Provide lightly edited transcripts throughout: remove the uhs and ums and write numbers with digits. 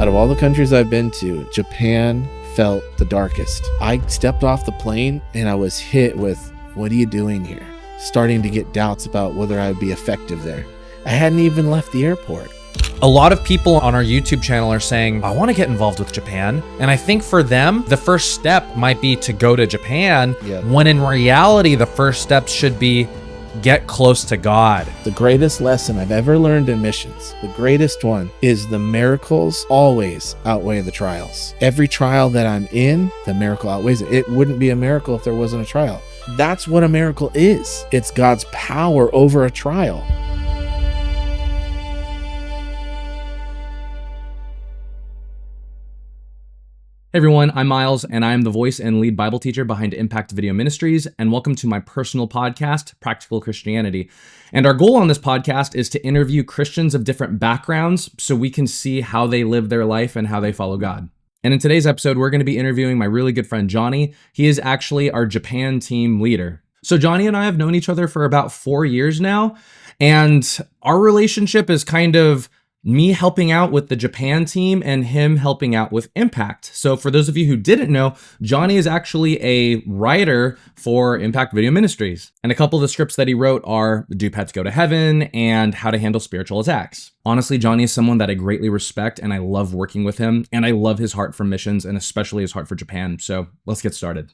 Out of all the countries I've been to, Japan felt the darkest. I stepped off the plane and I was hit with, what are you doing here? Starting to get doubts about whether I would be effective there. I hadn't even left the airport. A lot of people on our YouTube channel are saying, I want to get involved with Japan. And I think for them, the first step might be to go to Japan, when in reality, the first step should be get close to God. The greatest lesson I've ever learned in missions, the greatest one, is the miracles always outweigh the trials. Every trial that I'm in, the miracle outweighs it. It wouldn't be a miracle if there wasn't a trial. That's what a miracle is. It's God's power over a trial. Hey everyone, I'm Myles, and I am the voice and lead Bible teacher behind Impact Video Ministries, and welcome to my personal podcast, Practical Christianity. And our goal on this podcast is to interview Christians of different backgrounds so we can see how they live their life and how they follow God. And in today's episode, we're going to be interviewing my really good friend, Johnny. He is actually our Japan team leader. So Johnny and I have known each other for about 4 years now, and our relationship is kind of me helping out with the Japan team and him helping out with Impact. So for those of you who didn't know, Johnny is actually a writer for Impact Video Ministries. And a couple of the scripts that he wrote are Do Pets Go to Heaven and How to Handle Spiritual Attacks. Honestly, Johnny is someone that I greatly respect and I love working with him. And I love his heart for missions and especially his heart for Japan. So let's get started.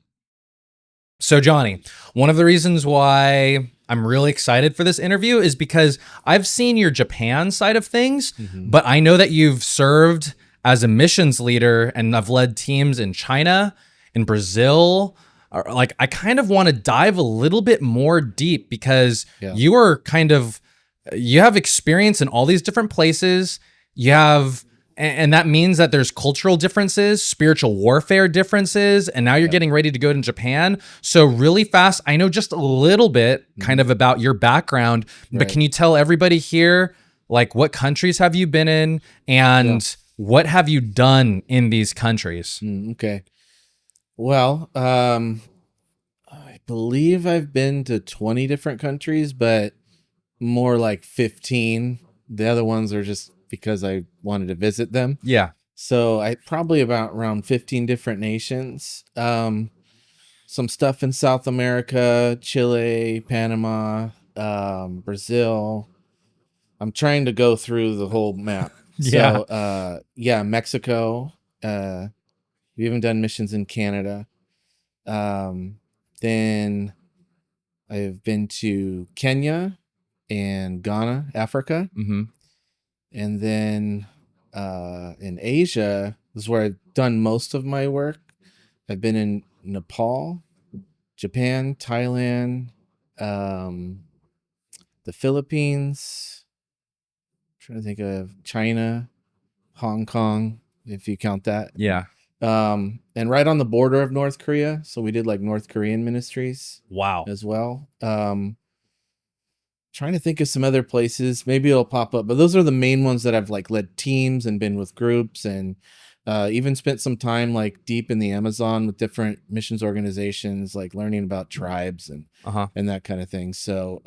So Johnny, one of the reasons why I'm really excited for this interview is because I've seen your Japan side of things, but I know that you've served as a missions leader and I've led teams in China, in Brazil. Like, I kind of want to dive a little bit more deep because you have experience in all these different places. And that means that there's cultural differences, spiritual warfare differences, and now you're getting ready to go to Japan. So really fast, I know just a little bit kind of about your background, but can you tell everybody here, like, what countries have you been in and what have you done in these countries? Okay. Well, I believe I've been to 20 different countries, but more like 15. The other ones are just because I wanted to visit them. Yeah. So I probably around 15 different nations. Some stuff in South America, Chile, Panama, Brazil. I'm trying to go through the whole map. So, Mexico. We even done missions in Canada. Then I've been to Kenya and Ghana, Africa. And then in Asia, this is where I've done most of my work. I've been in Nepal, Japan, Thailand, the Philippines, I'm trying to think of China, Hong Kong, if you count that. Yeah. And right on the border of North Korea. So we did like North Korean ministries. Wow. As well. Trying to think of some other places, maybe it'll pop up, but those are the main ones that I've like led teams and been with groups and even spent some time like deep in the Amazon with different missions organizations, like learning about tribes and that kind of thing. So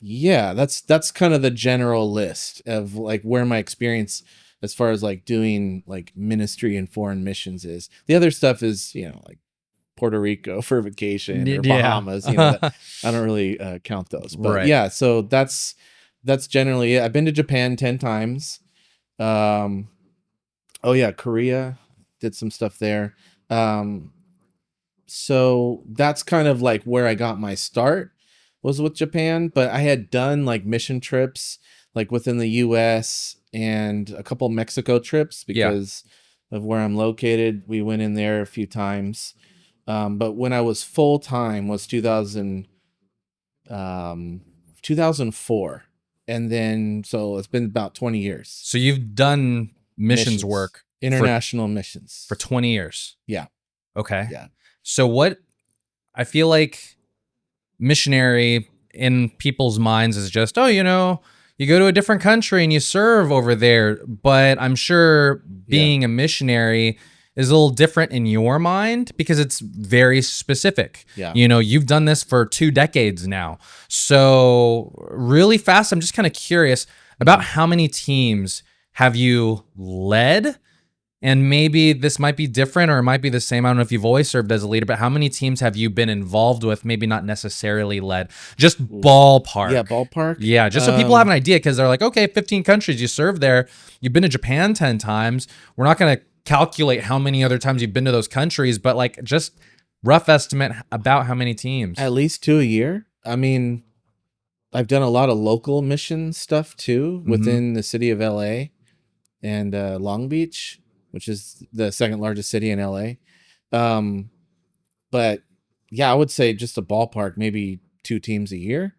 that's kind of the general list of like where my experience as far as like doing like ministry and foreign missions is. The other stuff is, like Puerto Rico for vacation or Bahamas, I don't really count those, but so that's generally it. I've been to Japan 10 times. Korea, did some stuff there. So that's kind of like where I got my start was with Japan, but I had done like mission trips like within the US and a couple Mexico trips because of where I'm located. We went in there a few times. But when I was full time was 2004. And then, so it's been about 20 years. So you've done missions work. International missions. For 20 years. Yeah. Okay. Yeah. So I feel like missionary in people's minds is just, you go to a different country and you serve over there. But I'm sure being a missionary is a little different in your mind because it's very specific. Yeah. You've done this for 2 decades now. So really fast, I'm just kind of curious about how many teams have you led? And maybe this might be different or it might be the same. I don't know if you've always served as a leader, but how many teams have you been involved with? Maybe not necessarily led, just Yeah, ballpark. ballpark. Yeah, just so people have an idea, because they're like, okay, 15 countries, you served there. You've been to Japan 10 times. We're not going to calculate how many other times you've been to those countries, but like just rough estimate about how many teams. At least 2 a year. I mean, I've done a lot of local mission stuff too Mm-hmm. within the city of LA and Long Beach, which is the second largest city in LA. Um, but yeah, I would say just a ballpark, maybe 2 teams a year.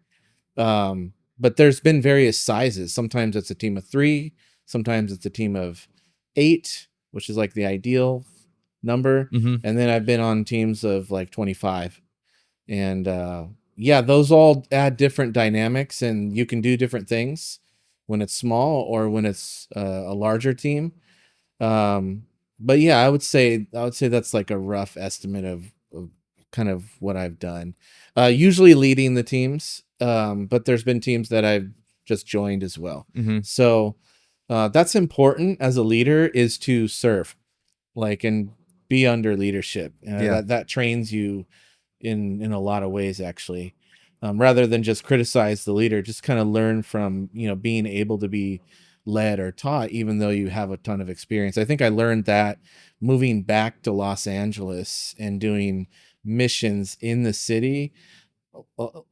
But there's been various sizes. Sometimes it's a team of 3, sometimes it's a team of 8, which is like the ideal number. Mm-hmm. And then I've been on teams of like 25. And yeah, those all add different dynamics, and you can do different things when it's small or when it's a larger team. But yeah, I would say that's like a rough estimate of kind of what I've done. Usually leading the teams, but there's been teams that I've just joined as well. Mm-hmm. So that's important as a leader, is to serve, like, and be under leadership. Yeah. That trains you in a lot of ways, actually. Rather than just criticize the leader, just kind of learn from, being able to be led or taught, even though you have a ton of experience. I think I learned that moving back to Los Angeles and doing missions in the city.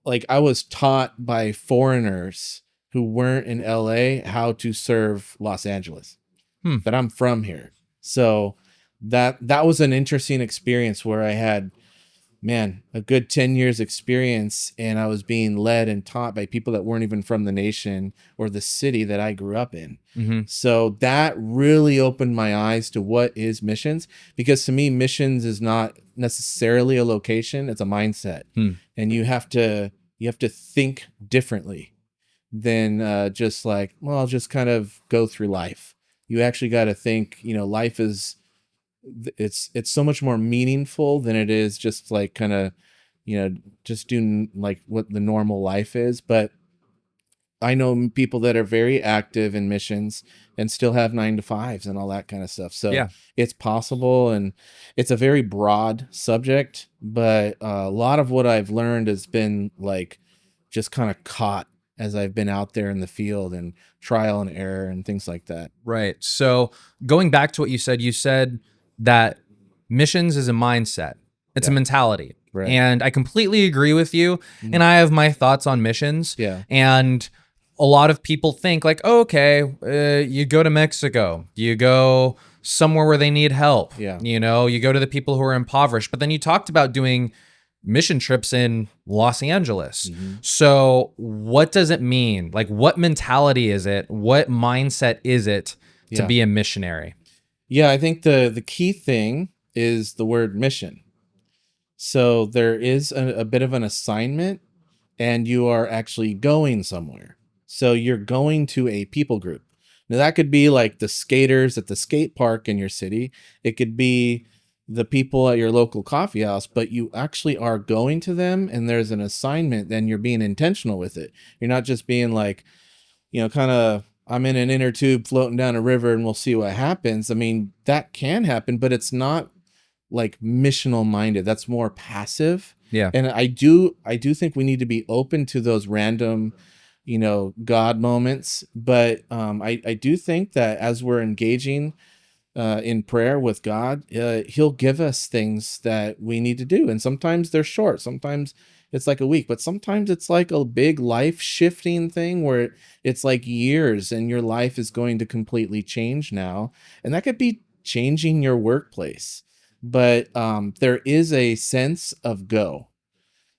Like, I was taught by foreigners who weren't in LA how to serve Los Angeles, Hmm. that I'm from here. So that was an interesting experience where I had, man, a good 10 years experience, and I was being led and taught by people that weren't even from the nation or the city that I grew up in. Mm-hmm. So that really opened my eyes to what is missions, because to me, missions is not necessarily a location, it's a mindset. Hmm. And you have to think differently than just like, well, I'll just kind of go through life. You actually got to think, life is, it's so much more meaningful than it is just like kind of, just doing like what the normal life is. But I know people that are very active in missions and still have 9 to 5s and all that kind of stuff. So Yeah. it's possible, and it's a very broad subject, but a lot of what I've learned has been like just kind of caught as I've been out there in the field and trial and error and things like that. Right. So going back to what you said that missions is a mindset. It's a Yeah. mentality. Right. And I completely agree with you. And I have my thoughts on missions. Yeah. And a lot of people think like, oh, okay, you go to Mexico, you go somewhere where they need help. Yeah. You go to the people who are impoverished. But then you talked about doing mission trips in Los Angeles. Mhm. So what does it mean? Like, what mentality is it? What mindset is it to Yeah. be a missionary? Yeah, I think the key thing is the word mission. So there is a bit of an assignment, and you are actually going somewhere. So you're going to a people group. Now, that could be like the skaters at the skate park in your city. It could be the people at your local coffee house, but you actually are going to them, and there's an assignment, then you're being intentional with it. You're not just being like, kind of, I'm in an inner tube floating down a river and we'll see what happens. I mean, that can happen, but it's not like missional minded. That's more passive. Yeah. And I do think we need to be open to those random, God moments. But I do think that as we're engaging in prayer with God, He'll give us things that we need to do. And sometimes they're short. Sometimes it's like a week, but sometimes it's like a big life shifting thing where it's like years, and your life is going to completely change now. And that could be changing your workplace. But there is a sense of go,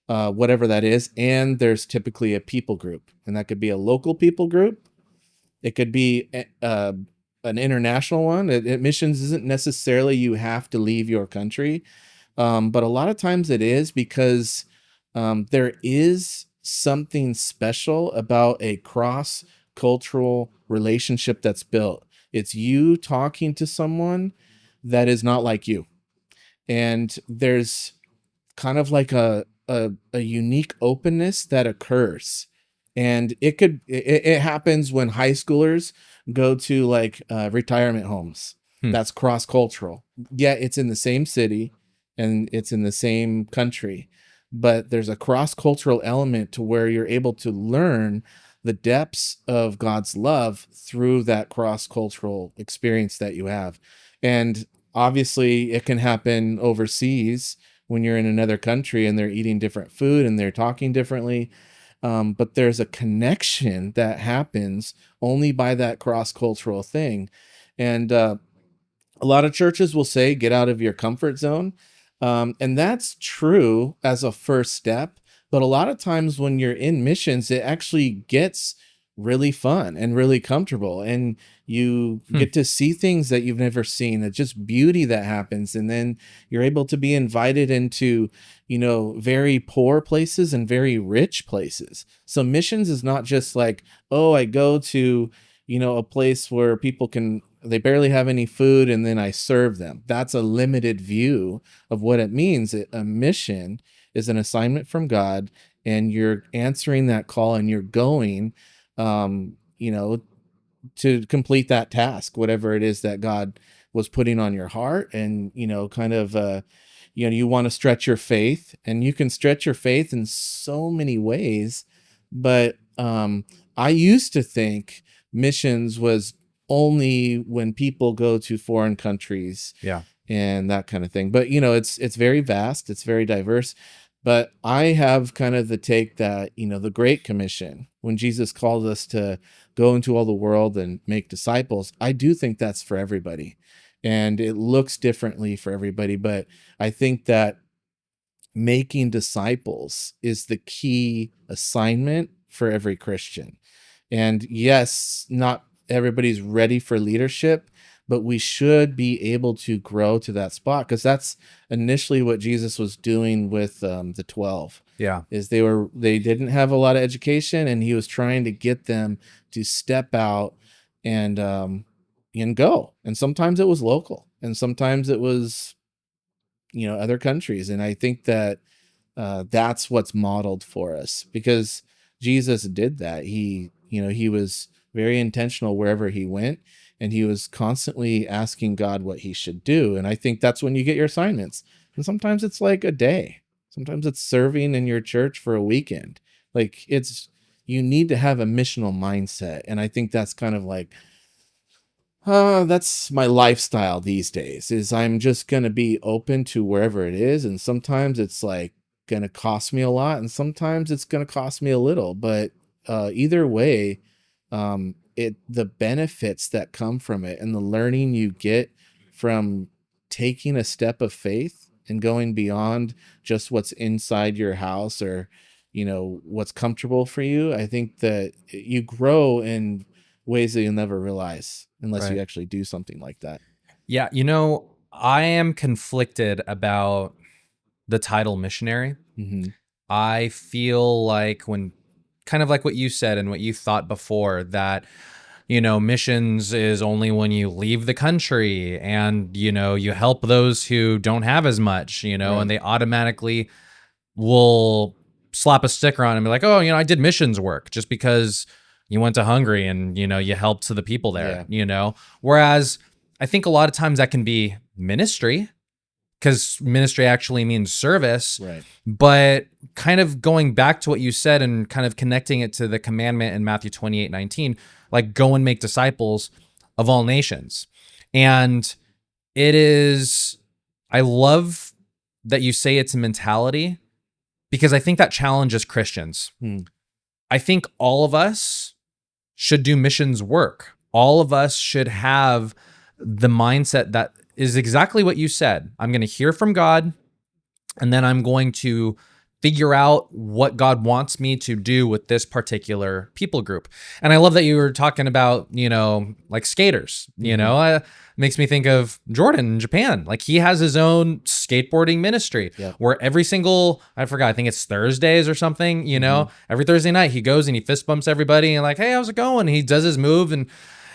whatever that is. And there's typically a people group, and that could be a local people group. It could be an international one. Missions isn't necessarily you have to leave your country, but a lot of times it is, because there is something special about a cross cultural relationship that's built. It's you talking to someone that is not like you, and there's kind of like a unique openness that occurs, And it happens when high schoolers go to like retirement homes. Hmm. That's cross cultural. Yeah, it's in the same city and it's in the same country, but there's a cross cultural element to where you're able to learn the depths of God's love through that cross cultural experience that you have. And obviously, it can happen overseas when you're in another country and they're eating different food and they're talking differently. But there's a connection that happens only by that cross cultural thing. And a lot of churches will say, get out of your comfort zone. And that's true as a first step. But a lot of times when you're in missions, it actually gets really fun and really comfortable. And you Hmm. get to see things that you've never seen. It's just beauty that happens. And then you're able to be invited into, very poor places and very rich places. So missions is not just like, oh, I go to, a place where they barely have any food and then I serve them. That's a limited view of what it means. A mission is an assignment from God, and you're answering that call and you're going, um, you know, to complete that task, whatever it is that God was putting on your heart. And, kind of, you want to stretch your faith, and you can stretch your faith in so many ways. But I used to think missions was only when people go to foreign countries Yeah. and that kind of thing. But it's very vast, it's very diverse. But I have kind of the take that, the Great Commission, when Jesus called us to go into all the world and make disciples, I do think that's for everybody. And it looks differently for everybody. But I think that making disciples is the key assignment for every Christian. And yes, not everybody's ready for leadership, but we should be able to grow to that spot, because that's initially what Jesus was doing with the 12. Yeah. Is they didn't have a lot of education, and he was trying to get them to step out and go. And sometimes it was local, and sometimes it was other countries. And I think that that's what's modeled for us, because Jesus did that. He was very intentional wherever he went, and he was constantly asking God what he should do. And I think that's when you get your assignments. And sometimes it's like a day. Sometimes it's serving in your church for a weekend. Like you need to have a missional mindset. And I think that's kind of like, that's my lifestyle these days, is I'm just going to be open to wherever it is. And sometimes it's like going to cost me a lot, and sometimes it's going to cost me a little, but either way, the benefits that come from it and the learning you get from taking a step of faith and going beyond just what's inside your house, or what's comfortable for you. I think that you grow in ways that you'll never realize unless you Right. actually do something like that. Yeah. I am conflicted about the title missionary. Mm-hmm. I feel like, when kind of like what you said and what you thought before, that, missions is only when you leave the country and, you help those who don't have as much, Right. and they automatically will slap a sticker on and be like, oh, I did missions work just because you went to Hungary and, you helped to the people there, Whereas I think a lot of times that can be ministry, because ministry actually means service. Right. But kind of going back to what you said and kind of connecting it to the commandment in Matthew 28:19, like, go and make disciples of all nations. And I love that you say it's a mentality, because I think that challenges Christians. I think all of us should do missions work. All of us should have the mindset that is exactly what you said. I'm going to hear from God, and then I'm going to figure out what God wants me to do with this particular people group. And I love that you were talking about, like skaters, makes me think of Jordan in Japan. Like, he has his own skateboarding ministry. Yep. Where every single, I think it's Thursdays or something, every Thursday night he goes and he fist bumps everybody and like, hey, how's it going? And he does his move, and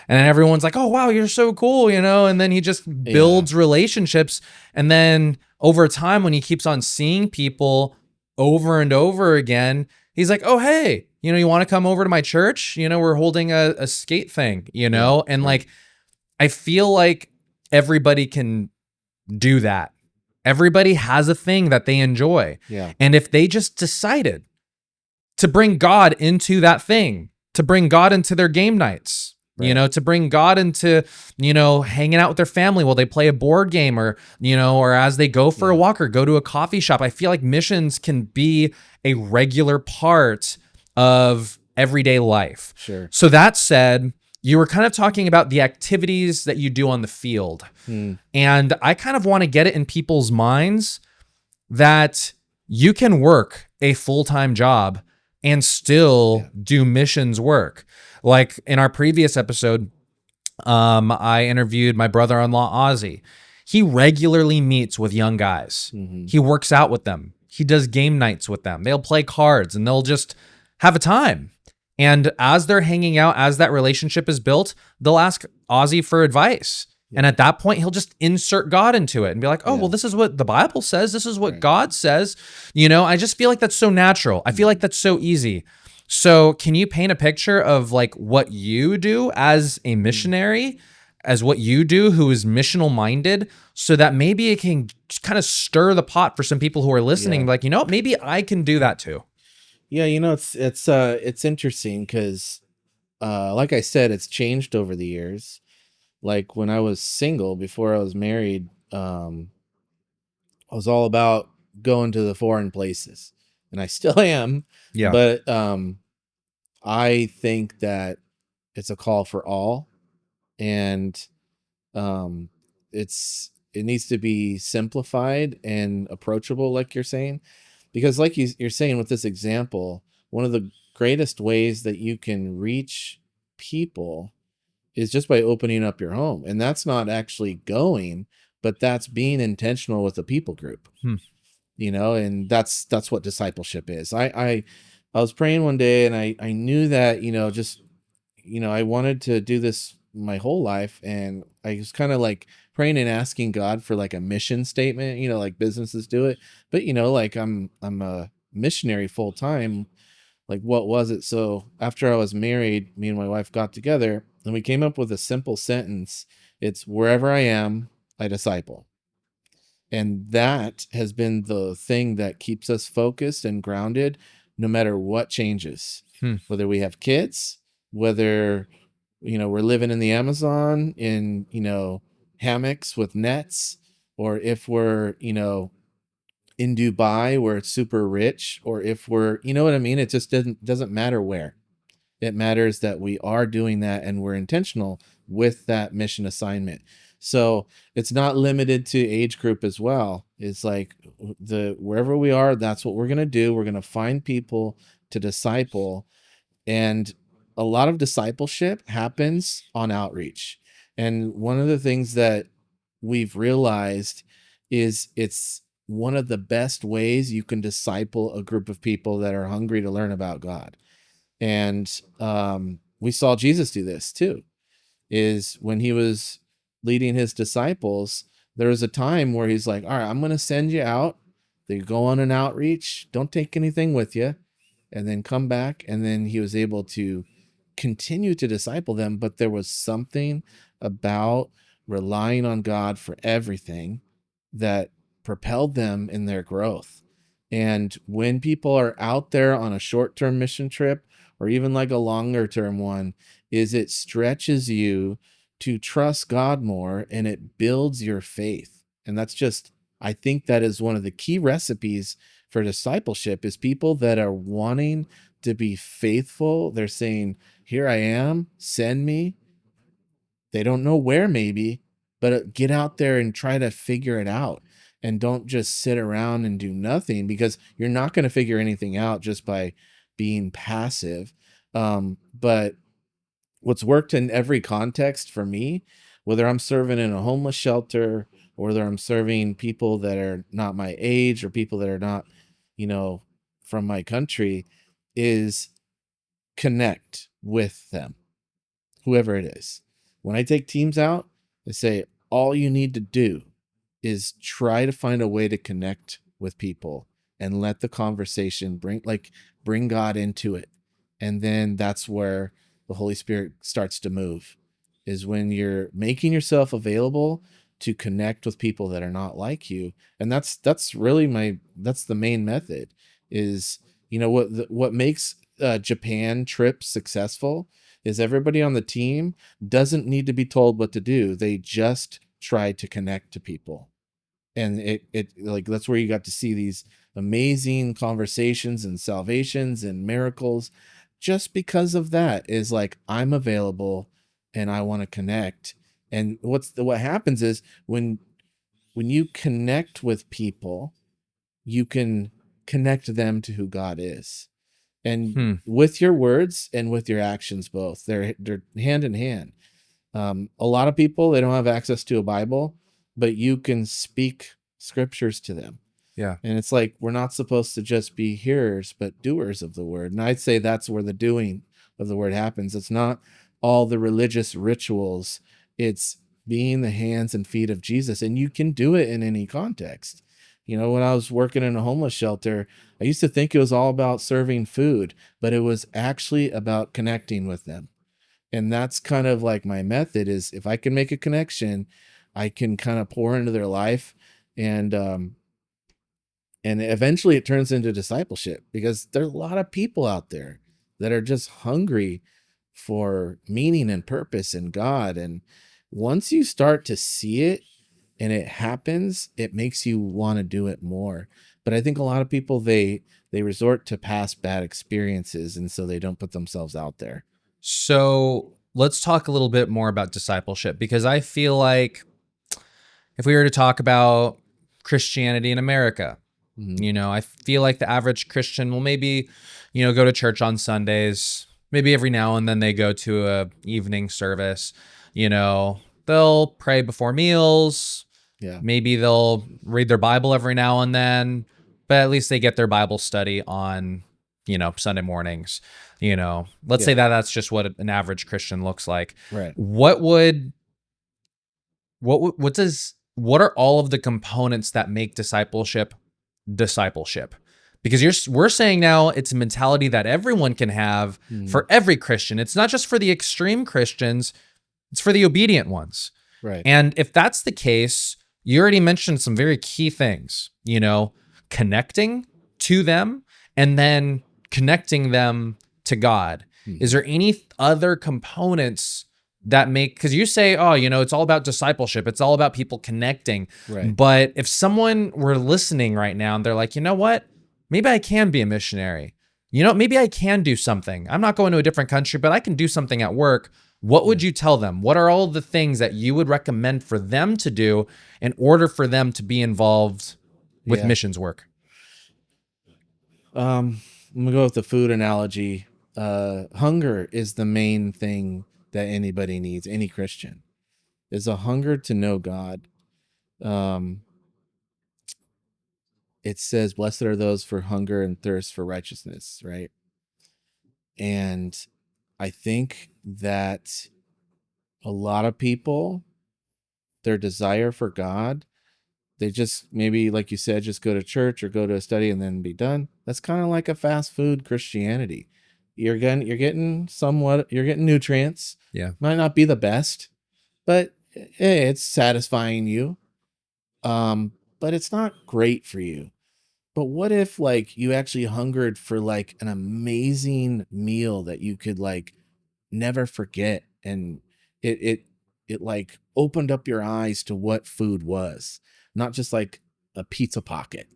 everyone's like, oh, wow, you're so cool, and then he just builds relationships. And then over time, when he keeps on seeing people over and over again, he's like, oh, hey, you want to come over to my church? We're holding a skate thing, Yeah, and right. like, I feel like everybody can do that. Everybody has a thing that they enjoy. Yeah, And if they just decided to bring God into that thing, to bring God into their game nights, right. to bring God into, hanging out with their family while they play a board game, or, or as they go for a Yeah, walk or go to a coffee shop. I feel like missions can be a regular part of everyday life. sure. So that said, you were kind of talking about the activities that you do on the field. Hmm. And I kind of want to get it in people's minds that you can work a full-time job and still Yeah. do missions work. Like in our previous episode, I interviewed my brother-in-law, Ozzy. He regularly meets with young guys. Hmm. He works out with them. He does game nights with them. They'll play cards and they'll just have a time. And as they're hanging out, as that relationship is built, they'll ask Ozzy for advice. And at that point, he'll just insert God into it and be like, oh, Yeah, well, this is what the Bible says. This is what right. God says. I just feel like that's so natural. I feel Mhm. like that's so easy. So can you paint a picture of like what you do as a Mm. missionary, as what you do who is missional minded, so that maybe it can kind of stir the pot for some people who are listening, Yeah. like, maybe I can do that too. Yeah, it's interesting because like I said, it's changed over the years. Like when I was single before I was married, I was all about going to the foreign places. And I still am, Yeah. but I think that it's a call for all, and um it needs to be simplified and approachable, like you're saying, because like you're saying with this example, one of the greatest ways that you can reach people is just by opening up your home, and that's not actually going, but that's being intentional with a people group, Hmm. and that's what discipleship is. I was praying one day, and I knew that, just, I wanted to do this my whole life, and I was kind of like praying and asking God for like a mission statement, like businesses do it, but like I'm a missionary full time. Like, what was it? So after I was married, me and my wife got together and we came up with a simple sentence. It's, wherever I am, I disciple. And that has been the thing that keeps us focused and grounded no matter what changes. Hmm. Whether we have kids, whether, we're living in the Amazon in, hammocks with nets, or if we're, in Dubai where it's super rich, or if we're, you know what I mean? It just doesn't matter where. It matters that we are doing that and we're intentional with that mission assignment. So it's not limited to age group as well. It's like the wherever we are, that's what we're gonna do. We're gonna find people to disciple, and a lot of discipleship happens on outreach. And one of the things that we've realized is it's one of the best ways you can disciple a group of people that are hungry to learn about God. And we saw Jesus do this too. Is when he was leading his disciples, there was a time where he's like, all right, I'm going to send you out. They go on an outreach. Don't take anything with you, and then come back. And then he was able to continue to disciple them. But there was something about relying on God for everything that propelled them in their growth. And when people are out there on a short-term mission trip, or even like a longer term one, is it stretches you to trust God more, and it builds your faith. And that's just, I think that is one of the key recipes for discipleship, is people that are wanting to be faithful. They're saying, here I am, send me. They don't know where, maybe, but get out there and try to figure it out. And don't just sit around and do nothing, because you're not going to figure anything out just by being passive. But what's worked in every context for me, whether I'm serving in a homeless shelter, or whether I'm serving people that are not my age, or people that are not, you know, from my country, is connect with them, whoever it is. When I take teams out, I say, all you need to do is try to find a way to connect with people and let the conversation bring God into it, And then that's where the Holy Spirit starts to move, is when you're making yourself available to connect with people that are not like you. And that's really that's the main method. Is, what makes Japan trips successful is everybody on the team doesn't need to be told what to do. They just try to connect to people. And it like, that's where you got to see these amazing conversations and salvations and miracles, just because of that. Is like, I'm available and I want to connect. And what happens is, when you connect with people, you can connect them to who God is, and Hmm. with your words and with your actions, both. They're hand in hand. A lot of people, they don't have access to a Bible, but you can speak scriptures to them. Yeah. And it's like, we're not supposed to just be hearers, but doers of the word. And I'd say that's where the doing of the word happens. It's not all the religious rituals, it's being the hands and feet of Jesus. And you can do it in any context. When I was working in a homeless shelter, I used to think it was all about serving food, but it was actually about connecting with them. And that's kind of like my method. Is, if I can make a connection, I can kind of pour into their life. And eventually it turns into discipleship, because there's a lot of people out there that are just hungry for meaning and purpose in God. And once you start to see it and it happens, it makes you want to do it more. But I think a lot of people, they resort to past bad experiences, and so they don't put themselves out there. So let's talk a little bit more about discipleship, because I feel like if we were to talk about Christianity in America, Mhm. I feel like the average Christian will maybe, go to church on Sundays. Maybe every now and then they go to a evening service. They'll pray before meals. Yeah. Maybe they'll read their Bible every now and then, but at least they get their Bible study on, Sunday mornings. Let's say Yeah. that that's just what an average Christian looks like. Right. What are all of the components that make discipleship? Because we're saying now it's a mentality that everyone can have Mhm. for every Christian. It's not just for the extreme Christians, it's for the obedient ones. Right. And if that's the case, you already mentioned some very key things, connecting to them and then connecting them to God. Is Mhm. there any other components that make, because you say, oh, it's all about discipleship, it's all about people connecting. Right. But if someone were listening right now and they're like, you know what, maybe I can be a missionary. Maybe I can do something. I'm not going to a different country, but I can do something at work. What would Yeah. you tell them? What are all the things that you would recommend for them to do in order for them to be involved with Yeah. missions work? I'm gonna go with the food analogy. Hunger is the main thing that anybody needs, any Christian, is a hunger to know God. Um, it says, "Blessed are those for hunger and thirst for righteousness," right? And I think that a lot of people, their desire for God, they just, maybe, like you said, just go to church or go to a study and then be done. That's kind of like a fast food Christianity. You're getting nutrients. Yeah. Might not be the best, but hey, it's satisfying you. But it's not great for you. But what if, like, you actually hungered for like an amazing meal that you could like never forget, and it it it like opened up your eyes to what food was, not just like a pizza pocket.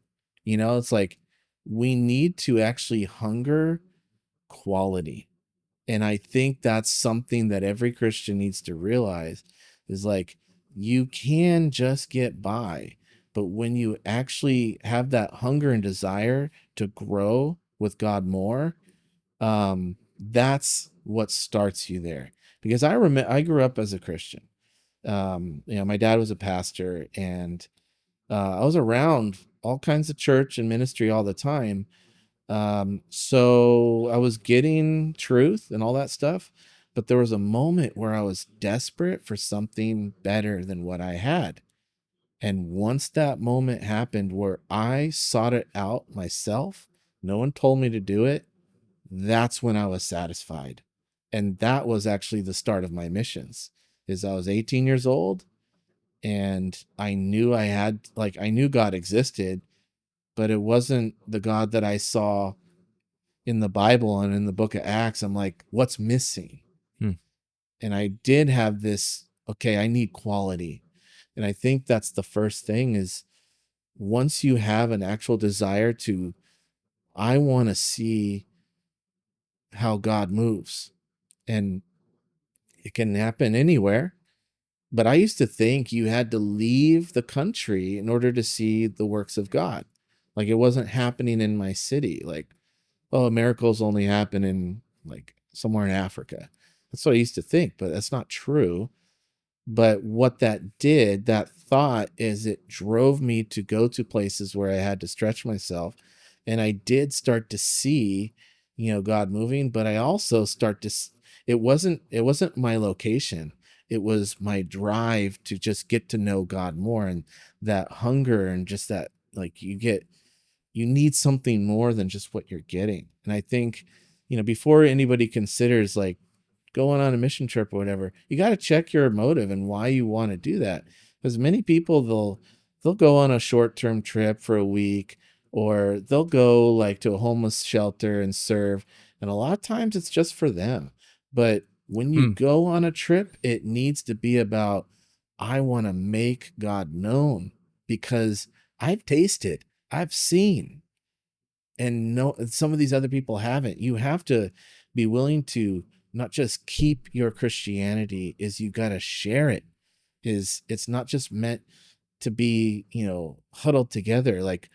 It's like, we need to actually hunger quality. And I think that's something that every Christian needs to realize, is like, you can just get by, but when you actually have that hunger and desire to grow with God more, that's what starts you there. Because I grew up as a Christian. My dad was a pastor, and I was around all kinds of church and ministry all the time. So I was getting truth and all that stuff, but there was a moment where I was desperate for something better than what I had. And once that moment happened where I sought it out myself, no one told me to do it, that's when I was satisfied. And that was actually the start of my missions. Is I was 18 years old, and I knew I knew God existed, but it wasn't the God that I saw in the Bible and in the book of Acts. I'm like, what's missing? Hmm. And I did have this, okay, I need quality. And I think that's the first thing is once you have an actual desire to, I want to see how God moves. And it can happen anywhere. But I used to think you had to leave the country in order to see the works of God. Like it wasn't happening in my city. Like, oh, miracles only happen in like somewhere in Africa. That's what I used to think, but that's not true. But what that did, that thought, is it drove me to go to places where I had to stretch myself. And I did start to see, God moving, but I also it wasn't my location. It was my drive to just get to know God more, and that hunger, and just that, like, you need something more than just what you're getting. And I think, before anybody considers like going on a mission trip or whatever, you got to check your motive and why you want to do that. Because many people, they'll go on a short-term trip for a week, or they'll go like to a homeless shelter and serve. And a lot of times it's just for them. But when you go on a trip, it needs to be about, I want to make God known, because I've tasted, I've seen, and no, some of these other people haven't. You have to be willing to not just keep your Christianity, is you got to share it. Is it's not just meant to be, huddled together. Like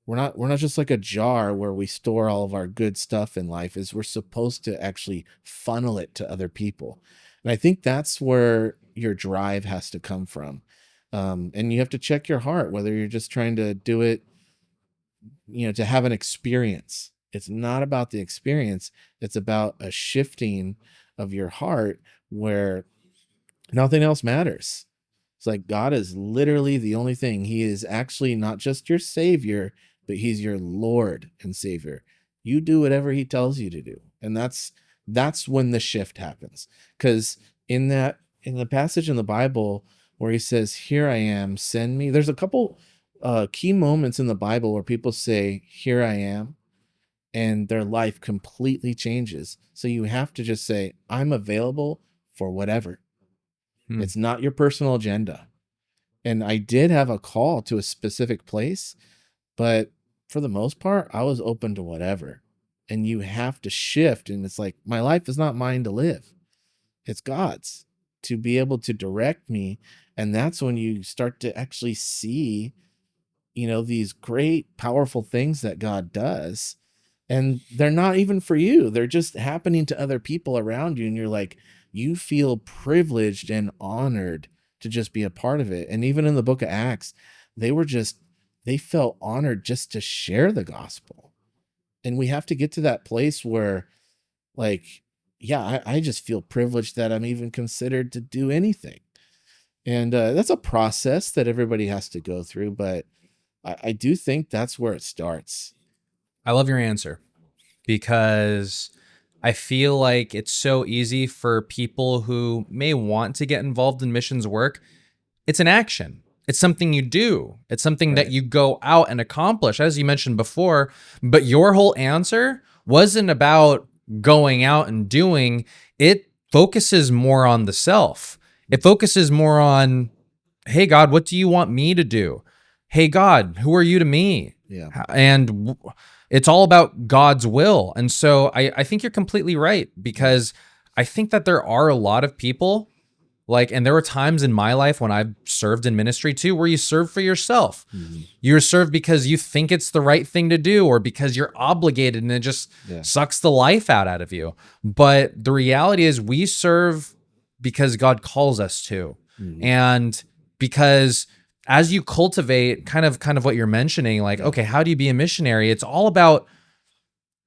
we're not just like a jar where we store all of our good stuff in life. Is we're supposed to actually funnel it to other people. And I think that's where your drive has to come from. And you have to check your heart, whether you're just trying to do it, to have an experience. It's not about the experience. It's about a shifting of your heart where nothing else matters. It's like God is literally the only thing. He is actually not just your savior, but he's your Lord and Savior. You do whatever he tells you to do. And that's when the shift happens. Because in the passage in the Bible where he says, "Here I am, send me," there's a couple key moments in the Bible where people say, "Here I am," and their life completely changes. So you have to just say, "I'm available for whatever." It's not your personal agenda. And I did have a call to a specific place, but for the most part, I was open to whatever. And you have to shift. And it's like, my life is not mine to live. It's God's, to be able to direct me. And that's when you start to actually see, these great, powerful things that God does. And they're not even for you. They're just happening to other people around you. And you're like, you feel privileged and honored to just be a part of it. And even in the book of Acts, they felt honored just to share the gospel. And we have to get to that place where, like, yeah, I just feel privileged that I'm even considered to do anything. And that's a process that everybody has to go through. But I do think that's where it starts. I love your answer, because I feel like it's so easy for people who may want to get involved in missions work. It's an action. It's something you do. It's something that you go out and accomplish, as you mentioned before. But your whole answer wasn't about going out and doing. It focuses more on the self. It focuses more on, hey, God, what do you want me to do? Hey, God, who are you to me? Yeah. And it's all about God's will. And so I think you're completely right, because I think that there are a lot of people, and there were times in my life when I've served in ministry too, where you serve for yourself. Mm-hmm. You're served because you think it's the right thing to do, or because you're obligated and it just sucks the life out of you. But the reality is we serve because God calls us to. Mm-hmm. And because as you cultivate kind of what you're mentioning, okay, how do you be a missionary? It's all about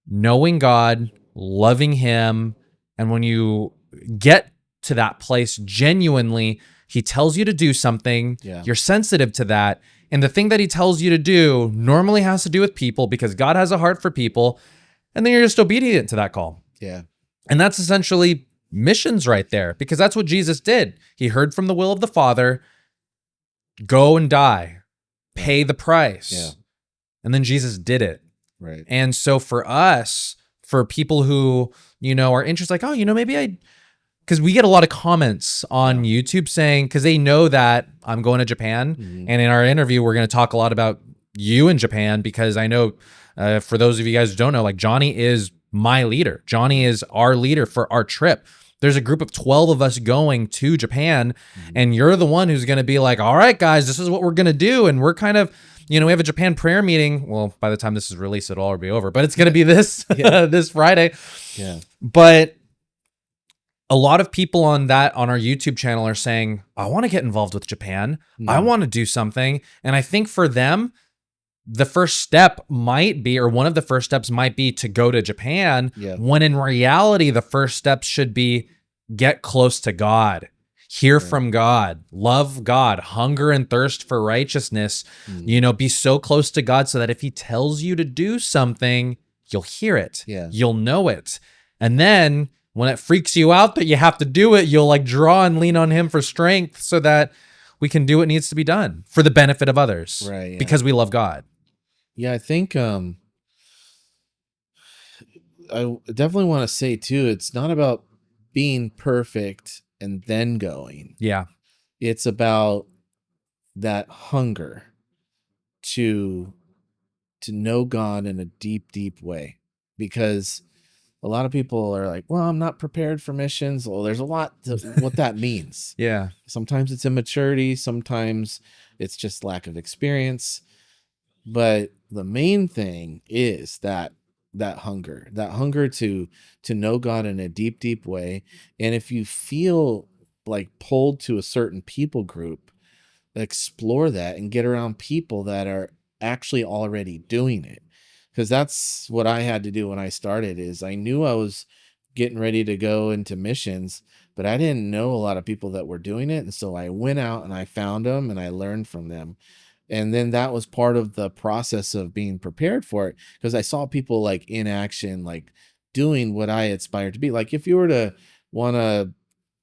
knowing God, loving him. And when you get to that place genuinely, he tells you to do something, you're sensitive to that. And the thing that he tells you to do normally has to do with people, because God has a heart for people. and then you're just obedient to that call. Yeah. And that's essentially missions right there, because that's what Jesus did. He heard from the will of the Father, go and die, pay the price. Yeah. And then Jesus did it. Right. And so for us, for people who, are interested, like, oh, maybe because we get a lot of comments on YouTube saying, because they know that I'm going to Japan. Mm-hmm. And in our interview, we're going to talk a lot about you in Japan, because I know for those of you guys who don't know, like, Johnny is my leader. Johnny is our leader for our trip. There's a group of 12 of us going to Japan, and you're the one who's going to be like, all right, guys, this is what we're going to do. And we're kind of, we have a Japan prayer meeting. Well, by the time this is released, it'll already be over, but it's going to be this, this Friday. Yeah. But a lot of people on our YouTube channel are saying, I want to get involved with Japan. I want to do something. And I think for them, the first step might be, or one of the first steps might be, to go to Japan, when in reality, the first steps should be get close to God, hear from God, love God, hunger and thirst for righteousness, be so close to God so that if he tells you to do something, you'll hear it, you'll know it. And then when it freaks you out that you have to do it, you'll like draw and lean on him for strength so that we can do what needs to be done for the benefit of others, because we love God. Yeah, I think I definitely want to say too, it's not about being perfect and then going. Yeah. It's about that hunger to know God in a deep, deep way. Because a lot of people are like, well, I'm not prepared for missions. Well, there's a lot to what that means. Yeah. Sometimes it's immaturity. Sometimes it's just lack of experience. But the main thing is that hunger to know God in a deep, deep way. And if you feel like pulled to a certain people group, explore that and get around people that are actually already doing it. Because that's what I had to do when I started. Is I knew I was getting ready to go into missions, but I didn't know a lot of people that were doing it. And so I went out and I found them and I learned from them. And then that was part of the process of being prepared for it, because I saw people like in action, like doing what I aspired to be. Like if you were to want to,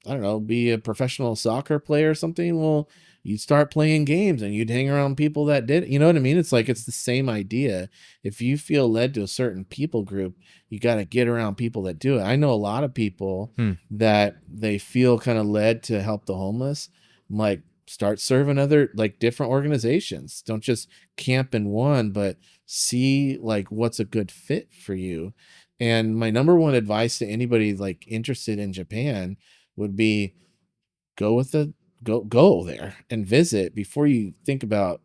I don't know, be a professional soccer player or something, well, you'd start playing games and you'd hang around people that did, you know what I mean? It's like, it's the same idea. If you feel led to a certain people group, you got to get around people that do it. I know a lot of people that they feel kind of led to help the homeless. I'm like, start serving other like different organizations. Don't just camp in one, but see like what's a good fit for you. And my number one advice to anybody like interested in Japan would be go there and visit before you think about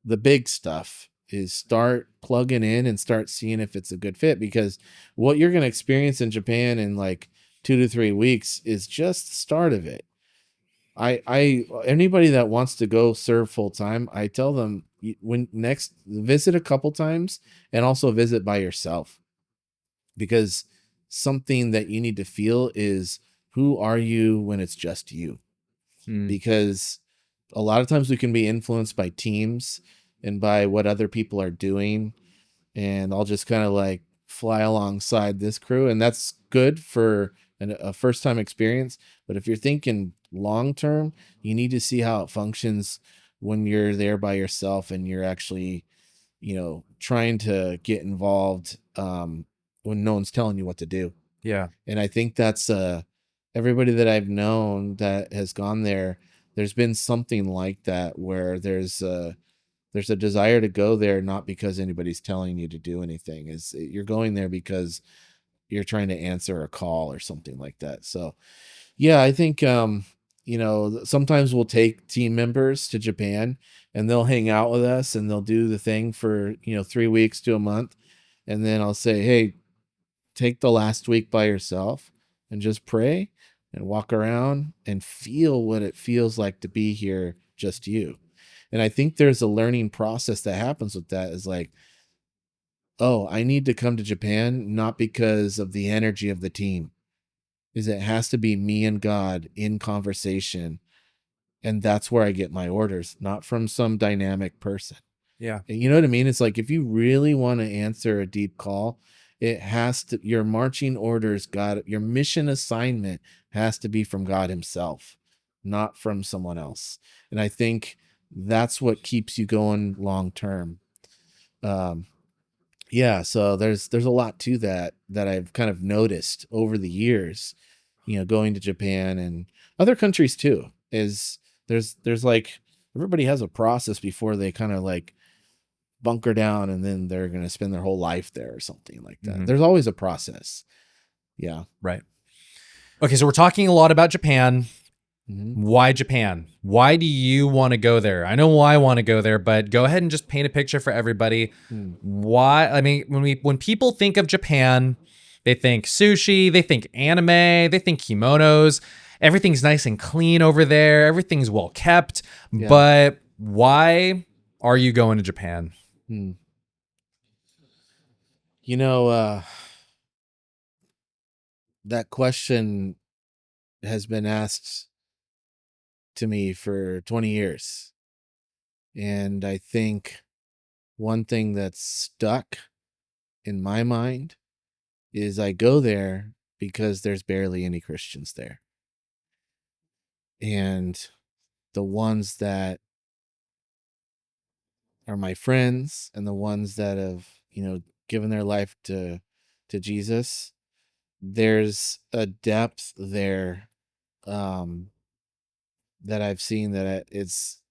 the big stuff. Is start plugging in and start seeing if it's a good fit, because what you're going to experience in Japan in like 2 to 3 weeks is just the start of it. I anybody that wants to go serve full time, I tell them when next visit a couple times and also visit by yourself, because something that you need to feel is, who are you when it's just you? Because a lot of times we can be influenced by teams and by what other people are doing, and I'll just kind of like fly alongside this crew, and that's good for a first time experience. But if you're thinking long term, you need to see how it functions when you're there by yourself and you're actually, trying to get involved when no one's telling you what to do. Yeah. And I think that's everybody that I've known that has gone there, there's been something like that, where there's a desire to go there, not because anybody's telling you to do anything. Is you're going there because you're trying to answer a call or something like that. So yeah, I think sometimes we'll take team members to Japan and they'll hang out with us and they'll do the thing for 3 weeks to a month, and then I'll say, hey, take the last week by yourself and just pray and walk around and feel what it feels like to be here, just you. And I think there's a learning process that happens with that, is like, oh, I need to come to Japan not because of the energy of the team. Is it has to be me and God in conversation. And that's where I get my orders, not from some dynamic person. Yeah. And you know what I mean? It's like, if you really want to answer a deep call It has to, your marching orders, God, your mission assignment has to be from God himself, not from someone else. And I think that's what keeps you going long term. Um, yeah, so there's a lot to that I've kind of noticed over the years, going to Japan and other countries too. Is there's like everybody has a process before they kind of like bunker down and then they're going to spend their whole life there or something like that. Mhm. There's always a process. Yeah. Right. Okay, so we're talking a lot about Japan. Mm-hmm. Why Japan? Why do you want to go there? I know why I want to go there, but go ahead and just paint a picture for everybody. Mm. Why? I mean, when people think of Japan, they think sushi, they think anime, they think kimonos. Everything's nice and clean over there. Everything's well kept. Yeah. But why are you going to Japan? Mm. You know, that question has been asked to me for 20 years. And I think one thing that's stuck in my mind is I go there because there's barely any Christians there. And the ones that are my friends and the ones that have, given their life to Jesus, there's a depth there that I've seen that it's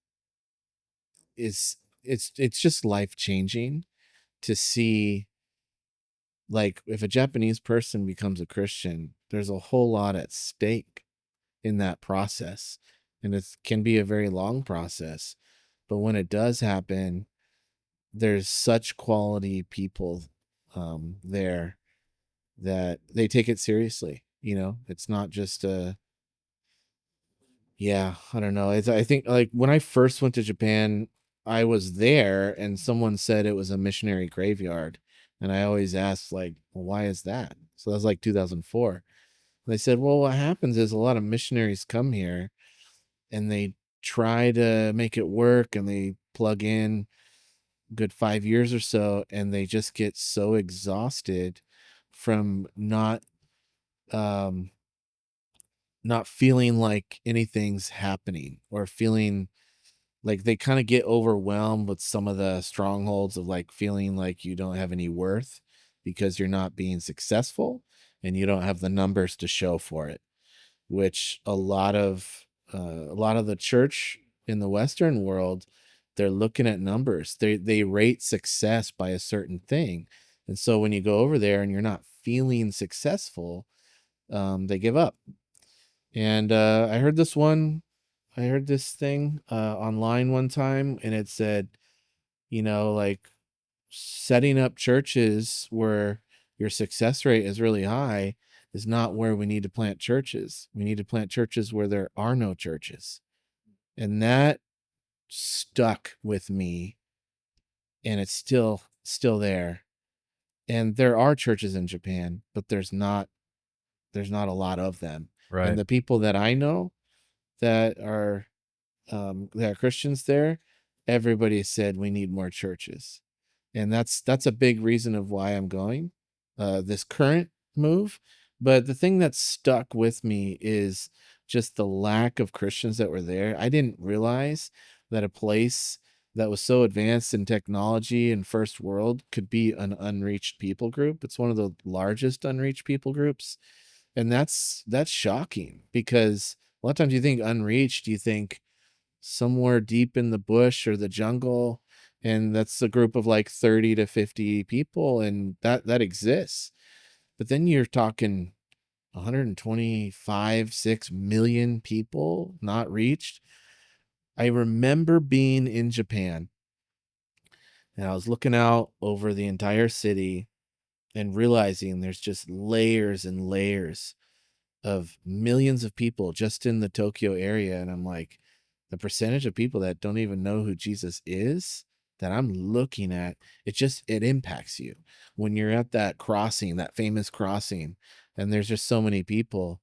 just life changing to see, like, if a Japanese person becomes a Christian, there's a whole lot at stake in that process, and it can be a very long process, but when it does happen, there's such quality people there that they take it seriously. It's not just a, yeah, I don't know. I think, like, when I first went to Japan, I was there and someone said it was a missionary graveyard. And I always asked, like, well, why is that? So that was like 2004. They said, well, what happens is a lot of missionaries come here and they try to make it work and they plug in good 5 years or so and they just get so exhausted from um not feeling like anything's happening, or feeling like they kind of get overwhelmed with some of the strongholds of, like, feeling like you don't have any worth because you're not being successful and you don't have the numbers to show for it, which a lot of the church in the Western world, they're looking at numbers. They rate success by a certain thing. And so when you go over there and you're not feeling successful, they give up. And I heard this thing online one time, and it said, like, setting up churches where your success rate is really high is not where we need to plant churches. We need to plant churches where there are no churches. And that stuck with me, and it's still there. And there are churches in Japan, but there's not a lot of them. And Right. the people that I know that are Christians there, everybody said we need more churches, and that's a big reason of why I'm going this current move. But the thing that stuck with me is just the lack of Christians that were there. I didn't realize that a place that was so advanced in technology and first world could be an unreached people group. It's one of the largest unreached people groups, and that's shocking, because a lot of times you think unreached, you think somewhere deep in the bush or the jungle, and that's a group of like 30 to 50 people, and that exists. But then you're talking 125 6 million people not reached. I remember being in Japan and I was looking out over the entire city and realizing there's just layers and layers of millions of people just in the Tokyo area. And I'm like, the percentage of people that don't even know who Jesus is that I'm looking at, it impacts you when you're at that crossing, that famous crossing, and there's just so many people.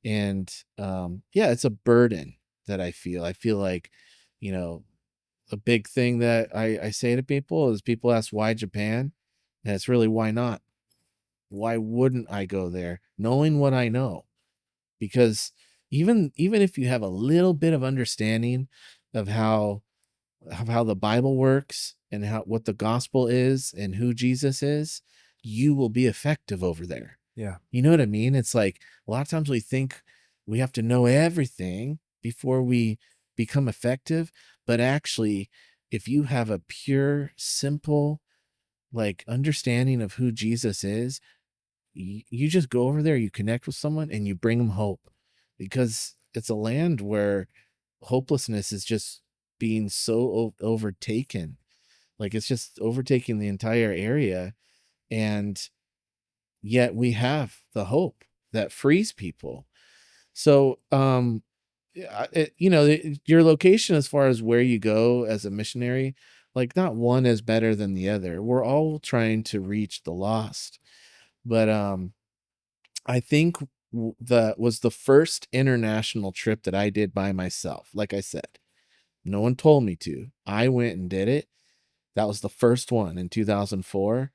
And yeah, it's a burden that I feel. I feel like, you know, a big thing that I say to people is, people ask why Japan, and it's really, why not? why wouldn't I go there knowing what I know? Because even if you have a little bit of understanding of how the Bible works and how what the gospel is and who Jesus is, you will be effective over there. Yeah. You know what I mean? It's like a lot of times we think we have to know everything before we become effective, but actually, if you have a pure, simple, like understanding of who Jesus is, you just go over there, you connect with someone, and you bring them hope, because it's a land where hopelessness is just being so overtaken, like it's just overtaking the entire area, and yet we have the hope that frees people. So your location as far as where you go as a missionary, like not one is better than the other. We're all trying to reach the lost. But I think that was the first international trip that I did by myself. Like I said, no one told me to. I went and did it. That was the first one in 2004.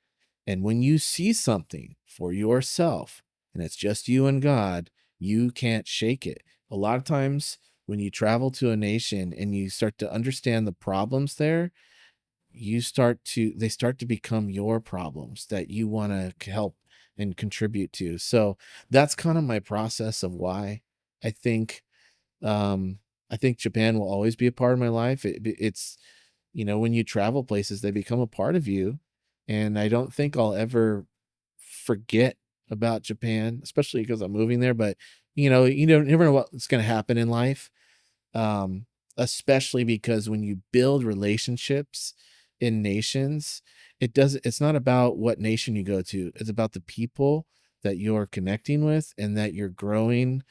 And when you see something for yourself and it's just you and God, you can't shake it. A lot of times when you travel to a nation and you start to understand the problems there, they start to become your problems that you want to help and contribute to. So that's kind of my process of why I think um I think Japan will always be a part of my life. It's when you travel places, they become a part of you, and I don't think I'll ever forget about Japan, especially because I'm moving there. But you never know what's going to happen in life, um, especially because when you build relationships in nations, it's not about what nation you go to. It's about the people that you're connecting with and that you're growing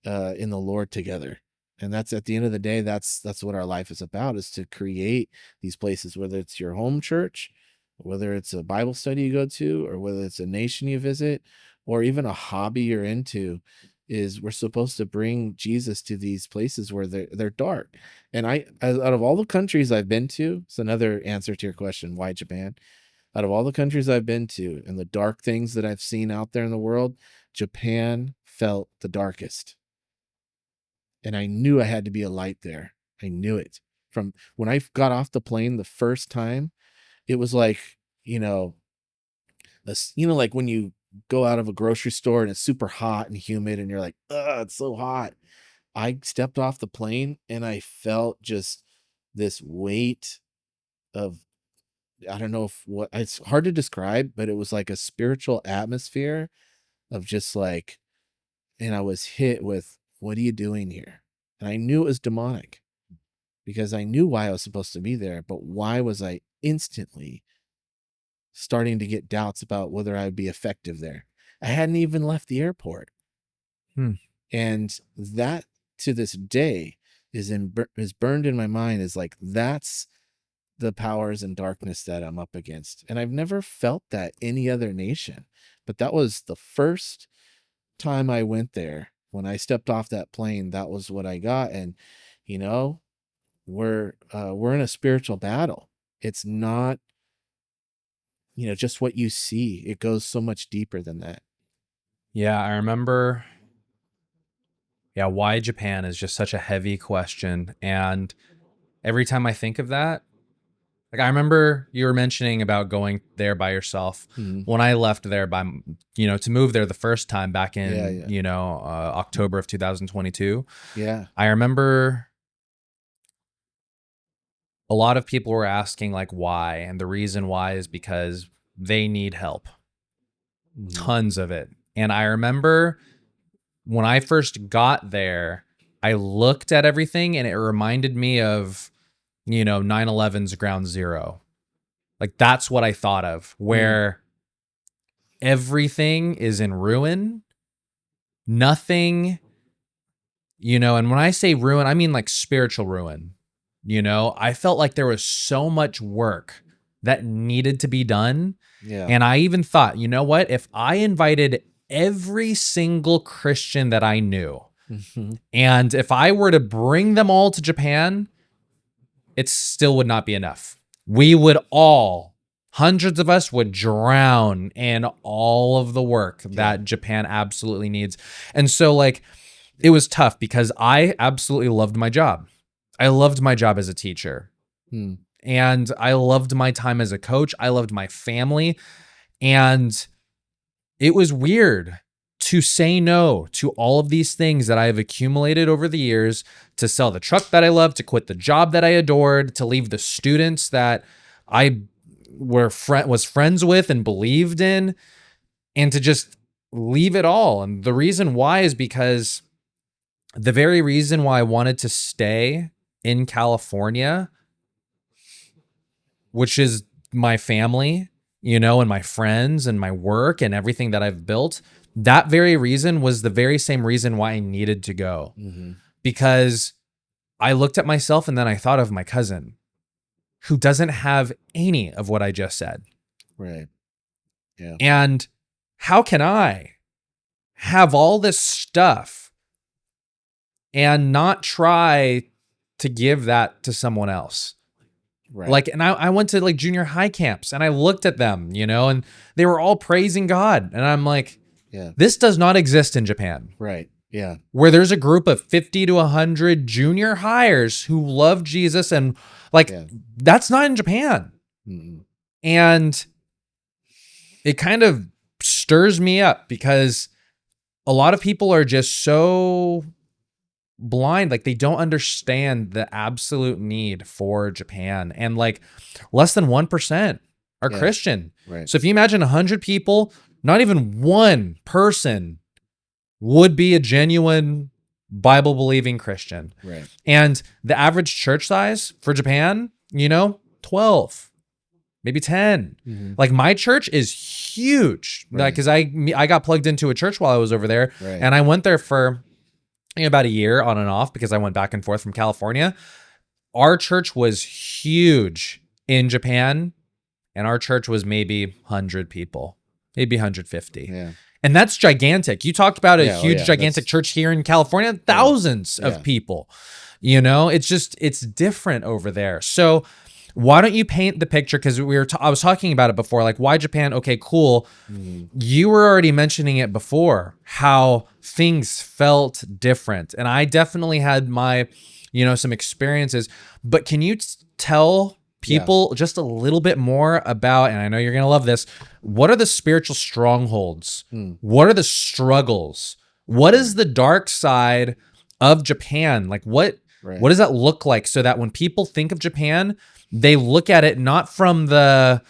in the Lord together. And that's at the end of the day, that's what our life is about, is to create these places, whether it's your home church, whether it's a Bible study you go to, or whether it's a nation you visit, or even a hobby you're into. Is we're supposed to bring Jesus to these places where they're dark. And out of all the countries I've been to, it's another answer to your question, why Japan? Out of all the countries I've been to and the dark things that I've seen out there in the world, Japan felt the darkest. And I knew I had to be a light there. I knew it. From when I got off the plane the first time, it was like, you know, like when you go out of a grocery store and it's super hot and humid and you're like, ugh, it's so hot. I stepped off the plane and I felt just this weight of, I don't know if what it's hard to describe, but it was like a spiritual atmosphere of just like, and I was hit with, what are you doing here? And I knew it was demonic, because I knew why I was supposed to be there, but why was I instantly starting to get doubts about whether I'd be effective there? I hadn't even left the airport. Hmm. And that, to this day, is burned in my mind, is like, that's the powers and darkness that I'm up against. And I've never felt that any other nation, but that was the first time I went there. When I stepped off that plane, that was what I got. And you know, we're in a spiritual battle. It's not, just what you see. It goes so much deeper than that. Yeah, I remember. Yeah, why Japan is just such a heavy question. And every time I think of that, like I remember you were mentioning about going there by yourself. Mhm. When I left there to move there the first time back Yeah, in, yeah, October of 2022, yeah. I remember a lot of people were asking like why. And the reason why is because they need help, Mhm. tons of it. And I remember when I first got there, I looked at everything and it reminded me of, 9/11's ground zero. Like that's what I thought of, Mm. where everything is in ruin. Nothing, and when I say ruin, I mean like spiritual ruin. I felt like there was so much work that needed to be done. Yeah. And I even thought, you know what? If I invited every single Christian that I knew, Mhm. and if I were to bring them all to Japan, it still would not be enough. We would all Hundreds of us would drown in all of the work Yeah. that Japan absolutely needs. And so, like, it was tough because I absolutely loved my job. I loved my job as a teacher. Hmm. And I loved my time as a coach. I loved my family. And it was weird to say no to all of these things that I have accumulated over the years, to sell the truck that I loved, to quit the job that I adored, to leave the students that I was friends with and believed in, and to just leave it all. And the reason why is because the very reason why I wanted to stay in California, which is my family, and my friends and my work and everything that I've built, that very reason was the very same reason why I needed to go. Mm-hmm. Because I looked at myself and then I thought of my cousin who doesn't have any of what I just said. Right. Yeah. And how can I have all this stuff and not try to give that to someone else? Right. Like, and I went to like junior high camps and I looked at them, and they were all praising God. And I'm like, yeah. This does not exist in Japan. Right. Yeah. Where there's a group of 50 to 100 junior hires who love Jesus, and like, that's not in Japan. Mm-hmm. And it kind of stirs me up because a lot of people are just so blind. Like, they don't understand the absolute need for Japan. And like, less than 1% are Christian. Right. So if you imagine 100 people, not even one person would be a genuine Bible believing Christian. Right. And the average church size for Japan, 12, maybe 10. Mm-hmm. Like, my church is huge. Right. Like, cause I got plugged into a church while I was over there, Right. and I went there for about a year on and off because I went back and forth from California. Our church was huge in Japan, and our church was maybe 100 people, maybe 150. Yeah. And that's gigantic. You talked about a huge, gigantic that's... church here in California, thousands of people. It's different over there. So why don't you paint the picture? Because I was talking about it before, like, why Japan? Okay, cool. Mm-hmm. You were already mentioning it before, how things felt different. And I definitely had my, some experiences. But can you tell people just a little bit more about, and I know you're going to love this, what are the spiritual strongholds? What are the struggles? What is the dark side of Japan? Like, what does that look like, so that when people think of Japan, they look at it not from the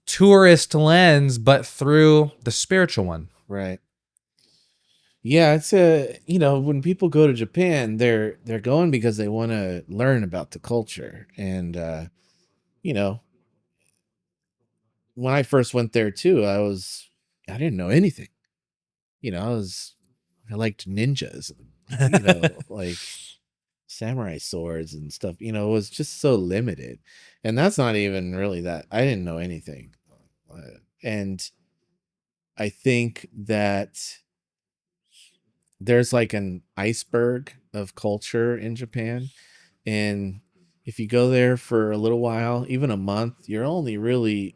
tourist lens, but through the spiritual one? Right. Yeah, it's when people go to Japan, they're going because they want to learn about the culture. And when I first went there too, I didn't know anything. I liked ninjas, like samurai swords and stuff. It was just so limited. And that's not even really that. I didn't know anything. And I think that there's like an iceberg of culture in Japan. And if you go there for a little while, even a month, you're only really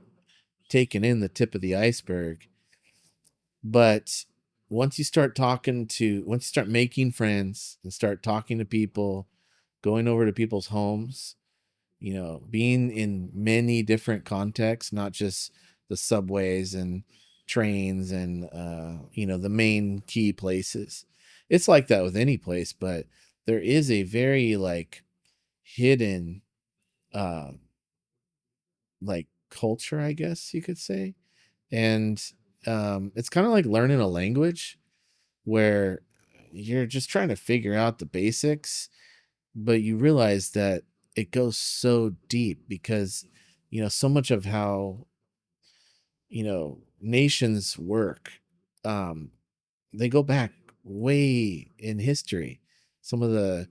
taking in the tip of the iceberg. But once you start making friends and start talking to people, going over to people's homes, being in many different contexts, not just the subways and trains and, the main key places. It's like that with any place, but there is a very like hidden, like culture, I guess you could say. And it's kind of like learning a language where you're just trying to figure out the basics, but you realize that it goes so deep because, so much of how, nations work, they go back way in history. Some of the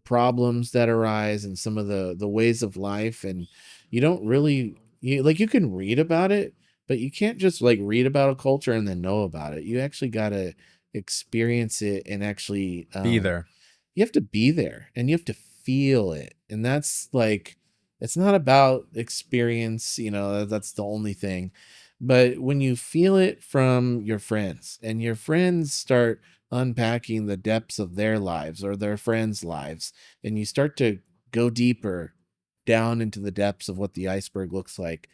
problems that arise and some of the ways of life, and you don't really, you can read about it, but you can't just like read about a culture and then know about it. You actually got to experience it and actually be there. You have to be there and you have to feel it. And that's like It's not about experience, that's the only thing. But when you feel it from your friends and your friends start unpacking the depths of their lives or their friends' lives, and you start to go deeper down into the depths of what the iceberg looks like,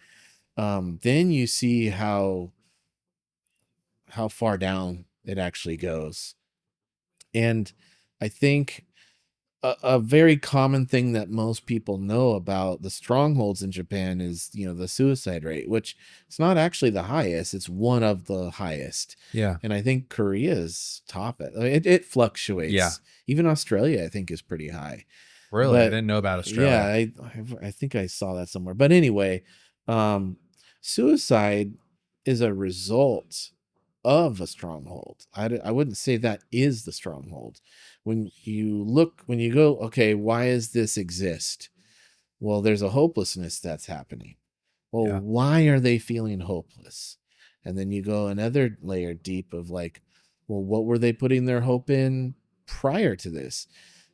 then you see how far down it actually goes. And I think a very common thing that most people know about the strongholds in Japan is, the suicide rate, which it's not actually the highest, it's one of the highest. Yeah. And I think Korea's top it. It Yeah. fluctuates. Even Australia, I think, is pretty high. Really? I But didn't know about yeah, Australia. I think I saw that somewhere. But anyway, um, suicide is a result of a stronghold. I wouldn't say that is the stronghold. When you go, okay, why does this exist? Well, there's a hopelessness that's happening. Well, Yeah. why are they feeling hopeless? And then you go another layer deep of like, well, what were they putting their hope in prior to this?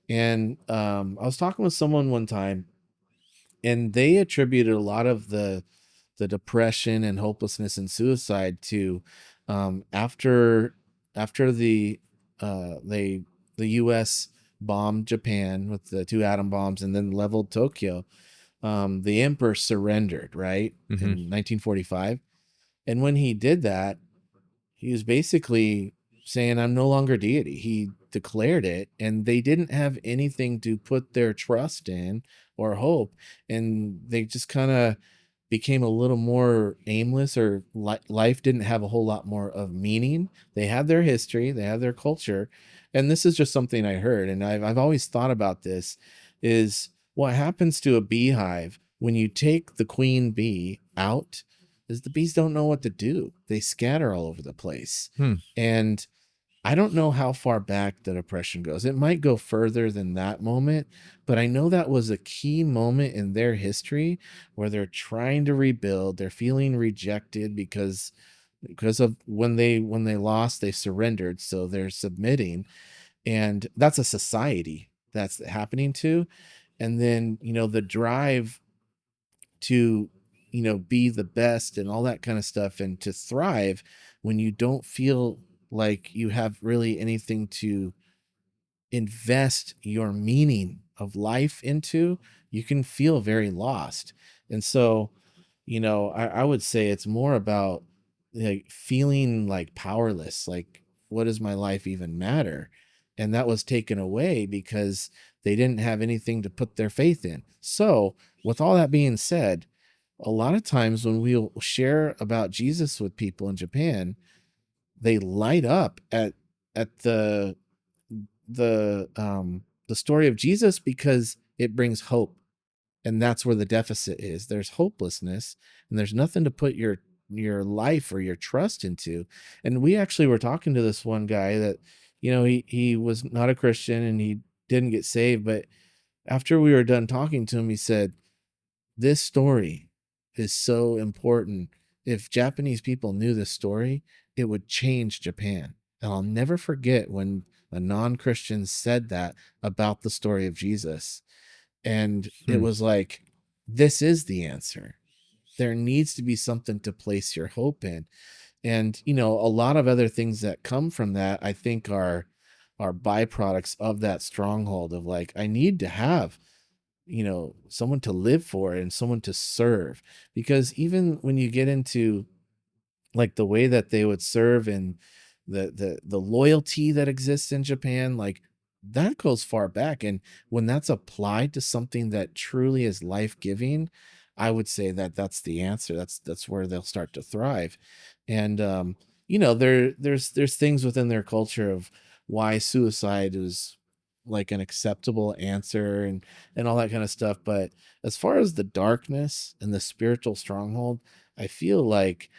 And I was talking with someone one time, and they attributed a lot of the depression and hopelessness and suicide to after the US bombed Japan with the two atom bombs and then leveled Tokyo. The emperor surrendered, right, Hmm. in 1945. And when he did that, he was basically saying, I'm no longer deity. He declared it, and they didn't have anything to put their trust in or hope. And they just kind of became a little more aimless, or life didn't have a whole lot more of meaning. They had their history, they had their culture. And this is just something I heard. And I've always thought about this is what happens to a beehive when you take the queen bee out is the bees don't know what to do. They scatter all over the place. Hmm. And I don't know how far back the depression goes. It might go further than that moment, but I know that was a key moment in their history where they're trying to rebuild. They're feeling rejected because of when they lost, they surrendered, so they're submitting, and that's a society that's happening to. And then, the drive to be the best and all that kind of stuff and to thrive when you don't feel like you have really anything to invest your meaning of life into, you can feel very lost. And so, I would say it's more about like feeling like powerless, like what does my life even matter? And that was taken away because they didn't have anything to put their faith in. So with all that being said, a lot of times when we'll share about Jesus with people in Japan, they light up at the story of Jesus because it brings hope. And that's where the deficit is. There's hopelessness and there's nothing to put your life or your trust into. And we actually were talking to this one guy that, he was not a Christian and he didn't get saved, but after we were done talking to him, he said, this story is so important. If Japanese people knew this story, it would change Japan. And I'll never forget when a non-Christian said that about the story of Jesus. And it Hmm. was like, this is the answer. There needs to be something to place your hope in. And, a lot of other things that come from that, I think are byproducts of that stronghold of like, I need to have someone to live for and someone to serve. Because even when you get into like the way that they would serve and the loyalty that exists in Japan, like that goes far back. And when that's applied to something that truly is life-giving, I would say that that's the answer. That's where they'll start to thrive. And there's things within their culture of why suicide is like an acceptable answer and all that kind of stuff. But as far as the darkness and the spiritual stronghold, I feel like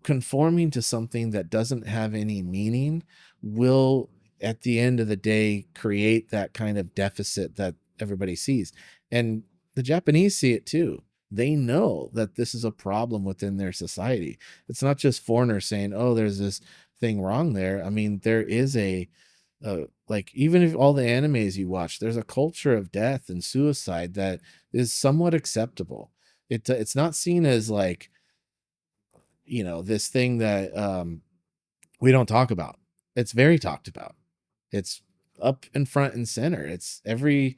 conforming to something that doesn't have any meaning will, at the end of the day, create that kind of deficit that everybody sees. And the Japanese see it too. They know that this is a problem within their society. It's not just foreigners saying, oh, there's this thing wrong there. I mean, there is Like even if all the animes you watch, there's a culture of death and suicide that is somewhat acceptable. It's not seen as like, this thing that we don't talk about. It's very talked about. It's up in front and center. It's everybody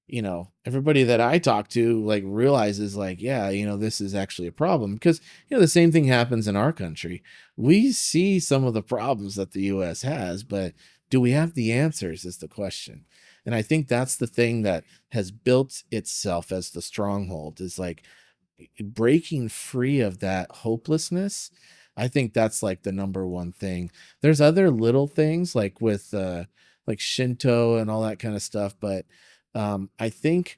that I talk to like realizes like, yeah, this is actually a problem because, the same thing happens in our country. We see some of the problems that the US has, but do we have the answers is the question. And I think that's the thing that has built itself as the stronghold is like breaking free of that hopelessness. I think that's like the number one thing. There's other little things like with like Shinto and all that kind of stuff, but I think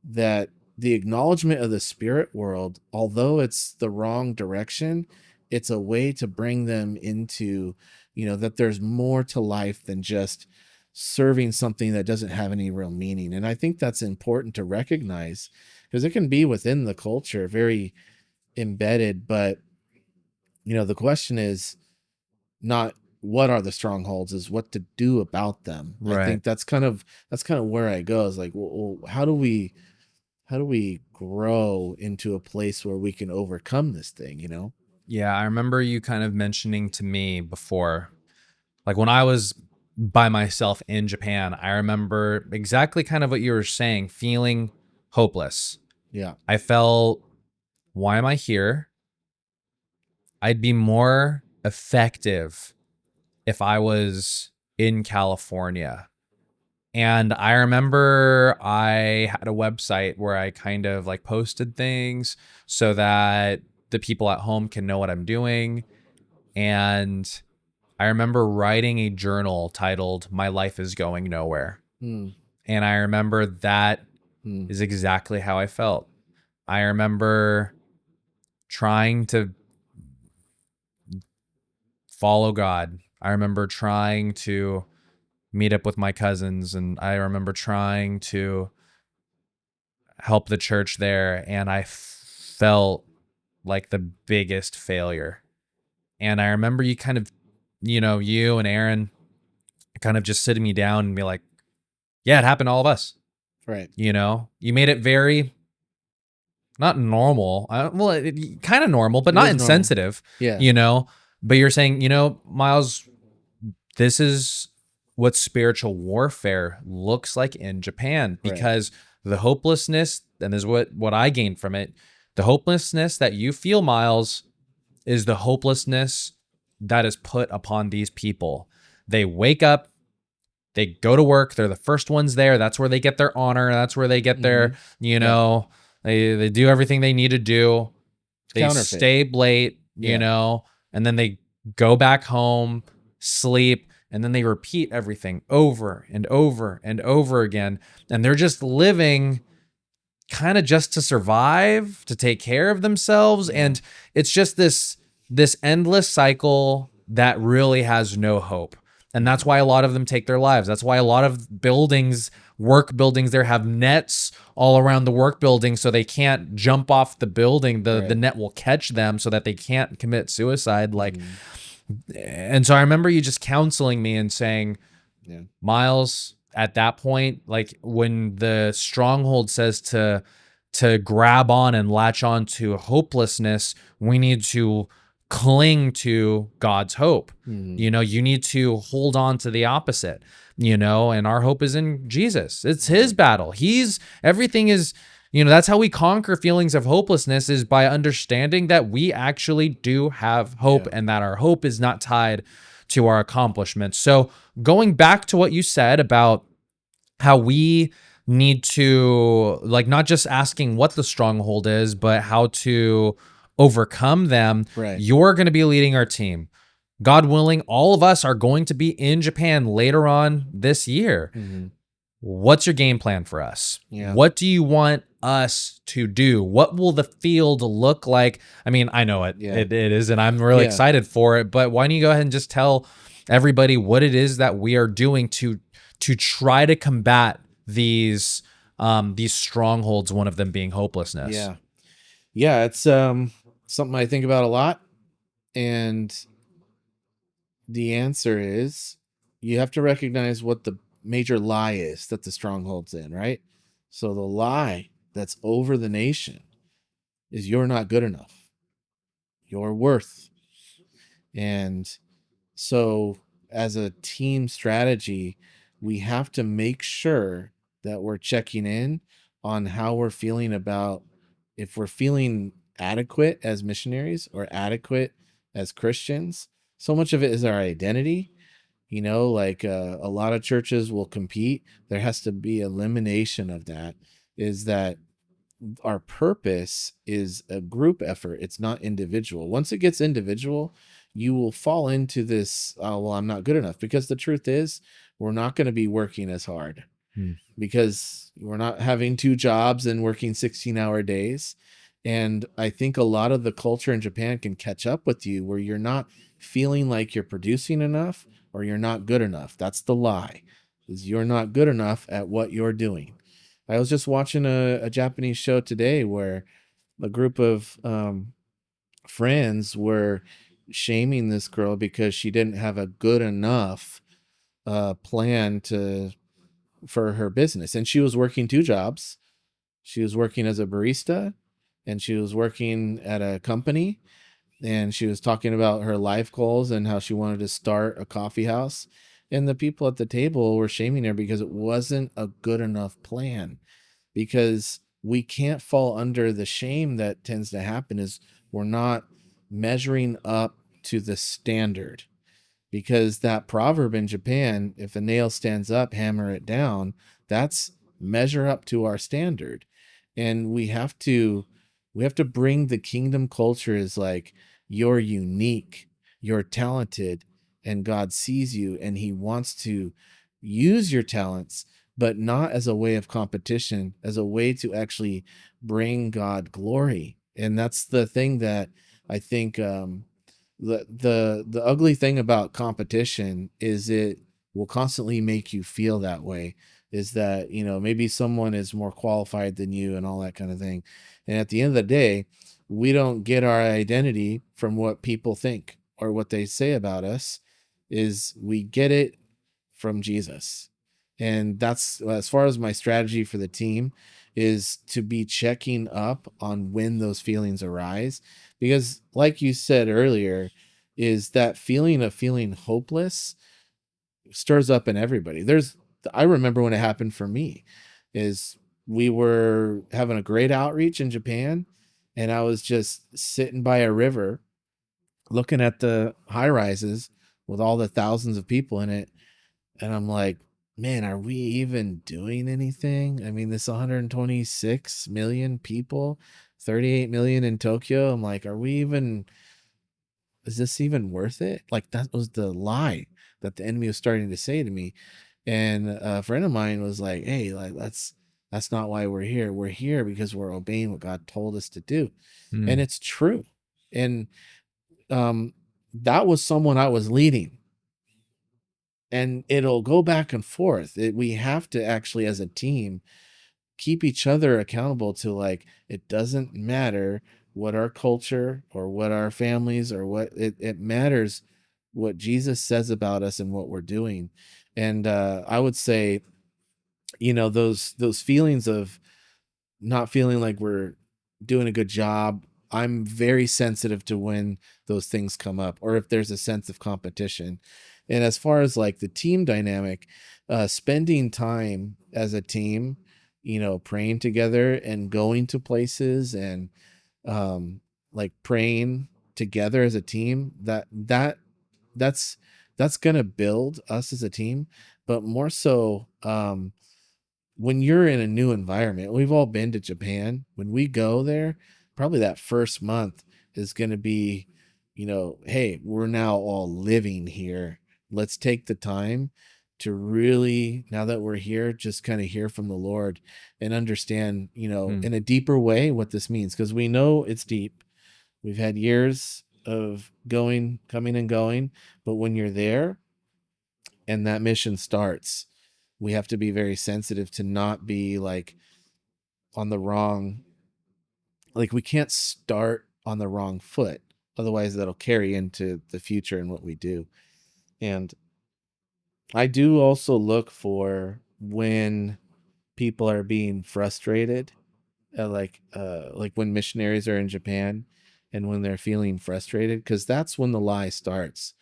that the acknowledgement of the spirit world, although it's the wrong direction, it's a way to bring them into, that there's more to life than just serving something that doesn't have any real meaning. And I think that's important to recognize because it can be within the culture very embedded, but the question is not what are the strongholds, is what to do about them. I Right. think that's kind of where I go is like, well, how do we grow into a place where we can overcome this thing? Yeah, I remember you kind of mentioning to me before, like when I was by myself in Japan, I remember exactly kind of what you were saying, feeling hopeless. Yeah. I felt, why am I here? I'd be more effective if I was in California. And I remember I had a website where I kind of like posted things so that the people at home can know what I'm doing. And I remember writing a journal titled My Life is Going Nowhere. Hmm. And I remember that Hmm. is exactly how I felt. I remember trying to follow God. I remember trying to meet up with my cousins, and I remember trying to help the church there, and I felt like the biggest failure. And I remember you kind of, you and Aaron kind of just sitting me down and be like, yeah, it happened to all of us. Right. You made it very not normal. Well, kind of normal, but It not is normal. insensitive, Yeah. But you're saying, Myles, this is what spiritual warfare looks like in Japan, Right. because the hopelessness, and this is what I gained from it, the hopelessness that you feel, Myles, is the hopelessness that is put upon these people. They wake up, they go to work, they're the first ones there. That's where they get their honor. That's where they get their, Yeah. they do everything they need to do. It's They counterfeit. stay late, Yeah. and then they go back home, sleep, and then they repeat everything over and over and over again. And they're just living kind of just to survive, to take care of themselves. Yeah. And it's just this endless cycle that really has no hope. And that's why a lot of them take their lives. That's why a lot of buildings, work buildings, there have nets all around the work building so they can't jump off the building. The Right. net will catch them so that they can't commit suicide. Like, Mhm. and so I remember you just counseling me and saying, Yeah. Myles, at that point, like when the stronghold says to grab on and latch on to hopelessness, we need to cling to God's hope. Mhm. You need to hold on to the opposite, and our hope is in Jesus. It's his battle. Everything is, that's how we conquer feelings of hopelessness, is by understanding that we actually do have hope, Yeah. and that our hope is not tied to our accomplishments. So going back to what you said about how we need to, like, not just asking what the stronghold is, but how to overcome them. Right. You're going to be leading our team. God willing, all of us are going to be in Japan later on this year. Mhm. What's your game plan for us? Yeah. What do you want us to do? What will the field look like? I mean, I know it. Yeah. It is, and I'm really Yeah. excited for it. But why don't you go ahead and just tell everybody what it is that we are doing to try to combat these strongholds, one of them being hopelessness. Yeah. Yeah, it's something I think about a lot, and the answer is you have to recognize what the major lie is that the stronghold's in, right? So the lie that's over the nation is you're not good enough. You're worth. And so as a team strategy, we have to make sure that we're checking in on how we're feeling about if we're feeling adequate as missionaries or adequate as Christians. So much of it is our identity. Like a lot of churches will compete. There has to be elimination of that. Is that our purpose is a group effort. It's not individual. Once it gets individual, you will fall into this, oh, well, I'm not good enough, because the truth is we're not going to be working as hard Hmm. because we're not having two jobs and working 16-hour days. And I think a lot of the culture in Japan can catch up with you where you're not feeling like you're producing enough or you're not good enough. That's the lie, is you're not good enough at what you're doing. I was just watching a Japanese show today where a group of friends were shaming this girl because she didn't have a good enough plan for her business, and she was working two jobs. She was working as a barista, and she was working at a company, and she was talking about her life goals and how she wanted to start a coffee house. And the people at the table were shaming her because it wasn't a good enough plan, because we can't fall under the shame that tends to happen is we're not measuring up to the standard. Because that proverb in Japan, if a nail stands up, hammer it down, that's measure up to our standard. And we have to bring the kingdom culture is like, you're unique, you're talented, and God sees you and he wants to use your talents, but not as a way of competition, as a way to actually bring God glory. And that's the thing that I think the ugly thing about competition is it will constantly make you feel that way, is that maybe someone is more qualified than you and all that kind of thing. And at the end of the day, we don't get our identity from what people think or what they say about us, is we get it from Jesus. And that's, as far as my strategy for the team, is to be checking up on when those feelings arise. Because like you said earlier, is that feeling of feeling hopeless stirs up in everybody. I remember when it happened for me, is we were having a great outreach in Japan, and I was just sitting by a river looking at the high rises with all the thousands of people in it. And I'm like, man, are we even doing anything? I mean, this 126 million people, 38 million in Tokyo. I'm like, is this even worth it? Like, that was the lie that the enemy was starting to say to me. And a friend of mine was like, hey, like, that's not why we're here. We're here because we're obeying what God told us to do. Hmm. And it's true. And um, that was someone I was leading, and it'll go back and forth. We have to actually, as a team, keep each other accountable to, like, it doesn't matter what our culture or what our families or what it matters what Jesus says about us and what we're doing. And I would say, those feelings of not feeling like we're doing a good job, I'm very sensitive to when those things come up or if there's a sense of competition. And as far as like the team dynamic, spending time as a team, praying together and going to places and um, like praying together as a team, that's that's gonna build us as a team. But more so, when you're in a new environment, we've all been to Japan. When we go there, probably that first month is going to be, hey, we're now all living here. Let's take the time to really, now that we're here, just kind of hear from the Lord and understand, Hmm. in a deeper way what this means. Because we know it's deep. We've had years of going, coming and going. But when you're there, and that mission starts, we have to be very sensitive to not be like on the wrong, like we can't start on the wrong foot. Otherwise that'll carry into the future and what we do. And I do also look for when people are being frustrated, like when missionaries are in Japan and when they're feeling frustrated, because that's when the lie starts.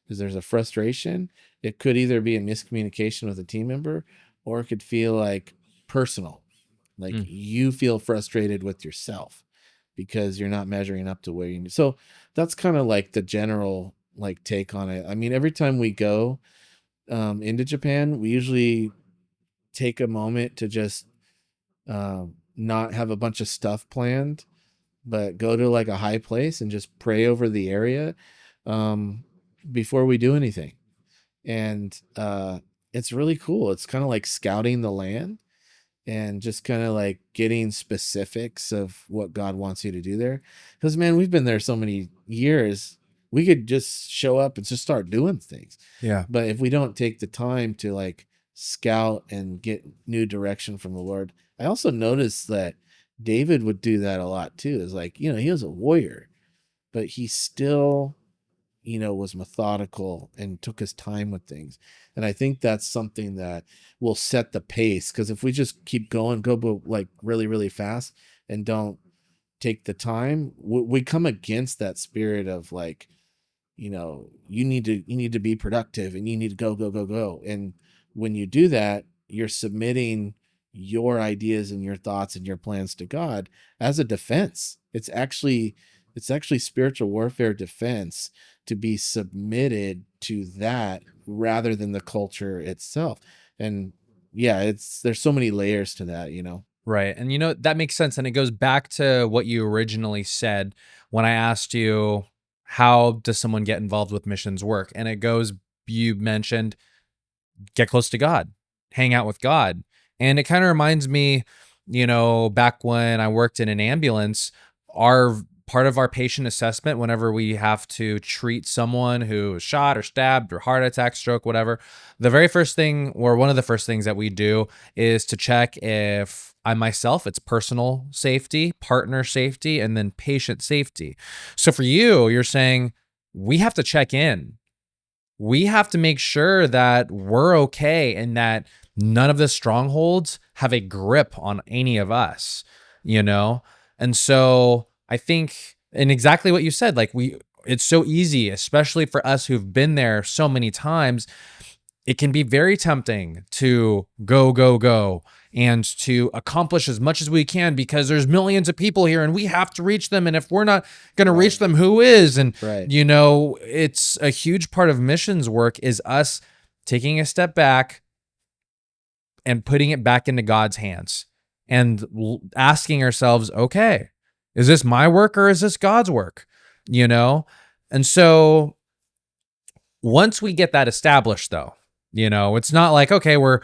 Because there's a frustration. It could either be a miscommunication with a team member, or it could feel like personal, like Mm. you feel frustrated with yourself because you're not measuring up to where you need. So that's kind of like the general like take on it. I mean, every time we go into Japan, we usually take a moment to just not have a bunch of stuff planned, but go to like a high place and just pray over the area um, before we do anything. And it's really cool. It's kind of like scouting the land and just kind of like getting specifics of what God wants you to do there. Because, man, we've been there so many years. We could just show up and just start doing things. Yeah. But if we don't take the time to like scout and get new direction from the Lord, I also noticed that David would do that a lot too. Is like, he was a warrior, but he still, was methodical and took his time with things. And I think that's something that will set the pace. Because if we just keep going, go like really, really fast and don't take the time, we come against that spirit of like, you need to be productive and you need to go, go, go, go. And when you do that, you're submitting your ideas and your thoughts and your plans to God as a defense. It's actually spiritual warfare defense to be submitted to that rather than the culture itself. And yeah, there's so many layers to that. Right. And that makes sense. And it goes back to what you originally said when I asked you, how does someone get involved with missions work? And you mentioned get close to God, hang out with God. And it kind of reminds me, back when I worked in an ambulance, our part of our patient assessment, whenever we have to treat someone who is shot or stabbed or heart attack, stroke, whatever, the very first thing, or one of the first things that we do, is to check if I myself, it's personal safety, partner safety, and then patient safety. So for you, you're saying we have to check in. We have to make sure that we're okay and that none of the strongholds have a grip on any of us, you know? And so I think, and exactly what you said, like it's so easy, especially for us who've been there so many times. It can be very tempting to go, go, go, and to accomplish as much as we can because there's millions of people here and we have to reach them. And if we're not going to reach Right. them, who is? And, Right. it's a huge part of missions work is us taking a step back and putting it back into God's hands and asking ourselves, okay, is this my work or is this God's work? And so once we get that established, though, it's not like, okay, we're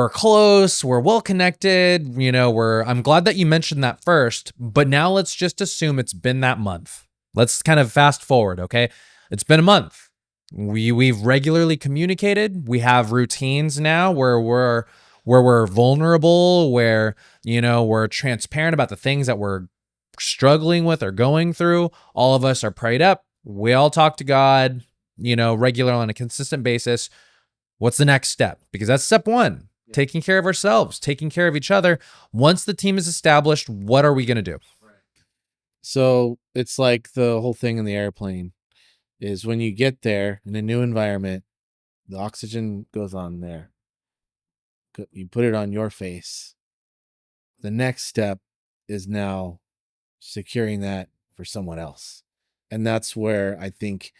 close, we're well connected, I'm glad that you mentioned that first, but now let's just assume it's been that month. Let's kind of fast forward, okay? It's been a month. We've regularly communicated. We have routines now where we're vulnerable, where we're transparent about the things that we're struggling with or going through. All of us are prayed up. We all talk to God, regularly on a consistent basis. What's the next step? Because that's step one, taking care of ourselves, taking care of each other. Once the team is established, what are we going to do? So it's like the whole thing in the airplane is when you get there in a new environment, the oxygen goes on there. You put it on your face. The next step is now securing that for someone else. And that's where I think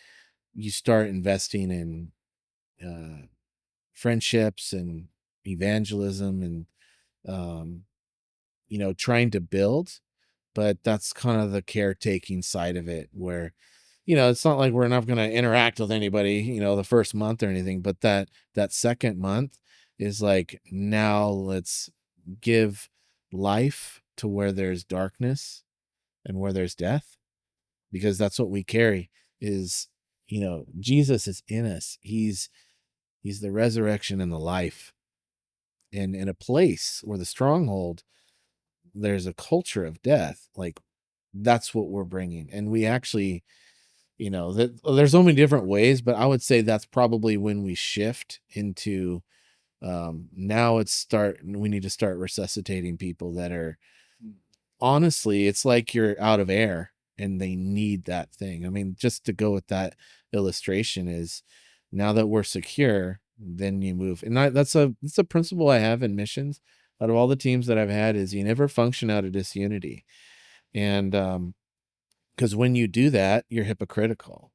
you start investing in friendships and evangelism and, trying to build. But that's kind of the caretaking side of it where, it's not like we're not going to interact with anybody, the first month or anything, but that second month is like, now let's give life to where there's darkness and where there's death, because that's what we carry is, Jesus is in us. He's the resurrection and the life. And in a place where the stronghold, there's a culture of death, like that's what we're bringing. And we actually, that there's so many different ways, but I would say that's probably when we shift into now we need to start resuscitating people that are, honestly, it's like you're out of air and they need that thing. I mean, just to go with that illustration is, now that we're secure, then you move. And that's a principle I have in missions. Out of all the teams that I've had, is you never function out of disunity. And because when you do that, you're hypocritical.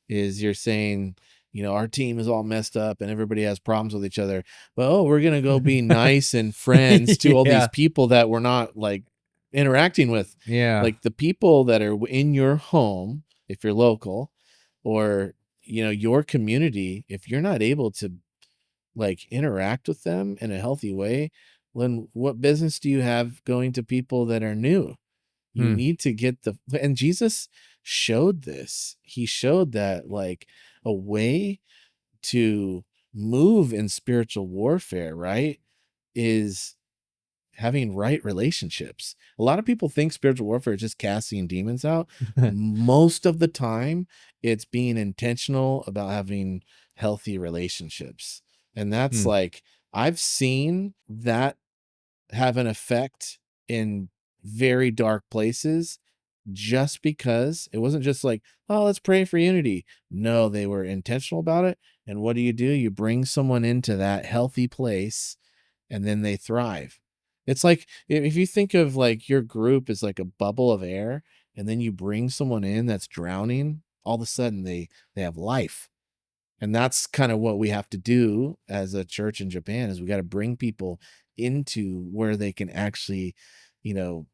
Is you're saying, our team is all messed up and everybody has problems with each other, but we're gonna go be nice and friends to all these Yeah. people that we're not like interacting with. Yeah. Like the people that are in your home, if you're local, or your community, if you're not able to like interact with them in a healthy way, then what business do you have going to people that are new? You Hmm. need to get and Jesus showed this. He showed that like a way to move in spiritual warfare, right, is having right relationships. A lot of people think spiritual warfare is just casting demons out. Most of the time, it's being intentional about having healthy relationships. And that's Hmm. like, I've seen that have an effect in very dark places, just because it wasn't just like, oh, let's pray for unity. No, they were intentional about it. And what do? You bring someone into that healthy place, and then they thrive. It's like, if you think of like your group is like a bubble of air, and then you bring someone in that's drowning, all of a sudden they have life. And that's kind of what we have to do as a church in Japan, is we got to bring people into where they can actually, you know,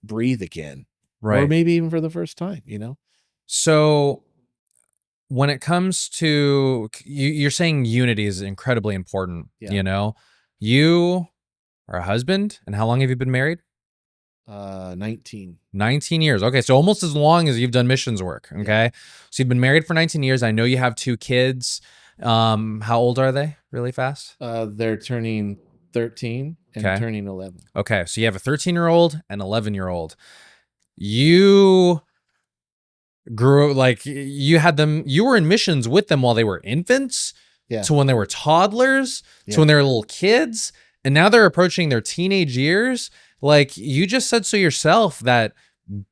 breathe again, or Right. maybe even for the first time. So when it comes to you're saying unity is incredibly important. Yeah. You are a husband, and how long have you been married? 19. 19 years. Okay, so almost as long as you've done missions work. Yeah. Okay, so you've been married for 19 years. I know you have 2 kids. How old are they? Really fast. They're turning 13 and Okay. turning 11. Okay, so you have a 13-year-old and 11-year-old. You grew like you had them. You were in missions with them while they were infants, Yeah. to when they were toddlers, Yeah. to when they were little kids, and now they're approaching their teenage years. Like you just said so yourself, that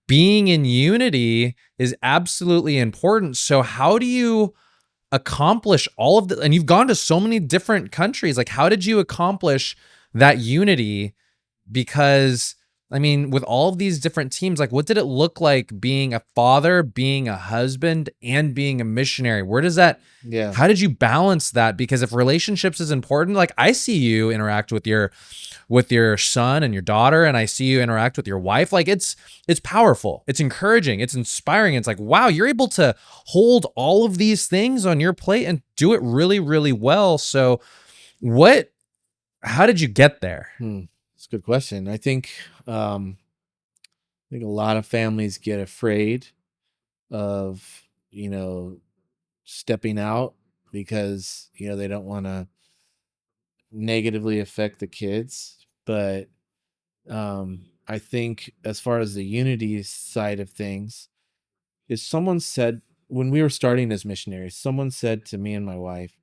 being in unity is absolutely important. So how do you accomplish all of the, and you've gone to so many different countries, like how did you accomplish that unity? Because I mean, with all of these different teams, like what did it look like being a father, being a husband, and being a missionary? Where does that, Yeah. how did you balance that? Because if relationships is important, like I see you interact with your son and your daughter, and I see you interact with your wife, like it's powerful, it's encouraging, it's inspiring. It's like, wow, you're able to hold all of these things on your plate and do it really, really well. So how did you get there? It's a good question. I think a lot of families get afraid of, stepping out, because, they don't want to negatively affect the kids. But I think as far as the unity side of things, is someone said, when we were starting as missionaries, someone said to me and my wife,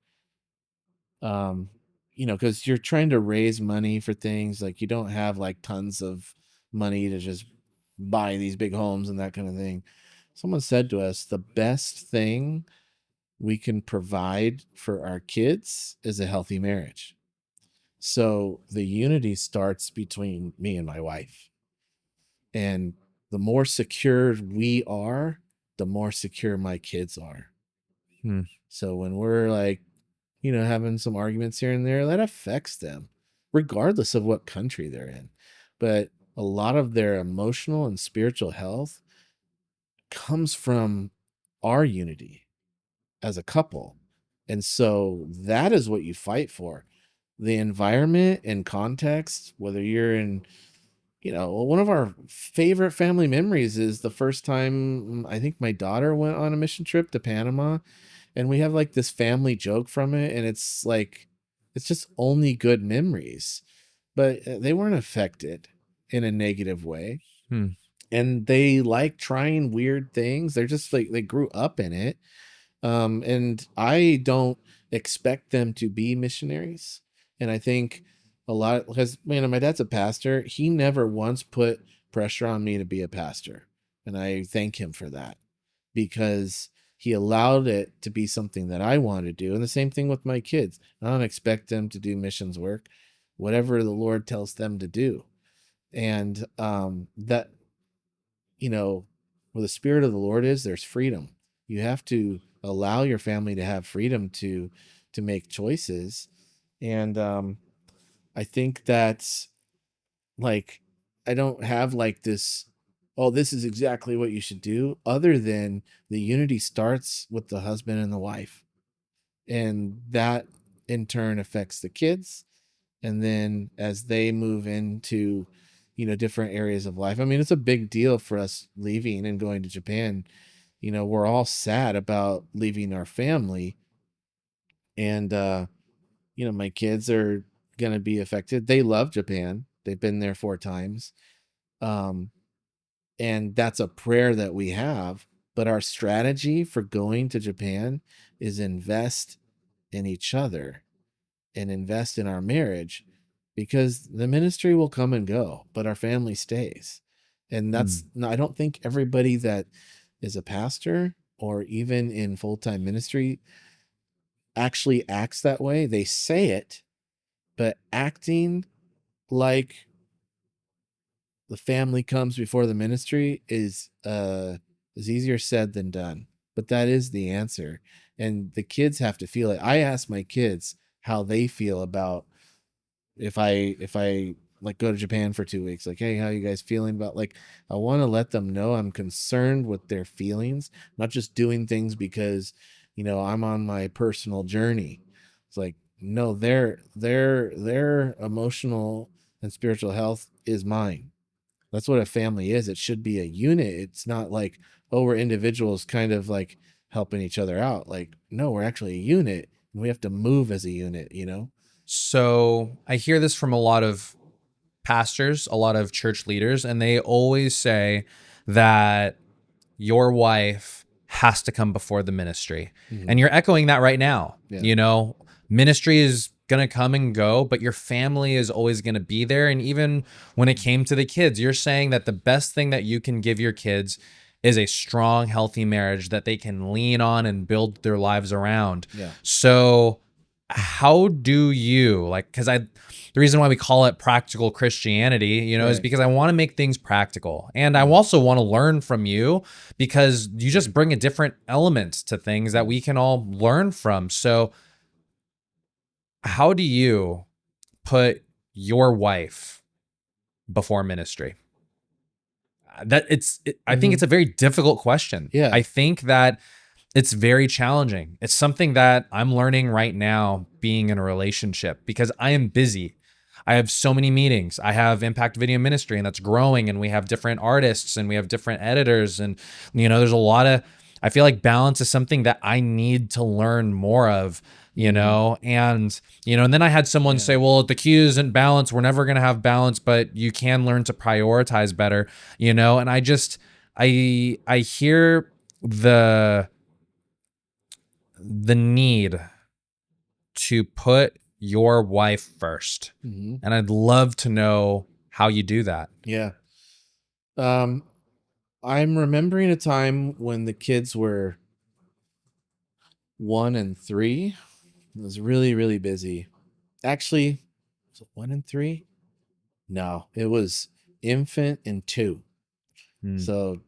um, because you're trying to raise money for things, like you don't have like tons of money to just buy these big homes and that kind of thing. Someone said to us, the best thing we can provide for our kids is a healthy marriage. So the unity starts between me and my wife. And the more secure we are, the more secure my kids are. Hmm. So when we're like, having some arguments here and there, that affects them, regardless of what country they're in. But a lot of their emotional and spiritual health comes from our unity as a couple. And so that is what you fight for. The environment and context, whether you're in, one of our favorite family memories is the first time I think my daughter went on a mission trip to Panama, and we have like this family joke from it, and it's like, it's just only good memories, but they weren't affected in a negative way. Hmm. and they like trying weird things. They're just like, they grew up in it. And I don't expect them to be missionaries. And I think a lot, because my dad's a pastor. He never once put pressure on me to be a pastor, and I thank him for that, because he allowed it to be something that I want to do. And the same thing with my kids. I don't expect them to do missions work, whatever the Lord tells them to do. And that, where the Spirit of the Lord is, there's freedom. You have to allow your family to have freedom to make choices. And I think that's like, I don't have like this, oh, this is exactly what you should do, other than the unity starts with the husband and the wife. And that in turn affects the kids. And then as they move into, different areas of life. I mean, it's a big deal for us leaving and going to Japan. We're all sad about leaving our family. And my kids are gonna be affected. They love Japan. They've been there 4 times. Um, and that's a prayer that we have. But our strategy for going to Japan is invest in each other and invest in our marriage, because the ministry will come and go, but our family stays. And Hmm. I don't think everybody that is a pastor or even in full-time ministry actually acts that way. They say it, but acting like the family comes before the ministry is easier said than done. But that is the answer. And the kids have to feel it. I ask my kids how they feel about, if I like go to Japan for 2 weeks, like, hey, how you guys feeling about, like, I want to let them know I'm concerned with their feelings, not just doing things because, I'm on my personal journey. It's like, no, their emotional and spiritual health is mine. That's what a family is. It should be a unit. It's not like, oh, we're individuals kind of like helping each other out. Like, no, we're actually a unit, and we have to move as a unit. So I hear this from a lot of pastors, a lot of church leaders, and they always say that your wife has to come before the ministry. Mm-hmm. And you're echoing that right now. Yeah. You know, ministry is going to come and go, but your family is always going to be there. And even when it came to the kids, you're saying that the best thing that you can give your kids is a strong, healthy marriage that they can lean on and build their lives around. Yeah. So, how do you like, because the reason why we call it practical Christianity, is Right. because I want to make things practical. And I Yeah. also want to learn from you, because you just bring a different element to things that we can all learn from. So, how do you put your wife before ministry? I think Mm-hmm. it's a very difficult question. Yeah. I think that it's very challenging. It's something that I'm learning right now being in a relationship, because I am busy. I have so many meetings. I have Impact Video Ministry, and that's growing, and we have different artists and we have different editors, and there's a lot of, I feel like balance is something that I need to learn more of, and then I had someone say, well, the key isn't balance. We're never going to have balance, but you can learn to prioritize better, and I hear the need to put your wife first. Mm-hmm. And I'd love to know how you do that. Yeah. Um, I'm remembering a time when the kids were 1 and 3. It was really, really busy. Actually, was it 1 and 3? No, it was infant and 2. Hmm. So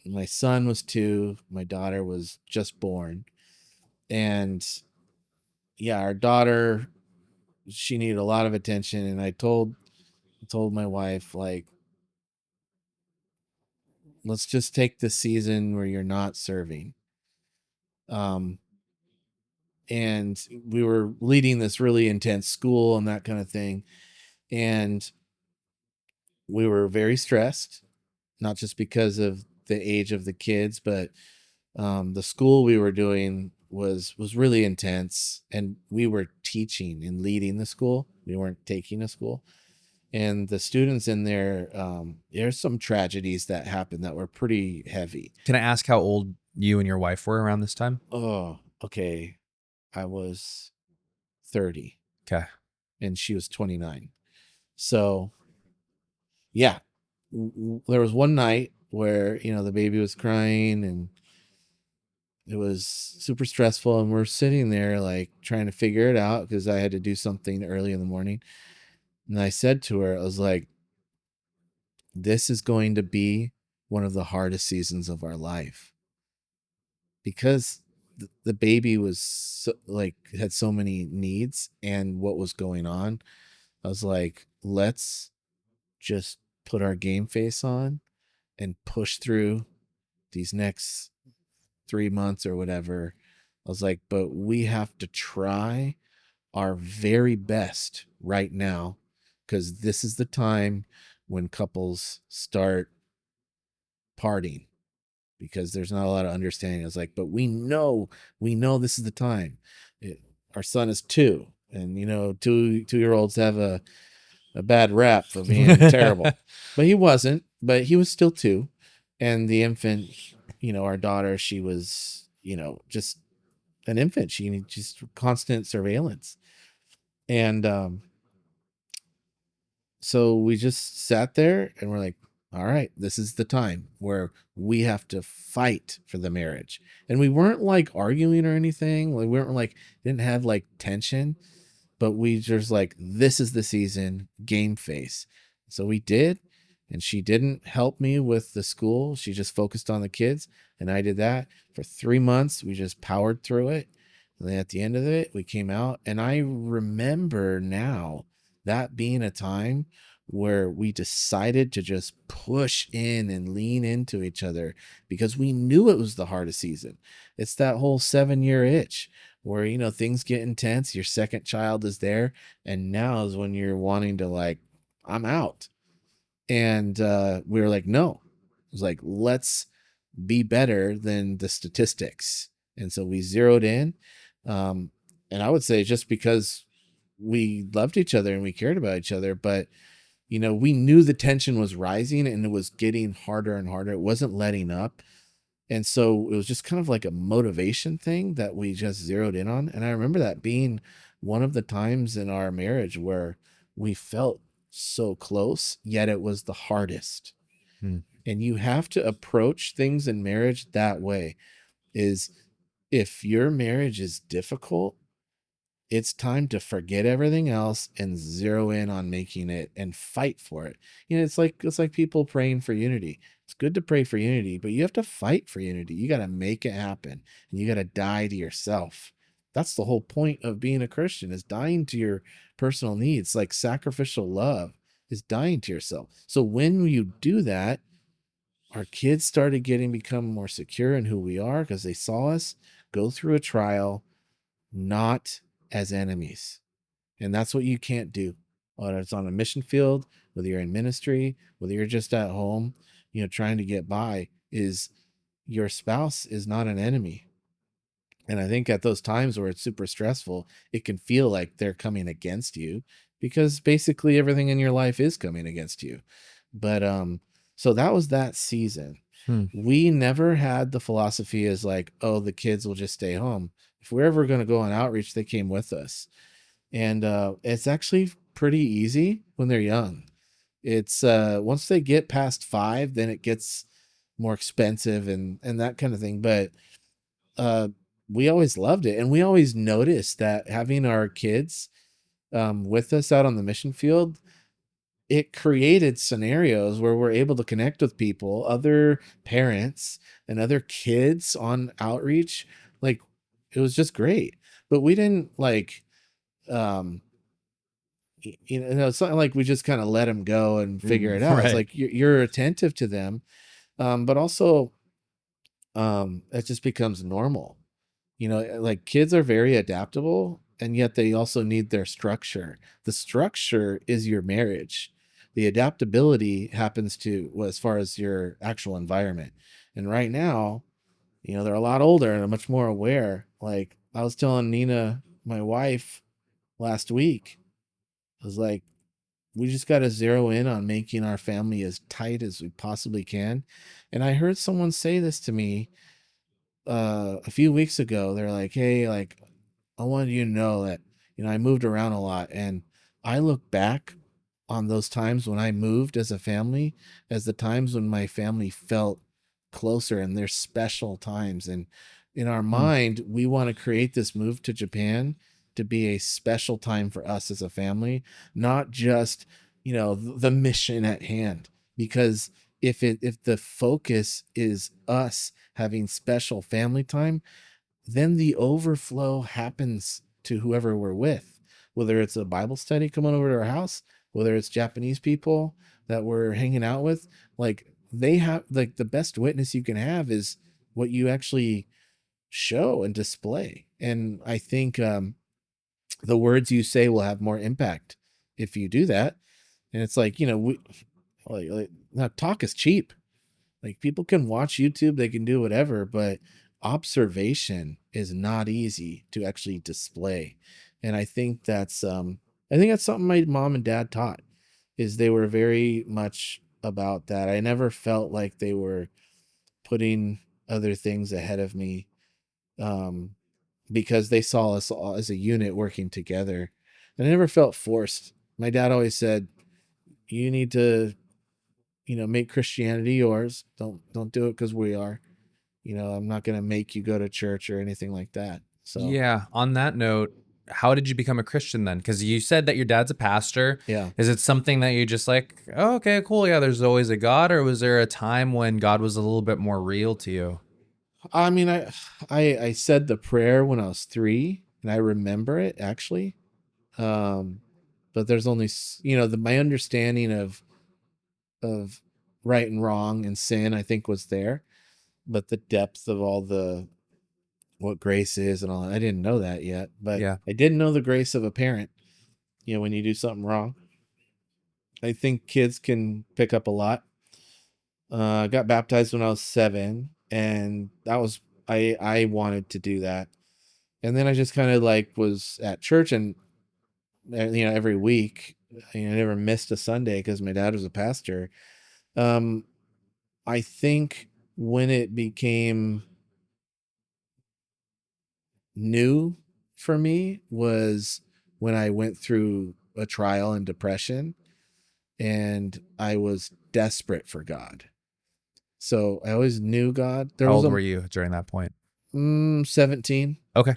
my son was 2, my daughter was just born. And yeah, our daughter, she needed a lot of attention. And I told my wife, like, let's just take the season where you're not serving. Um, and we were leading this really intense school and that kind of thing. And we were very stressed, not just because of the age of the kids, but the school we were doing was really intense, and we were teaching and leading the school. We weren't taking a school. And the students in there, there's some tragedies that happened that were pretty heavy. Can I ask how old you and your wife were around this time? Oh, okay. I was 30 Okay. and she was 29. So, yeah, there was one night where, the baby was crying and it was super stressful. And we're sitting there like trying to figure it out because I had to do something early in the morning. And I said to her, I was like, this is going to be one of the hardest seasons of our life because the baby was had so many needs and what was going on. I was like, let's just put our game face on and push through these next 3 months or whatever. I was like, but we have to try our very best right now because this is the time when couples start parting because there's not a lot of understanding. I was like, but we know this is the time. Our son is 2, and 2-year-olds have a bad rap for being terrible, but he wasn't. But he was still 2, and the infant, our daughter, she was, just an infant. She just constant surveillance, and so we just sat there and we're like, all right, this is the time where we have to fight for the marriage. And we weren't like arguing or anything. We weren't like, didn't have like tension, but we just like, this is the season, game face. So we did. And she didn't help me with the school. She just focused on the kids. And I did that for 3 months. We just powered through it. And then at the end of it, we came out. And I remember now that being a time where we decided to just push in and lean into each other because we knew it was the hardest season. It's that whole 7-year itch where, things get intense. Your second child is there. And now is when you're wanting to like, I'm out. And we were like, no. It was like, let's be better than the statistics. And so we zeroed in. And I would say just because we loved each other and we cared about each other, but we knew the tension was rising and it was getting harder and harder. It wasn't letting up. And so it was just kind of like a motivation thing that we just zeroed in on. And I remember that being one of the times in our marriage where we felt so close, yet it was the hardest. And you have to approach things in marriage that way. Is if your marriage is difficult, it's time to forget everything else and zero in on making it and fight for it. It's like people praying for unity. It's good to pray for unity, but you have to fight for unity. You got to make it happen, and you got to die to yourself. That's the whole point of being a Christian, is dying to your personal needs. Like sacrificial love is dying to yourself. So when you do that, our kids started become more secure in who we are because they saw us go through a trial, not as enemies. And that's what you can't do. Whether it's on a mission field, whether you're in ministry, whether you're just at home, trying to get by, is your spouse is not an enemy. And I think at those times where it's super stressful, it can feel like they're coming against you because basically everything in your life is coming against you. But so that was that season. We never had the philosophy as like, oh, the kids will just stay home. If we're ever going to go on outreach, they came with us. And it's actually pretty easy when they're young. It's once they get past 5, then it gets more expensive and that kind of thing. But we always loved it. And we always noticed that having our kids with us out on the mission field, it created scenarios where we're able to connect with people, other parents and other kids on outreach. Like, it was just great. But we didn't like, it's not like we just kind of let them go and figure it out. It's Right. like you're attentive to them. But also, it just becomes normal. Like kids are very adaptable, and yet they also need their structure. The structure is your marriage. The adaptability happens to, well, as far as your actual environment. And right now, they're a lot older and much more aware. Like I was telling Nina, my wife, last week, I was like, we just got to zero in on making our family as tight as we possibly can. And I heard someone say this to me a few weeks ago. They're like, hey, like, I wanted you to know that, I moved around a lot, and I look back on those times when I moved as a family as the times when my family felt closer, and they're special times. And in our Hmm. mind, we want to create this move to Japan to be a special time for us as a family, not just, the mission at hand. Because if the focus is us having special family time, then the overflow happens to whoever we're with, whether it's a Bible study coming over to our house, whether it's Japanese people that we're hanging out with. Like, they have, like, the best witness you can have is what you actually show and display. And I think the words you say will have more impact if you do that. And it's like, now, talk is cheap. Like, people can watch YouTube, they can do whatever, but observation is not easy to actually display. And I think that's something my mom and dad taught, is they were very much about that. I never felt like they were putting other things ahead of me, um, because they saw us all as a unit working together. And I never felt forced. My dad always said, you need to, make Christianity yours. Don't do it because we are. I'm not going to make you go to church or anything like that. So, Yeah. On that note, how did you become a Christian then? Because you said that your dad's a pastor. yeah. Is it something that you just like, oh, okay, cool. Yeah, there's always a God. Or was there a time when God was a little bit more real to you? I mean, I said the prayer when I was 3, and I remember it actually. Um, but there's only, my understanding of right and wrong and sin, I think, was there, but the depth of all the what grace is and all that, I didn't know that yet. But Yeah. I did know the grace of a parent. When you do something wrong, I think kids can pick up a lot. I got baptized when I was 7, and that was, I wanted to do that. And then I just kind of like was at church, and every week. I never missed a Sunday because my dad was a pastor. Um, I think when it became new for me was when I went through a trial and depression, and I was desperate for God. So I always knew God. There How was old a were you during that point? 17, Okay.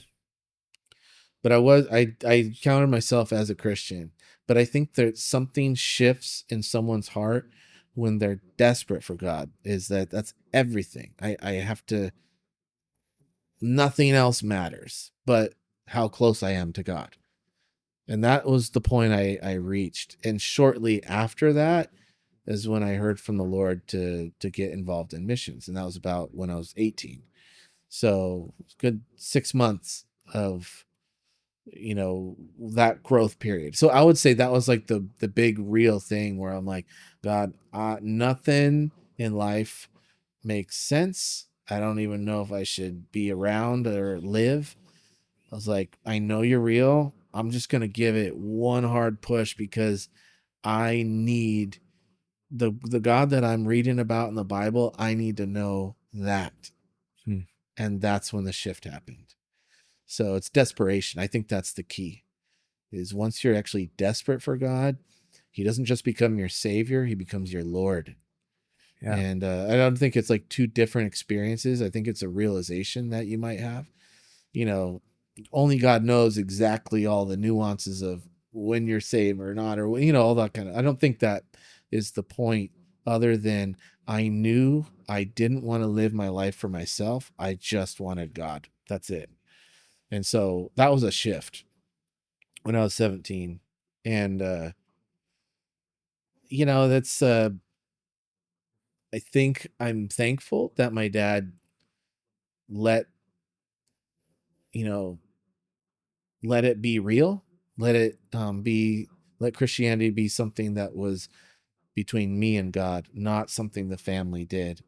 but I counted myself as a Christian. But I think that something shifts in someone's heart when they're desperate for God. That's everything. I have to. Nothing else matters but how close I am to God. And that was the point I reached. And shortly after that is when I heard from the Lord to get involved in missions. And that was about when I was 18. So it's good 6 months of, that growth period. So I would say that was like the big real thing where I'm like, God, nothing in life makes sense. I don't even know if I should be around or live. I was like, I know you're real. I'm just going to give it one hard push because I need the God that I'm reading about in the Bible. I need to know that. Hmm. And that's when the shift happened. So it's desperation. I think that's the key, is once you're actually desperate for God, he doesn't just become your savior, he becomes your Lord. Yeah. And I don't think it's like two different experiences. I think it's a realization that you might have. You know, only God knows exactly all the nuances of when you're saved or not, or, all that kind of. I don't think that is the point, other than I knew I didn't want to live my life for myself. I just wanted God. That's it. And so that was a shift when I was 17. And, that's, I think I'm thankful that my dad let, you know, let it be real, let it let Christianity be something that was between me and God, not something the family did.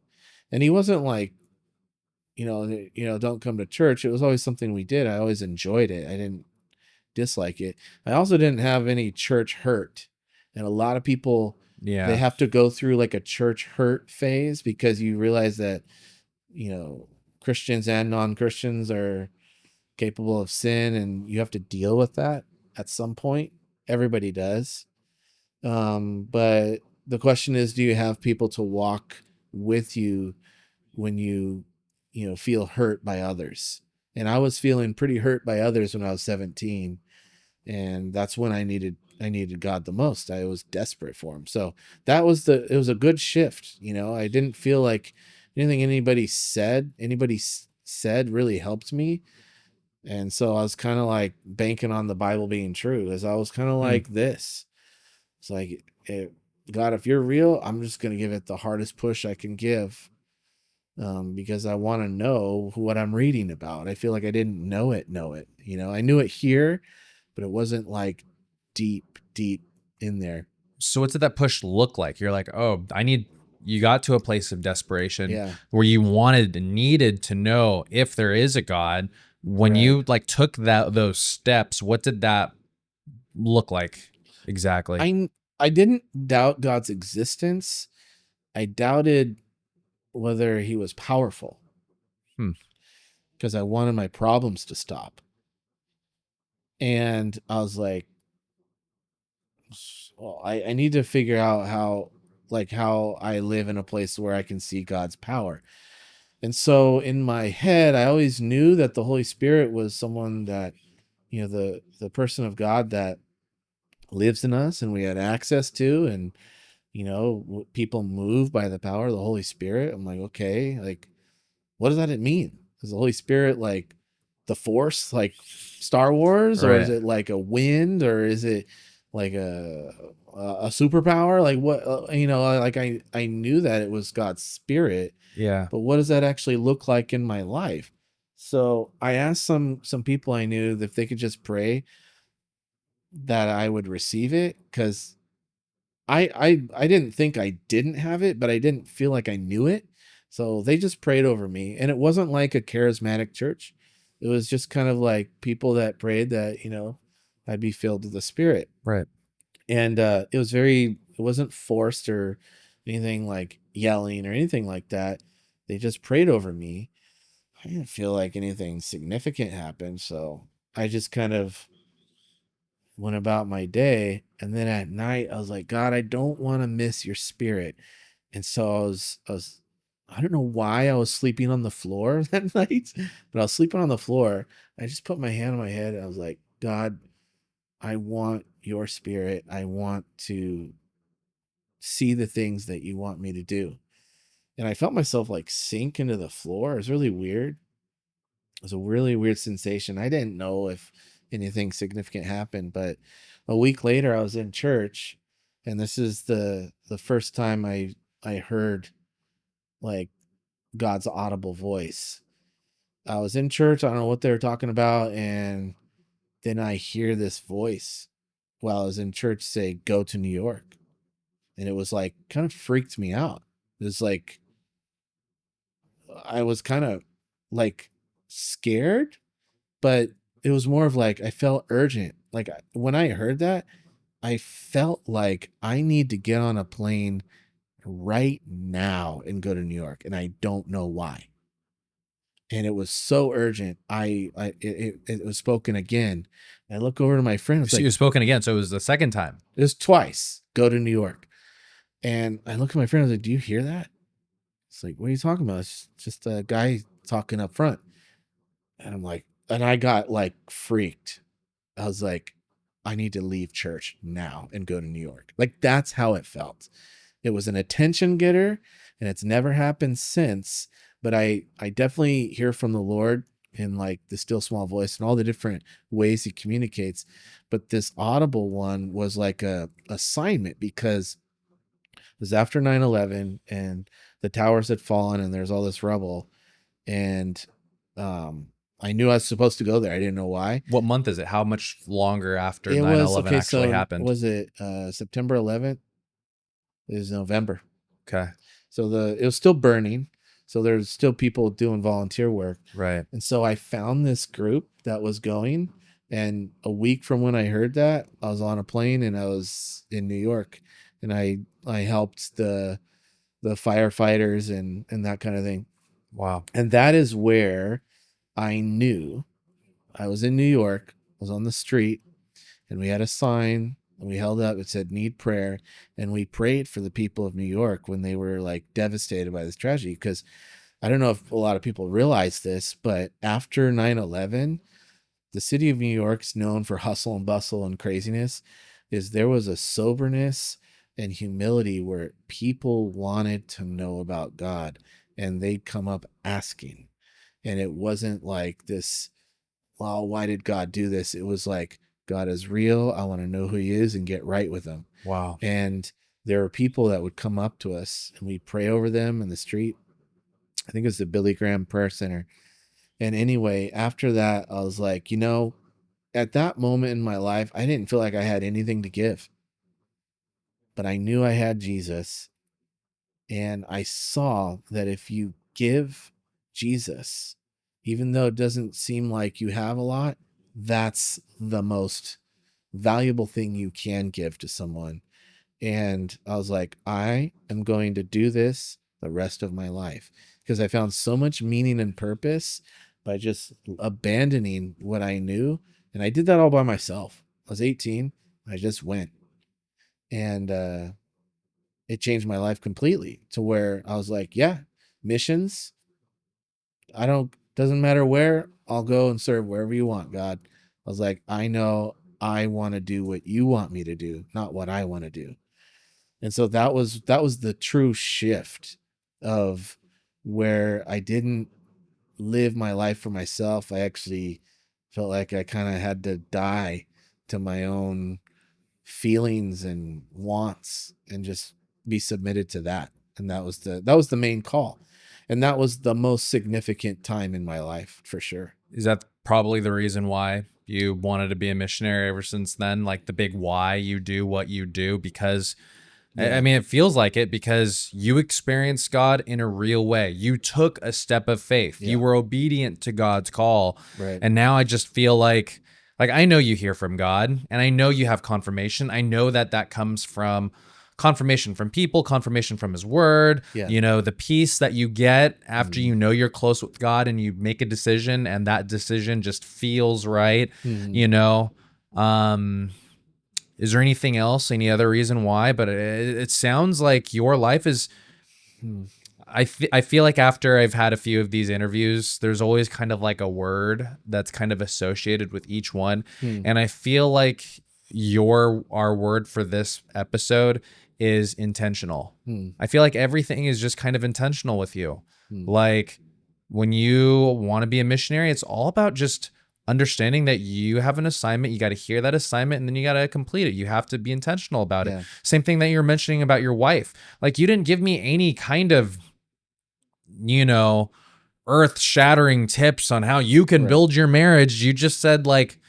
And he wasn't like, don't come to church. It was always something we did. I always enjoyed it. I didn't dislike it. I also didn't have any church hurt. And a lot of people, they Yeah. have to go through like a church hurt phase because you realize that, you know, Christians and non-Christians are capable of sin, and you have to deal with that at some point. Everybody does. But the question is, do you have people to walk with you when you know, feel hurt by others? And I was feeling pretty hurt by others when I was 17, and that's when I needed God the most. I was desperate for him. So it was a good shift. You know, I didn't feel like anything anybody said really helped me. And so I was kind of like banking on the Bible being true, as I was kind of Hmm. like this. It's like, God, if you're real, I'm just going to give it the hardest push I can give, because I want to know what I'm reading about. I feel like I didn't know it. You know, I knew it here, but it wasn't like deep in there. So what did that push look like? You're like, oh, you got to a place of desperation Yeah, where you wanted and needed to know if there is a God. When right. you like took those steps, what did that look like exactly? I I didn't doubt God's existence. I doubted whether he was powerful, Hmm. because I wanted my problems to stop. And I was like, well, I need to figure out how I live in a place where I can see God's power. And so in my head, I always knew that the Holy Spirit was someone that, you know, the person of God that lives in us and we had access to. And, you know, people move by the power of the Holy Spirit. I'm like, okay, like, what does that mean? Is the Holy Spirit like the Force, like Star Wars, or is Right. it like a wind, or is it like a superpower? Like what? You know, like I knew that it was God's Spirit, Yeah. but what does that actually look like in my life? So I asked some people I knew if they could just pray that I would receive it, because I didn't think I didn't have it, but I didn't feel like I knew it. So they just prayed over me, and it wasn't like a charismatic church. It was just kind of like people that prayed that, you know, I'd be filled with the Spirit. Right. And it wasn't forced or anything like yelling or anything like that. They just prayed over me. I didn't feel like anything significant happened, so I just kind of went about my day. And then at night, I was like, God, I don't want to miss your Spirit. And so I don't know why I was sleeping on the floor that night, but I was sleeping on the floor. I just put my hand on my head and I was like, God, I want your Spirit. I want to see the things that you want me to do. And I felt myself like sink into the floor. It was really weird. It was a really weird sensation. I didn't know if anything significant happened, but a week later I was in church, and this is the first time I heard like God's audible voice. I was in church, I don't know what they were talking about, and then I hear this voice while I was in church say, "Go to New York." And it was like kind of freaked me out. It was like I was kind of like scared, but it was more of like I felt urgent. Like when I heard that, I felt like I need to get on a plane right now and go to New York, and I don't know why. And it was so urgent. It was spoken again. I look over to my friend. It's So you like, spoken again. So it was the second time. it was twice. Go to New York. And I look at my friend. I was like, "Do you hear that?" It's like, "What are you talking about?" It's just a guy talking up front. And I'm like, and I got like freaked. I was like, I need to leave church now and go to New York. Like that's how it felt. It was an attention getter, and it's never happened since. But I definitely hear from the Lord in like the still small voice and all the different ways he communicates. But this audible one was like a assignment, because it was after 9/11 and the towers had fallen and there's all this rubble. And I knew I was supposed to go there. I didn't know why. What month is it? How much longer after It was 9/11 okay. actually So happened? was it September 11th? It was November. Okay. So it was still burning. So there's still people doing volunteer work. Right. And so I found this group that was going, And a week from when I heard that, I was on a plane and I was in New York, and I helped the firefighters and that kind of thing. Wow. And that is where I knew I was in New York. I was on the street, and we had a sign and we held up. It said "Need prayer," and we prayed for the people of New York when they were like devastated by this tragedy. Because I don't know if a lot of people realize this, but after 9/11, the city of New York's known for hustle and bustle and craziness. Is there was a soberness and humility where people wanted to know about God, and they'd come up asking. And it wasn't like this, well, why did God do this? It was like, God is real. I want to know who he is and get right with him. Wow. And there were people that would come up to us and we pray over them in the street. I think it was the Billy Graham Prayer Center. And anyway, after that, I was like, at that moment in my life, I didn't feel like I had anything to give, but I knew I had Jesus. And I saw that if you give Jesus, even though it doesn't seem like you have a lot, that's the most valuable thing you can give to someone. And I was like, I am going to do this the rest of my life, because I found so much meaning and purpose by just abandoning what I knew. And I did that all by myself. I was 18. I just went. And it changed my life completely to where I was like, yeah, missions. Doesn't matter where, I'll go and serve wherever you want, God. I was like, I know I want to do what you want me to do, not what I want to do. And so that was the true shift of where I didn't live my life for myself. I actually felt like I kind of had to die to my own feelings and wants and just be submitted to that. And that was the main call. And that was the most significant time in my life for sure. Is that probably the reason why you wanted to be a missionary ever since then? Like the big why you do what you do? Because Yeah. I mean, it feels like it because you experienced God in a real way. You took a step of faith. Yeah. You were obedient to God's call. Right. And now I just feel like I know you hear from God and I know you have confirmation. I know that comes from confirmation from people, confirmation from his word, Yeah. the peace that you get after you know you're close with God and you make a decision and that decision just feels right, Mhm. Is there anything else, any other reason why? But it sounds like your life is. Mhm. I feel like after I've had a few of these interviews, there's always kind of like a word that's kind of associated with each one, Mhm. and I feel like our word for this episode is intentional. Mhm. I feel like everything is just kind of intentional with you. Mhm. Like when you want to be a missionary, it's all about just understanding that you have an assignment. You got to hear that assignment and then you got to complete it. You have to be intentional about Yeah. it. Same thing that you're mentioning about your wife. Like you didn't give me any kind of, earth shattering tips on how you can Right. build your marriage. You just said like,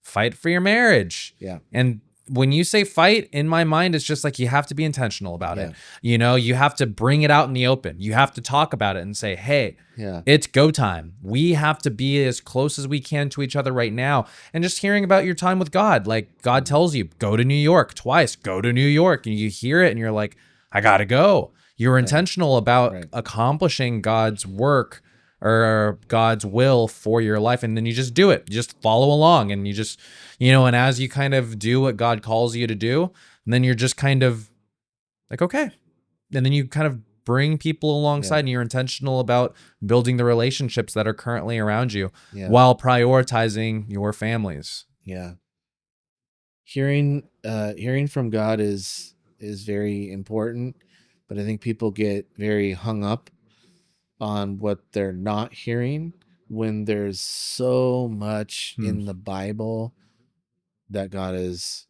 fight for your marriage. Yeah. And when you say fight, in my mind, it's just like you have to be intentional about Yeah. it. You have to bring it out in the open. You have to talk about it and say, hey, Yeah. it's go time. We have to be as close as we can to each other right now. And just hearing about your time with God, like God tells you, go to New York twice, go to New York. And you hear it and you're like, I got to go. You're intentional about Right. accomplishing God's work or God's will for your life. And then you just do it. You just follow along and you just, and as you kind of do what God calls you to do, and then you're just kind of like, okay. And then you kind of bring people alongside Yeah. and you're intentional about building the relationships that are currently around you Yeah. while prioritizing your families. Yeah. Hearing from God is very important, but I think people get very hung up on what they're not hearing when there's so much in the Bible that God has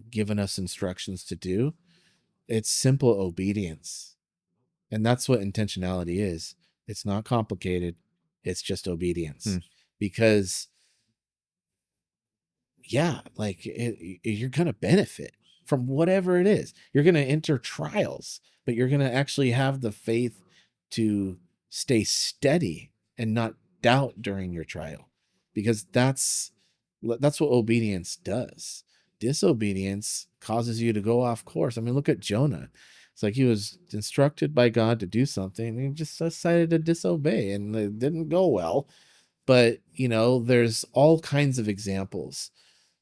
given us instructions to do. It's simple obedience. And that's what intentionality is. It's not complicated. It's just obedience. Because yeah, like you're going to benefit from whatever it is. You're going to enter trials, but you're going to actually have the faith to stay steady and not doubt during your trial, because that's That's what obedience does. Disobedience causes you to go off course. I mean, look at Jonah. It's like he was instructed by God to do something and he just decided to disobey, and it didn't go well. But there's all kinds of examples.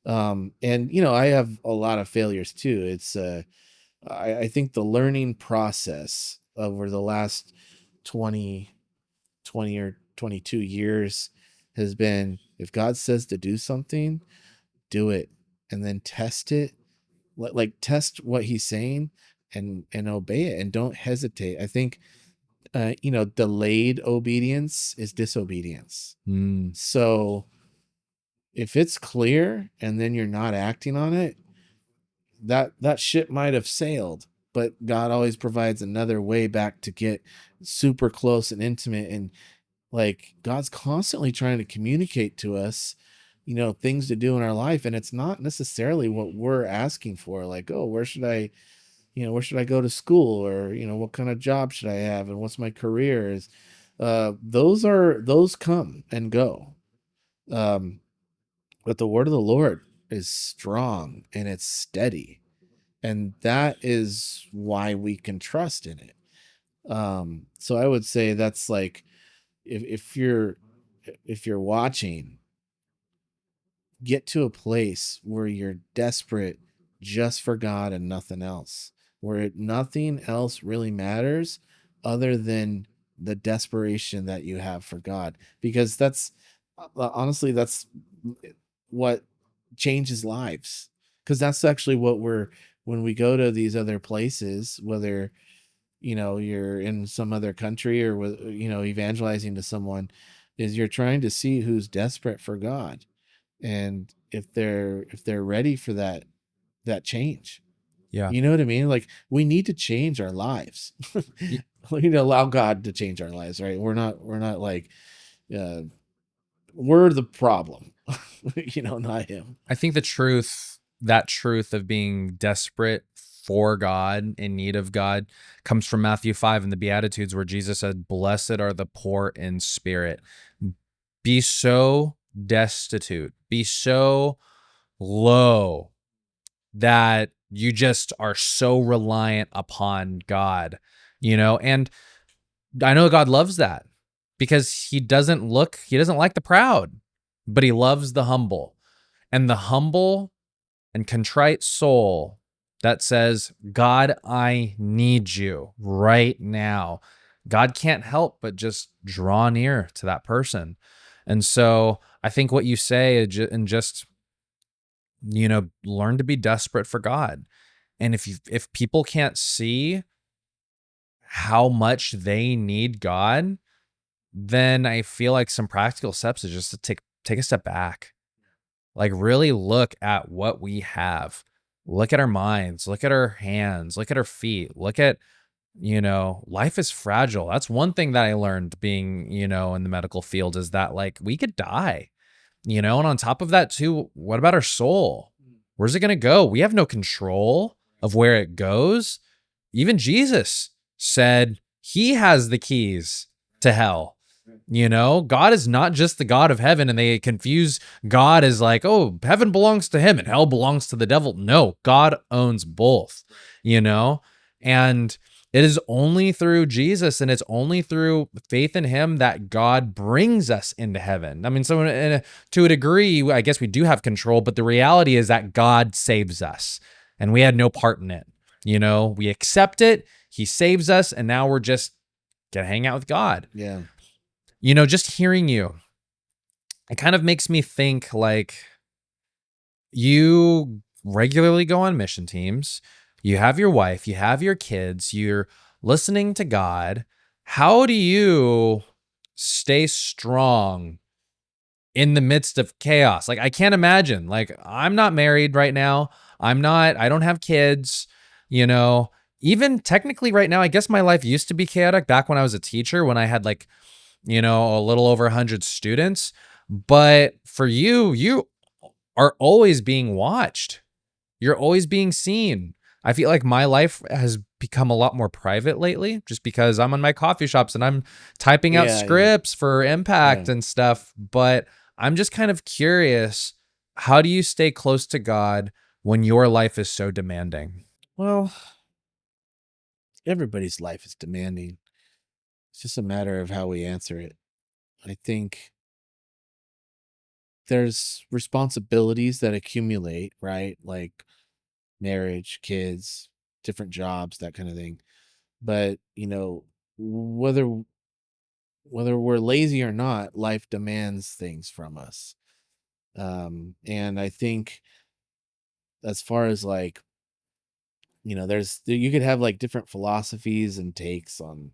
And I have a lot of failures too. It's I think the learning process over the last 20 or 22 years has been, if God says to do something, do it, and then test it. Like test what he's saying and obey it, and don't hesitate. I think delayed obedience is disobedience. So if it's clear and then you're not acting on it, that ship might have sailed, but God always provides another way back to get super close and intimate. And like, God's constantly trying to communicate to us, things to do in our life. And it's not necessarily what we're asking for. Like, oh, where should I go to school? Or, what kind of job should I have? And what's my career is, those come and go. But the word of the Lord is strong and it's steady. And that is why we can trust in it. So I would say that's like, if you're watching, get to a place where you're desperate just for God and nothing else, where nothing else really matters other than the desperation that you have for God, because that's honestly, that's what changes lives. Because that's actually what when we go to these other places, whether you're in some other country or evangelizing to someone, is you're trying to see who's desperate for God, and if they're ready for that change. Yeah. You know what I mean? Like, we need to change our lives. We need to allow God to change our lives, right? We're not like we're the problem. Not him. I think that truth of being desperate for God, in need of God, comes from Matthew 5 in the Beatitudes, where Jesus said, "Blessed are the poor in spirit." Be so destitute, be so low that you just are so reliant upon God, and I know God loves that, because he doesn't like the proud, but he loves the humble. And the humble and contrite soul that says, "God, I need you right now." God can't help but just draw near to that person. And so I think what you say, and just, learn to be desperate for God. And if people can't see how much they need God, then I feel like some practical steps is just to take a step back. Like, really look at what we have. Look at our minds, look at our hands, look at our feet, look at, life is fragile. That's one thing that I learned being, in the medical field, is that, like, we could die, and on top of that too, what about our soul? Where's it going to go? We have no control of where it goes. Even Jesus said he has the keys to hell. God is not just the God of heaven, and they confuse God as like, oh, heaven belongs to him and hell belongs to the devil. No, God owns both, and it is only through Jesus, and it's only through faith in him, that God brings us into heaven. I mean, so to a degree, I guess we do have control, but the reality is that God saves us and we had no part in it. We accept it, he saves us, and now we're just gonna hang out with God. Yeah. Just hearing you, it kind of makes me think, like, you regularly go on mission teams, you have your wife, you have your kids, you're listening to God. How do you stay strong in the midst of chaos? Like, I can't imagine. Like, I'm not married right now. I don't have kids, even technically right now. I guess my life used to be chaotic back when I was a teacher, when I had, like, a little over 100 students. But for you are always being watched. You're always being seen. I feel like my life has become a lot more private lately, just because I'm on my coffee shops and I'm typing out scripts for Impact and stuff. But I'm just kind of curious, how do you stay close to God when your life is so demanding? Well, everybody's life is demanding. It's just a matter of how we answer it. I think there's responsibilities that accumulate, right? Like marriage, kids, different jobs, that kind of thing. But, whether we're lazy or not, life demands things from us. And I think as far as like, you could have like different philosophies and takes on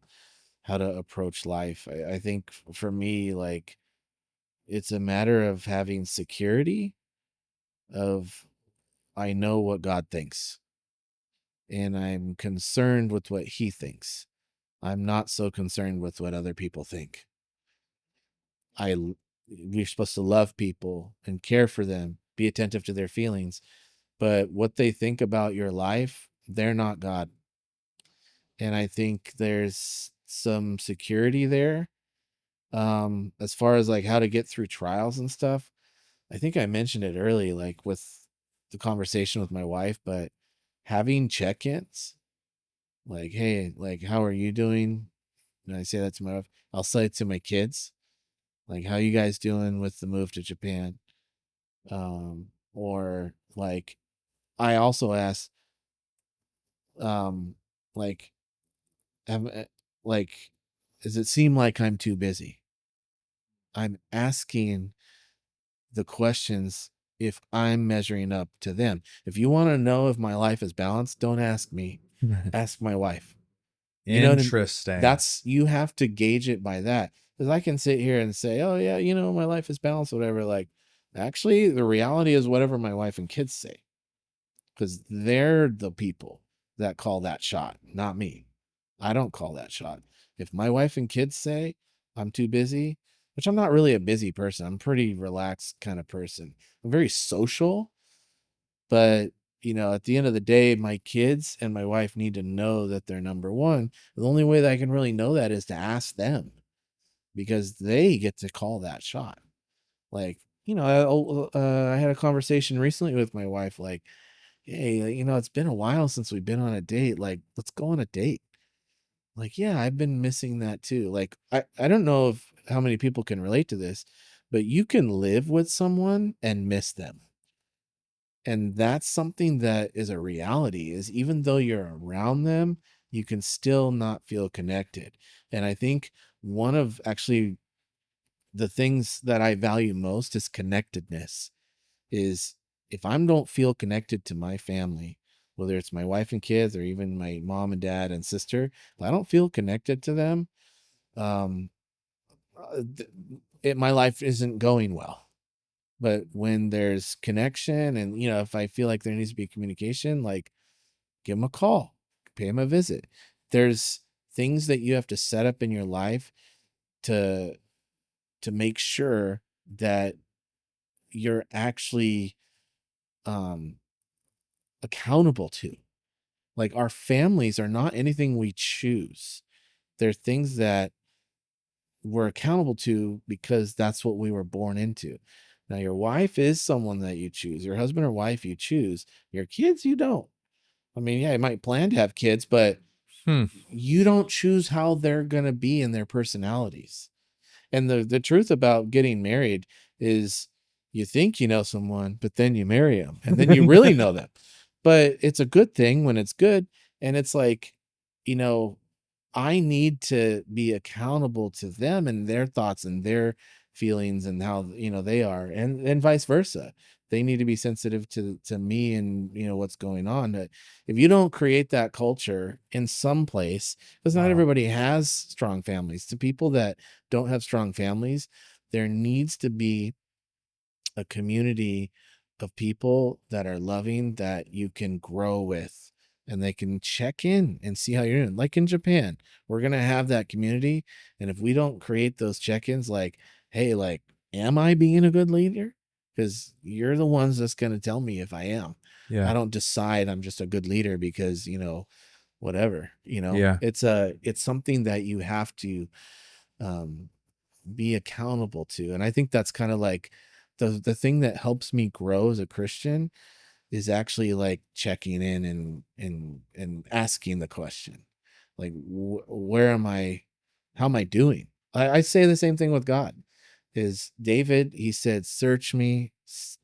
how to approach life. I think for me, like, it's a matter of having security of I know what God thinks and I'm concerned with what he thinks. I'm not so concerned with what other people think. We're supposed to love people and care for them, be attentive to their feelings, but what they think about your life, they're not God. And I think there's some security there. As far as like how to get through trials and stuff, I think I mentioned it early, like with the conversation with my wife, but having check-ins, like, hey, like, how are you doing? And I say that to my wife. I'll say it to my kids, like, how you guys doing with the move to Japan? Or like, I also ask, um, like, am, like, does it seem like I'm too busy? I'm asking the questions if I'm measuring up to them. If you want to know if my life is balanced, don't ask me. Ask my wife. You know what I mean? Interesting. You have to gauge it by that. Because I can sit here and say, oh yeah, my life is balanced, whatever. Like, actually, the reality is whatever my wife and kids say. Because they're the people that call that shot, not me. I don't call that shot. If my wife and kids say I'm too busy, which I'm not really a busy person, I'm a pretty relaxed kind of person. I'm very social, but at the end of the day, my kids and my wife need to know that they're number one. The only way that I can really know that is to ask them because they get to call that shot. Like, I had a conversation recently with my wife, like, hey, it's been a while since we've been on a date. Like, let's go on a date. Like, yeah, I've been missing that too. Like, I don't know if how many people can relate to this, but you can live with someone and miss them. And that's something that is a reality is even though you're around them, you can still not feel connected. And I think one of actually the things that I value most is connectedness. Is if I don't feel connected to my family, whether it's my wife and kids or even my mom and dad and sister, if I don't feel connected to them, um, my life isn't going well. But when there's connection and, if I feel like there needs to be communication, like give them a call, pay them a visit. There's things that you have to set up in your life to make sure that you're actually um accountable to. Like our families are not anything we choose. They're things that we're accountable to because that's what we were born into. Now, your wife is someone that you choose. Your husband or wife you choose. Your kids you don't. I mean, yeah, you might plan to have kids, but Hmm. you don't choose how they're gonna be in their personalities. And the truth about getting married is you think you know someone, but then you marry them, and then you really know them. But it's a good thing when it's good, and it's like, you know, I need to be accountable to them and their thoughts and their feelings and how they are, and vice versa. They need to be sensitive to me and what's going on. But if you don't create that culture in some place, because not Wow. everybody has strong families, to people that don't have strong families, there needs to be a community of people that are loving that you can grow with and they can check in and see how you're doing. Like in Japan, we're going to have that community. And if we don't create those check-ins, like, hey, like, am I being a good leader? Because you're the ones that's going to tell me if I am. Yeah. I don't decide I'm just a good leader because, whatever, Yeah. it's something that you have to um, be accountable to. And I think that's kind of like the thing that helps me grow as a Christian is actually like checking in and asking the question, like, where am I? How am I doing? I say the same thing with God. Is David? He said, "Search me,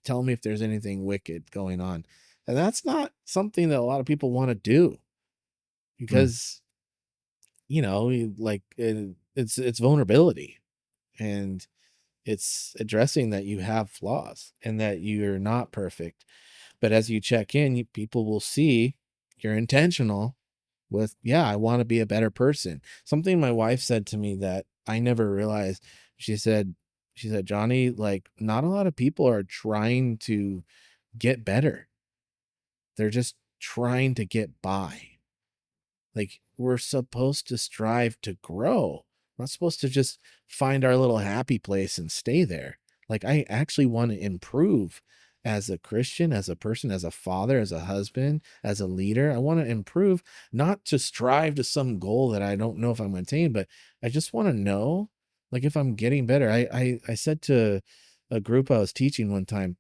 tell me if there's anything wicked going on," and that's not something that a lot of people want to do because like it's vulnerability, and it's addressing that you have flaws and that you're not perfect. But as you check in, people will see you're intentional with, yeah, I want to be a better person. Something my wife said to me that I never realized. She said, Johnny, like, not a lot of people are trying to get better. They're just trying to get by. Like, we're supposed to strive to grow. We're not supposed to just find our little happy place and stay there. Like, I actually want to improve as a Christian, as a person, as a father, as a husband, as a leader. I want to improve, not to strive to some goal that I don't know if I'm going to attain, but I just want to know, like, if I'm getting better. I said to a group I was teaching one time,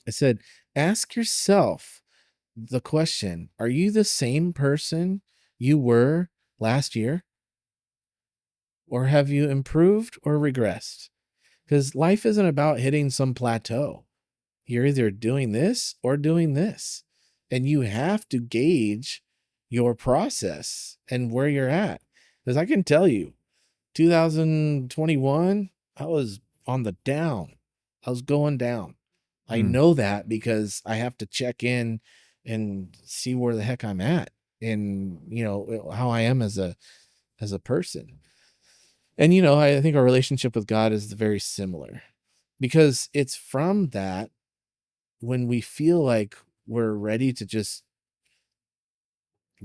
I said, ask yourself the question, are you the same person you were last year? Or have you improved or regressed? Because life isn't about hitting some plateau. You're either doing this or doing this. And you have to gauge your process and where you're at. Because I can tell you, 2021, I was on the down. I was going down. I Mm. know that because I have to check in and see where the heck I'm at and how I am as a person. And I think our relationship with God is very similar because it's from that when we feel like we're ready to just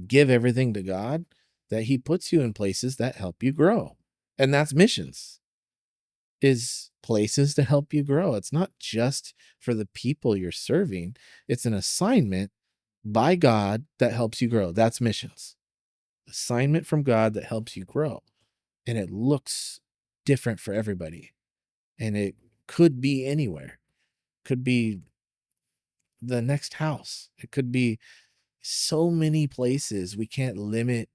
give everything to God that he puts you in places that help you grow. And that's missions. Is places to help you grow. It's not just for the people you're serving. It's an assignment by God that helps you grow. That's missions. Assignment from God that helps you grow. And it looks different for everybody. And it could be anywhere. Could be the next house. It could be so many places. We can't limit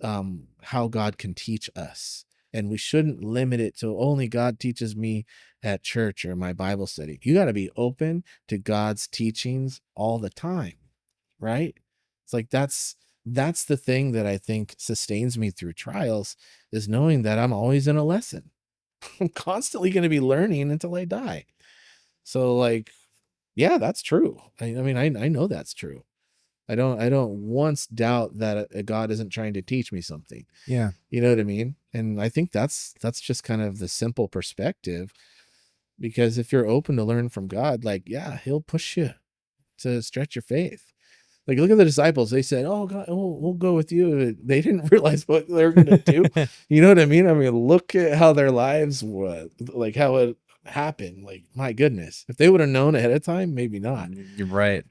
how God can teach us. And we shouldn't limit it to only God teaches me at church or my Bible study. You got to be open to God's teachings all the time, right? It's like that's the thing that I think sustains me through trials, is knowing that I'm always in a lesson. I'm constantly going to be learning until I die. So like, yeah, that's true. I mean, I know that's true. I don't once doubt that God isn't trying to teach me something. Yeah. You know what I mean? And I think that's just kind of the simple perspective, because if you're open to learn from God, like, yeah, he'll push you to stretch your faith. Like, look at the disciples. They said, oh God, we'll go with you. They didn't realize what they were going to do. You know what I mean? I mean, look at how their lives were, like how it happened. Like, my goodness, if they would have known ahead of time, maybe not. You're right.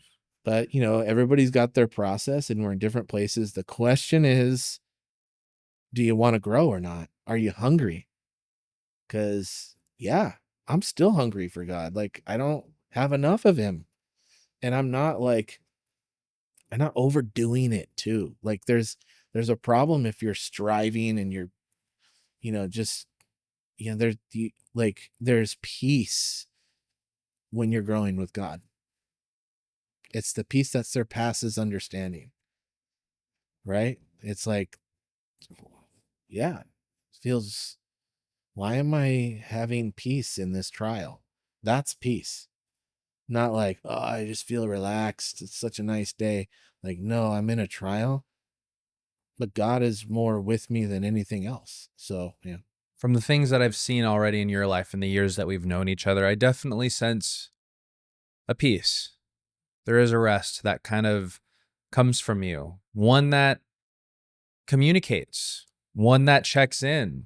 But, everybody's got their process and we're in different places. The question is, do you want to grow or not? Are you hungry? Because, yeah, I'm still hungry for God. Like, I don't have enough of him. And I'm not overdoing it too. Like, there's a problem if you're striving and you're, just, there's peace when you're growing with God. It's the peace that surpasses understanding, right? It's like, yeah, it feels, why am I having peace in this trial? That's peace. Not like, oh, I just feel relaxed. It's such a nice day. Like, no, I'm in a trial, but God is more with me than anything else. So, yeah. From the things that I've seen already in your life in the years that we've known each other, I definitely sense a peace. There is a rest that kind of comes from you, one that communicates, one that checks in.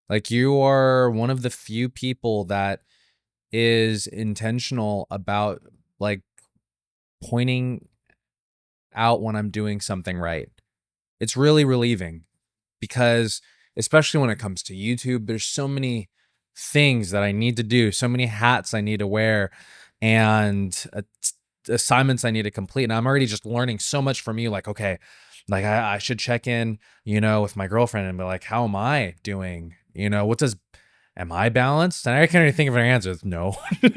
Like, you are one of the few people that is intentional about, like, pointing out when I'm doing something right. It's really relieving because, especially when it comes to YouTube, there's so many things that I need to do, so many hats I need to wear, and assignments I need to complete. And I'm already just learning so much from you. Like, okay, like I should check in, with my girlfriend and be like, how am I doing? Am I balanced? And I can't even think of an answer. It's no, and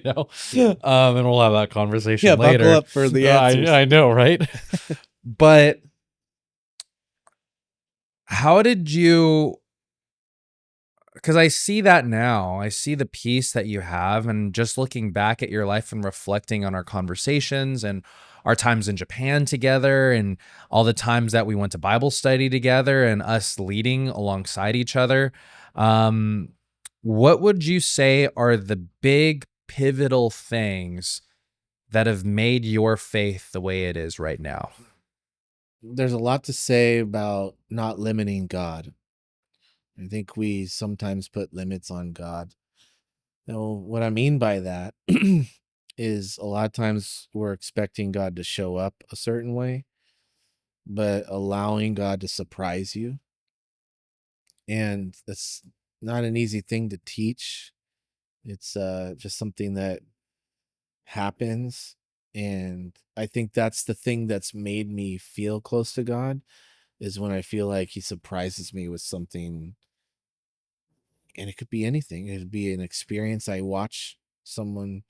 we'll have that conversation Yeah, buckle later. up for the answers. I know, right? But how did you, because I see that now, I see the peace that you have, and just looking back at your life and reflecting on our conversations and our times in Japan together and all the times that we went to Bible study together and us leading alongside each other. What would you say are the big pivotal things that have made your faith the way it is right now? There's a lot to say about not limiting God. I think we sometimes put limits on God. Now, what I mean by that is a lot of times we're expecting God to show up a certain way, but allowing God to surprise you. And that's not an easy thing to teach. It's just something that happens. And I think that's the thing that's made me feel close to God, is when I feel like he surprises me with something. And it could be anything. It could be an experience. I watch someone,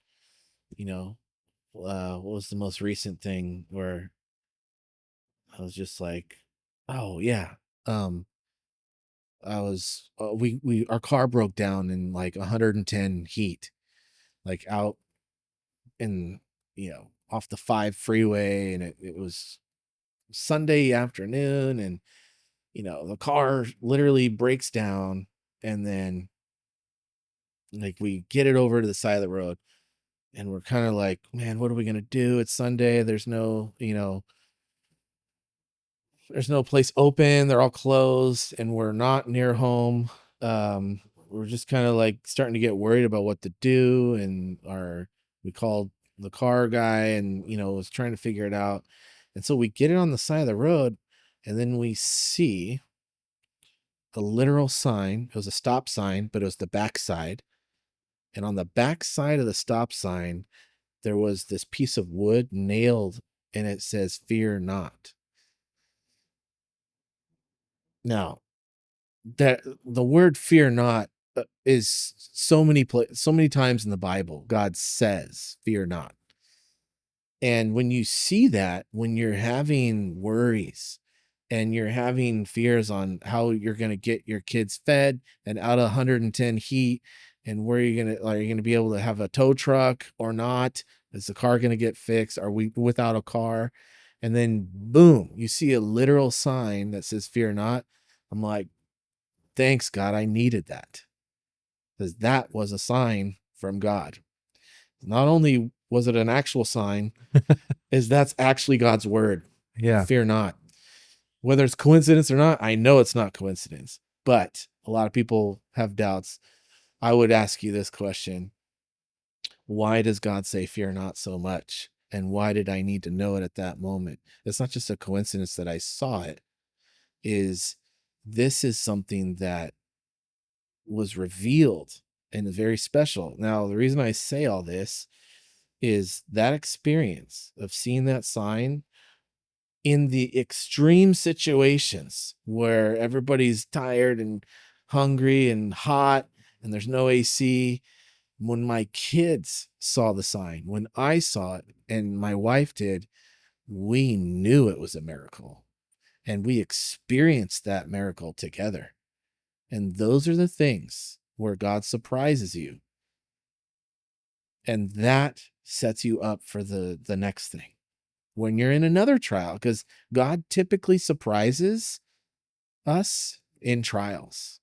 you know, what was the most recent thing where I was just like, oh yeah. I was our car broke down in like 110 heat, like out in, off the 5 freeway, and it was Sunday afternoon, and the car literally breaks down, and then like we get it over to the side of the road, and we're kind of like, man, what are we gonna do? It's Sunday. There's no place open. They're all closed, and we're not near home. We're just kind of like starting to get worried about what to do, and we called the car guy, and was trying to figure it out. And so we get it on the side of the road, and then we see a literal sign. It was a stop sign, but it was the back side. And on the back side of the stop sign, there was this piece of wood nailed, and it says, "Fear not." Now, that the word "fear not" is so many times in the Bible, God says, "Fear not." And when you see that, when you're having worries and you're having fears on how you're going to get your kids fed and out of 110 heat, and where are you going to be able to have a tow truck or not? Is the car going to get fixed? Are we without a car? And then boom, you see a literal sign that says "Fear not." I'm like, thanks God, I needed that, because that was a sign from God. Not only was it an actual sign, is that's actually God's word. Yeah. Fear not. Whether it's coincidence or not, I know it's not coincidence, but a lot of people have doubts. I would ask you this question: why does God say fear not so much? And why did I need to know it at that moment? It's not just a coincidence that I saw it. This is something that was revealed and very special. Now, the reason I say all this is that experience of seeing that sign in the extreme situations where everybody's tired and hungry and hot and there's no AC. When my kids saw the sign, when I saw it and my wife did, we knew it was a miracle, and we experienced that miracle together. And those are the things where God surprises you. And that sets you up for the next thing. When you're in another trial, because God typically surprises us in trials.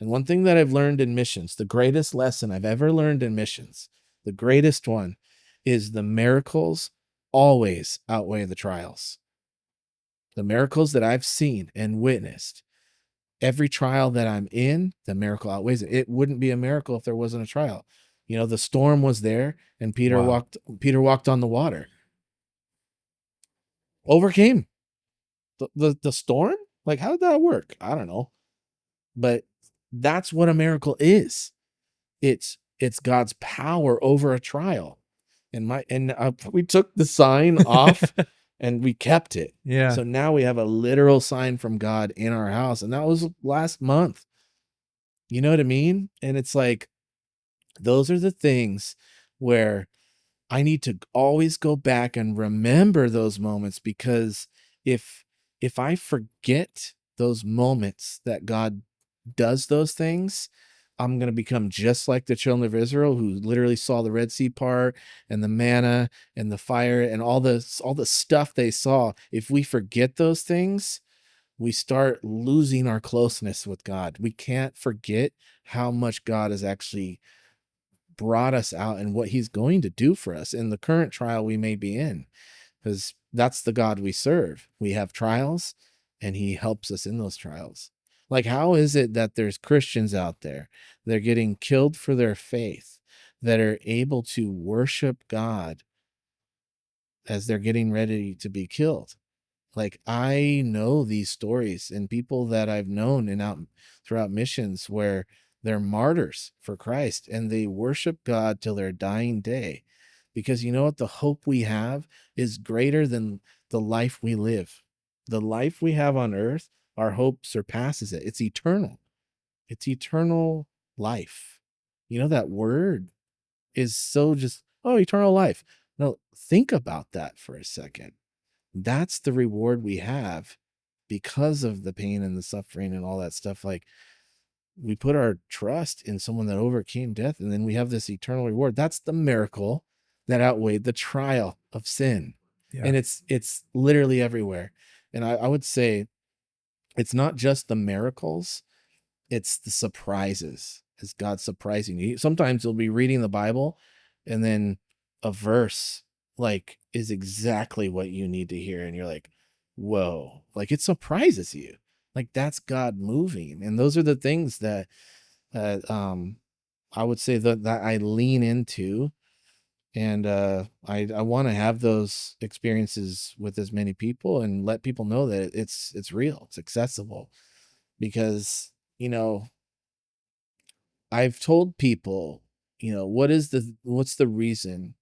And one thing that I've learned in missions, the greatest lesson I've ever learned in missions, the greatest one, is the miracles always outweigh the trials. The miracles that I've seen and witnessed, every trial that I'm in, the miracle outweighs it. It wouldn't be a miracle if there wasn't a trial. The storm was there, and Peter Wow. walked on the water. Overcame the storm. Like, how did that work? I don't know. But That's what a miracle is. It's God's power over a trial. And we took the sign off and we kept it. Yeah. So now we have a literal sign from God in our house, and that was last month. You know what I mean? And it's like, those are the things where I need to always go back and remember those moments, because if I forget those moments that God does those things, I'm going to become just like the children of Israel, who literally saw the Red Sea part and the manna and the fire and all the stuff they saw. If we forget those things, we start losing our closeness with God. We can't forget how much God has actually brought us out and what he's going to do for us in the current trial we may be in, because that's the God we serve. We have trials and he helps us in those trials. Like, how is it that there's Christians out there, they're getting killed for their faith, that are able to worship God as they're getting ready to be killed? Like, I know these stories and people that I've known and out throughout missions where they're martyrs for Christ and they worship God till their dying day. Because you know what? The hope we have is greater than the life we live. The life we have on earth, our hope surpasses it. It's eternal. It's eternal life. You know, that word is so just, oh, eternal life. No, think about that for a second. That's the reward we have because of the pain and the suffering and all that stuff. Like, we put our trust in someone that overcame death, and then we have this eternal reward. That's the miracle that outweighed the trial of sin. Yeah. And it's literally everywhere. And I would say it's not just the miracles, it's the surprises. It's God surprising you. Sometimes you'll be reading the Bible and then a verse like is exactly what you need to hear, and you're like, whoa, like it surprises you. Like, that's God moving. And those are the things that I would say that I lean into. And I want to have those experiences with as many people and let people know that it's real, it's accessible. Because, you know, I've told people, you know, what's the reason?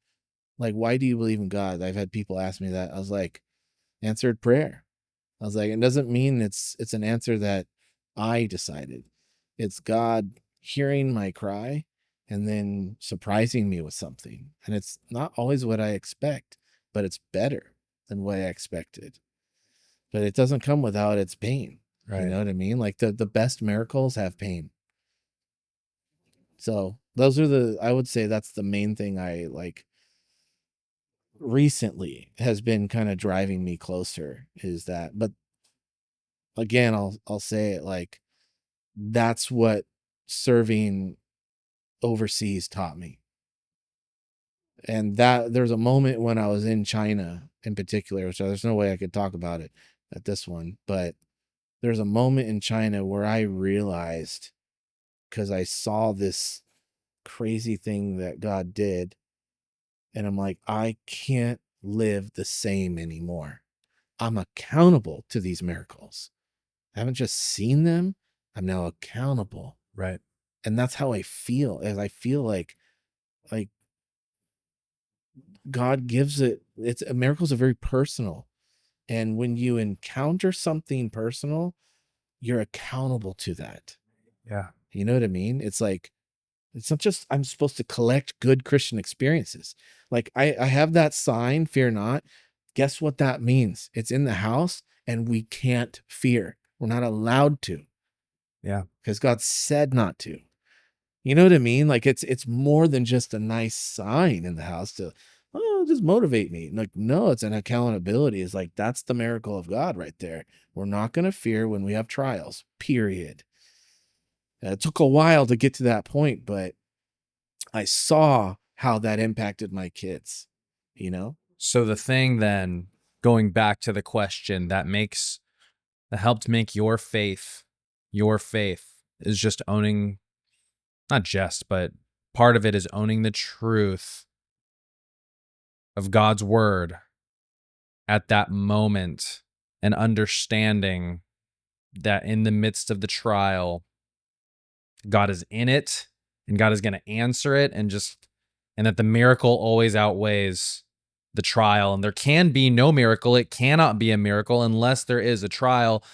Like, why do you believe in God? I've had people ask me that. I was like, answered prayer. I was like, it doesn't mean it's an answer that I decided. It's God hearing my cry and then surprising me with something. And it's not always what I expect, but it's better than what I expected. But it doesn't come without its pain. Right. You know what I mean? Like, the best miracles have pain. So those are I would say that's the main thing I like recently has been kind of driving me closer, is that. But again, I'll say it, like, that's what serving overseas taught me. And that there's a moment when I was in China in particular, which there's no way I could talk about it at this one, but there's a moment in China where I realized, because I saw this crazy thing that God did, and I'm like, I can't live the same anymore. I'm accountable to these miracles. I haven't just seen them, I'm now accountable. Right. And that's how I feel, as I feel like God gives miracles are very personal. And when you encounter something personal, you're accountable to that. Yeah. You know what I mean? It's like, it's not just I'm supposed to collect good Christian experiences. Like, I have that sign, fear not. Guess what that means? It's in the house and we can't fear. We're not allowed to. Yeah. Because God said not to. You know what I mean? Like, it's more than just a nice sign in the house to, oh, just motivate me. Like, no, it's an accountability. It's like, that's the miracle of God right there. We're not going to fear when we have trials, period. It took a while to get to that point, but I saw how that impacted my kids, you know? So the thing then, going back to the question that helped make your faith is just owning, not just, but part of it is owning the truth of God's word at that moment and understanding that in the midst of the trial, God is in it and God is going to answer it, and that the miracle always outweighs the trial. And there can be no miracle. It cannot be a miracle unless there is a trial.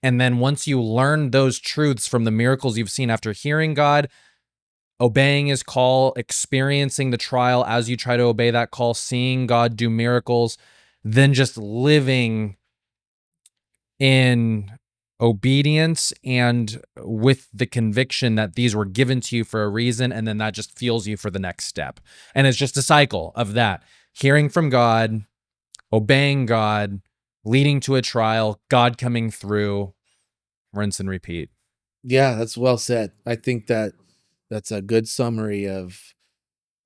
And then once you learn those truths from the miracles you've seen after hearing God, obeying his call, experiencing the trial as you try to obey that call, seeing God do miracles, then just living in obedience and with the conviction that these were given to you for a reason, and then that just fuels you for the next step. And it's just a cycle of that: hearing from God, obeying God, leading to a trial, God coming through, rinse and repeat. Yeah, that's well said. I think that's a good summary of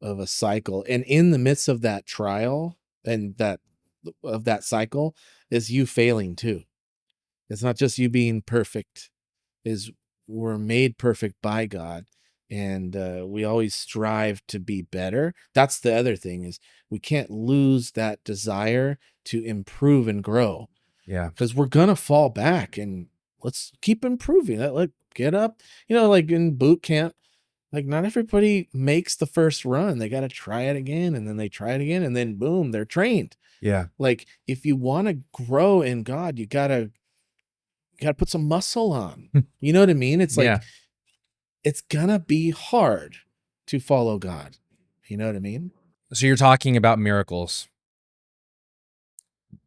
a cycle. And in the midst of that trial and that cycle is you failing too. It's not just you being perfect, is we're made perfect by God, and we always strive to be better. That's the other thing, is we can't lose that desire to improve and grow, Yeah. because we're gonna fall back, and let's keep improving. Like, get up, like in boot camp, like not everybody makes the first run. They got to try it again, and then they try it again, and then boom, they're trained. Yeah. Like, if you want to grow in God, you gotta put some muscle on. You know what I mean? It's Yeah. like, it's gonna be hard to follow God. You know what I mean? So you're talking about miracles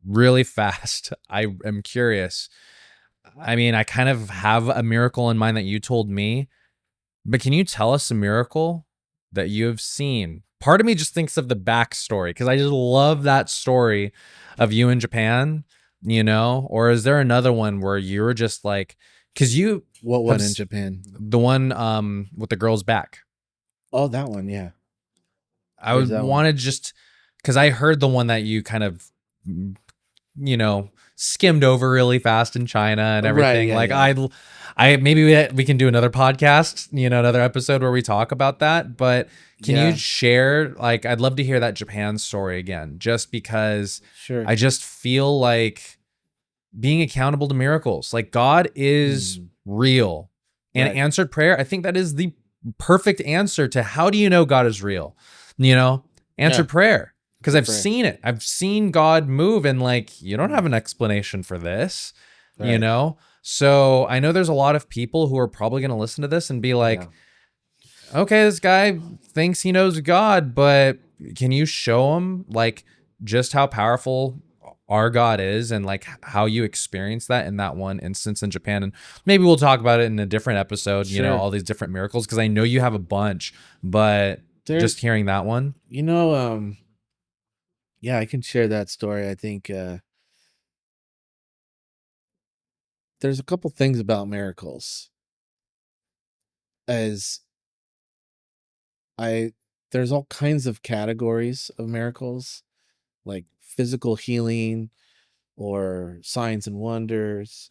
really fast. I am curious. I mean, I kind of have a miracle in mind that you told me, but can you tell us a miracle that you have seen? Part of me just thinks of the backstory because I just love that story of you in Japan, or is there another one where you were just like, because you What have one in Japan? the one with the girl's back. Oh, that one. Yeah. I Where's would that one? want to just, because I heard the one that you kind of skimmed over really fast in China and Right. everything. Yeah. Like Yeah. I maybe we can do another podcast, another episode where we talk about that. But can you Yeah. share, like, I'd love to hear that Japan story again, just because Sure. I just feel like being accountable to miracles, like God is Mm, real, and right. answered prayer. I think that is the perfect answer to how do you know God is real? Answered Yeah. prayer. Because Good I've prayer. seen it. I've seen God move, and like, you don't have an explanation for this, Right. So I know there's a lot of people who are probably going to listen to this and be Yeah. like, okay, this guy thinks he knows God, but can you show him like just how powerful our God is, and like how you experience that in that one instance in Japan? And maybe we'll talk about it in a different episode, Sure. all these different miracles, because I know you have a bunch, but There's, just hearing that one. yeah, I can share that story. I think there's a couple things about miracles. As I There's all kinds of categories of miracles, like physical healing or signs and wonders,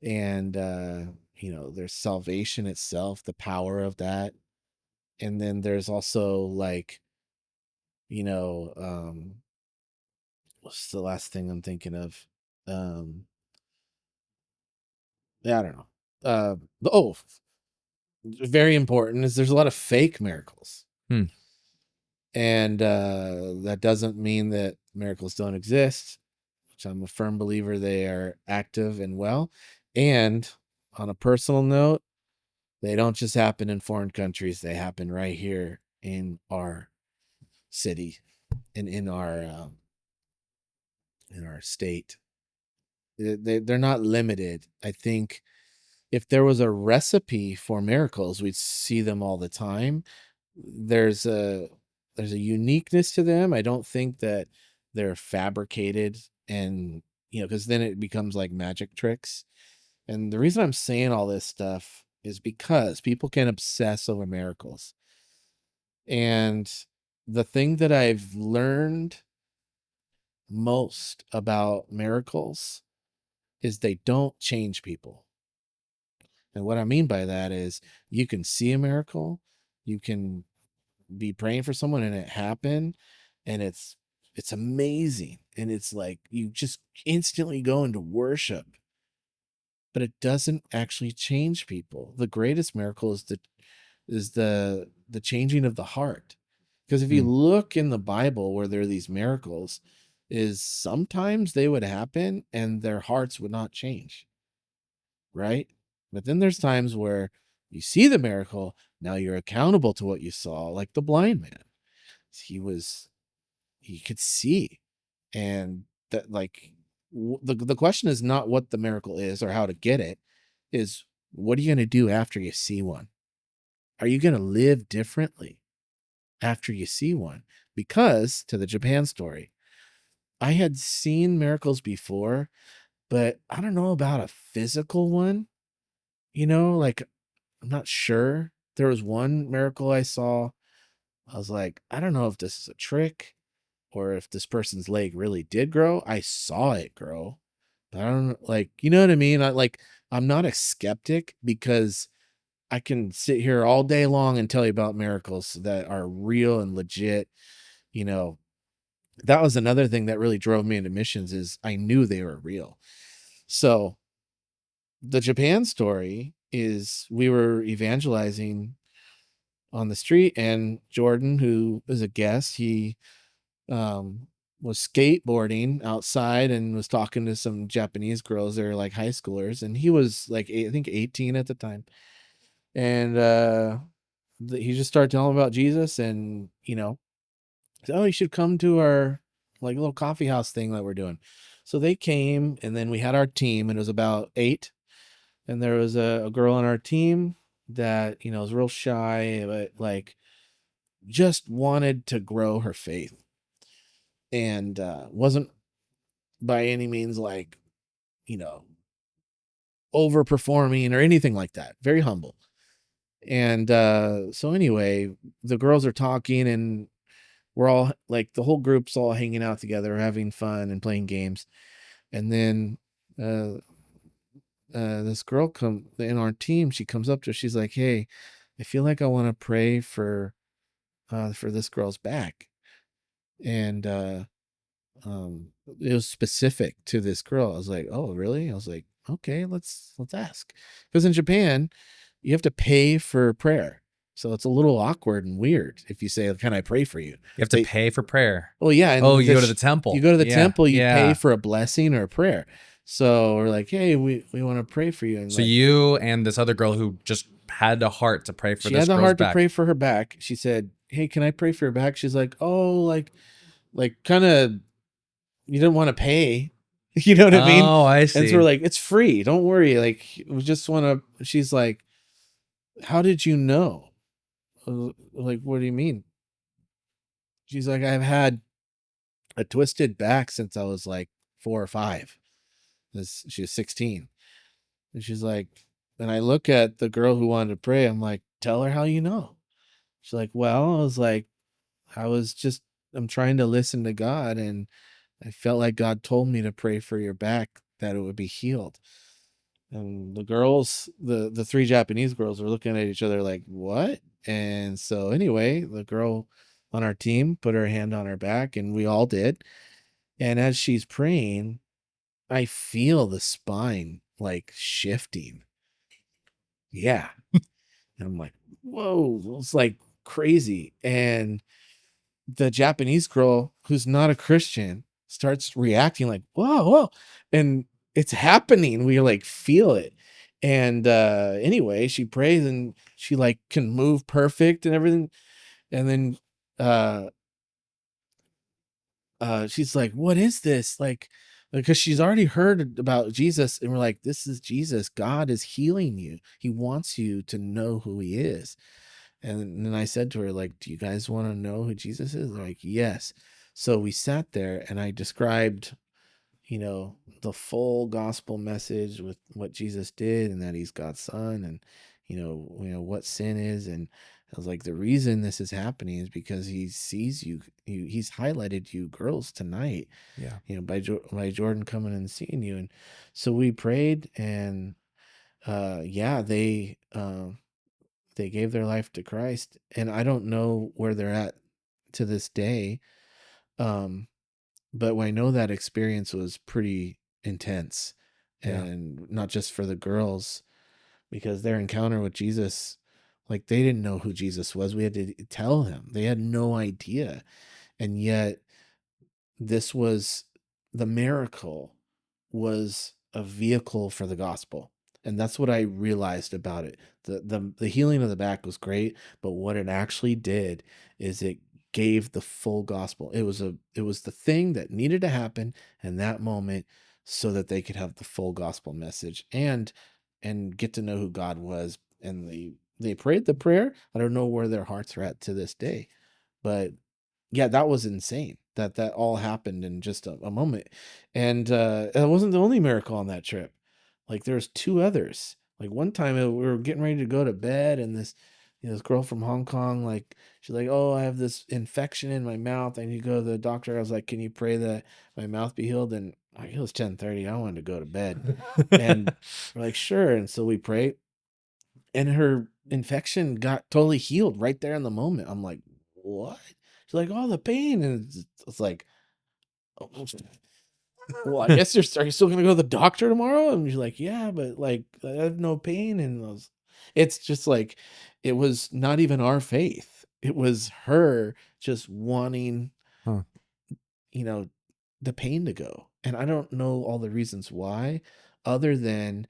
and there's salvation itself, the power of that. And then there's also, like, you know um what's the last thing I'm thinking of? um yeah, I don't know. Oh, very important is there's a lot of fake miracles. Hmm. And that doesn't mean that miracles don't exist, which I'm a firm believer they are active and well. And on a personal note, they don't just happen in foreign countries, they happen right here in our city and in our state. They're not limited. I think if there was a recipe for miracles, we'd see them all the time. There's a uniqueness to them. I don't think that they're fabricated, and because then it becomes like magic tricks. And the reason I'm saying all this stuff is because people can obsess over miracles. And the thing that I've learned most about miracles is they don't change people. And what I mean by that is, you can see a miracle, you can be praying for someone and it happened, and it's amazing, and it's like you just instantly go into worship. but it doesn't actually change people. The greatest miracle is the changing of the heart. Because if you Hmm. look in the Bible where there are these miracles, is sometimes they would happen and their hearts would not change, right? But then there's times where you see the miracle, now you're accountable to what you saw, like the blind man. He could see, and that, like, the question is not what the miracle is or how to get it, is what are you going to do after you see one? Are you going to live differently after you see one? Because to the Japan story, I had seen miracles before, but I don't know about a physical one. Like, I'm not sure. There was one miracle I saw. I was like, I don't know if this is a trick or if this person's leg really did grow. I saw it grow, but I don't, like, you know what I mean? I'm not a skeptic, because I can sit here all day long and tell you about miracles that are real and legit. You know, that was another thing that really drove me into missions, is I knew they were real. So the Japan story is, we were evangelizing on the street, and Jordan, who is a guest, he um was skateboarding outside and was talking to some Japanese girls. They're like high schoolers, and he was like I think 18 at the time. And he just started telling them about Jesus, and said, oh, you should come to our like little coffee house thing that we're doing. So they came, and then we had our team, and it was about 8. And there was a girl on our team that was real shy, but like just wanted to grow her faith, and wasn't by any means like you know overperforming or anything like that. Very humble. And so anyway, the girls are talking, and we're all like, the whole group's all hanging out together, having fun and playing games. And then uh this girl come in our team, she comes up to us, she's like, hey, I feel like I want to pray for this girl's back. And it was specific to this girl. I was like, oh really? I was like, okay, let's ask. Because in Japan, you have to pay for prayer, so it's a little awkward and weird if you say, can I pray for you? You have to They pay for prayer. Well, yeah, and Oh, you go to this, the temple. you go to the Yeah. temple, you pay Yeah. for a blessing or a prayer. So we're like, hey, we want to pray for you. And So like, you and this other girl who just had the heart to pray for she this had the girl's heart to back. pray for her back. She said, hey, can I pray for your back? She's like, oh, like kind of, you didn't want to pay. You know what I mean? Oh, I And so we're see. like, it's free. Don't worry. Like, we just want to. She's like, how did you know? Like, what do you mean? She's like, I've had a twisted back since I was like 4 or 5. She was 16. And she's like, and I look at the girl who wanted to pray. I'm like, tell her how you know. She's like, well, I was like, I was just, I'm trying to listen to God, and I felt like God told me to pray for your back, that it would be healed. And the girls, the 3 Japanese girls, were looking at each other like, what? And so anyway, the girl on our team put her hand on her back, and we all did. And as she's praying, I feel the spine like shifting. Yeah. And I'm like, whoa, it's like crazy. And the Japanese girl, who's not a Christian, starts reacting like, whoa, whoa. And it's happening. We like feel it. And anyway, she prays, and she like can move perfect and everything. And then uh she's like, what is this? Like, because she's already heard about Jesus, and we're like, this is Jesus. God is healing you. He wants you to know who he is. And then I said to her, like, do you guys want to know who Jesus is? They're like, yes. So we sat there, and I described, the full gospel message with what Jesus did, and that he's God's son, and what sin is. And I was like, the reason this is happening is because he sees you, he's highlighted you girls tonight, Yeah. by Jordan coming and seeing you. And so we prayed, and yeah, they gave their life to Christ, and I don't know where they're at to this day. Um, but I know that experience was pretty intense, Yeah. and not just for the girls, because their encounter with Jesus, like they didn't know who Jesus was. We had to tell them. They had no idea. And yet this was the miracle was a vehicle for the gospel. And that's what I realized about it. The healing of the back was great, but what it actually did is it gave the full gospel. It was the thing that needed to happen in that moment so that they could have the full gospel message and get to know who God was. And they prayed the prayer. I don't know where their hearts are at to this day, but yeah, that was insane that all happened in just a moment. And it wasn't the only miracle on that trip. Like there's two others. Like one time we were getting ready to go to bed, and this girl from Hong Kong, like she's like, "Oh, I have this infection in my mouth. I need to go to the doctor." I was like, "Can you pray that my mouth be healed?" And it was 10:30. I wanted to go to bed, and we're like, "Sure." And so we prayed, and her infection got totally healed right there in the moment. I'm like, "What?" She's like, "Oh, the pain," and it's like, "Oh, well, I guess are you still gonna go to the doctor tomorrow?" And she's like, "Yeah, but like I have no pain." And it's just like it was not even our faith; it was her just wanting, Huh. you know, the pain to go. And I don't know all the reasons why, other than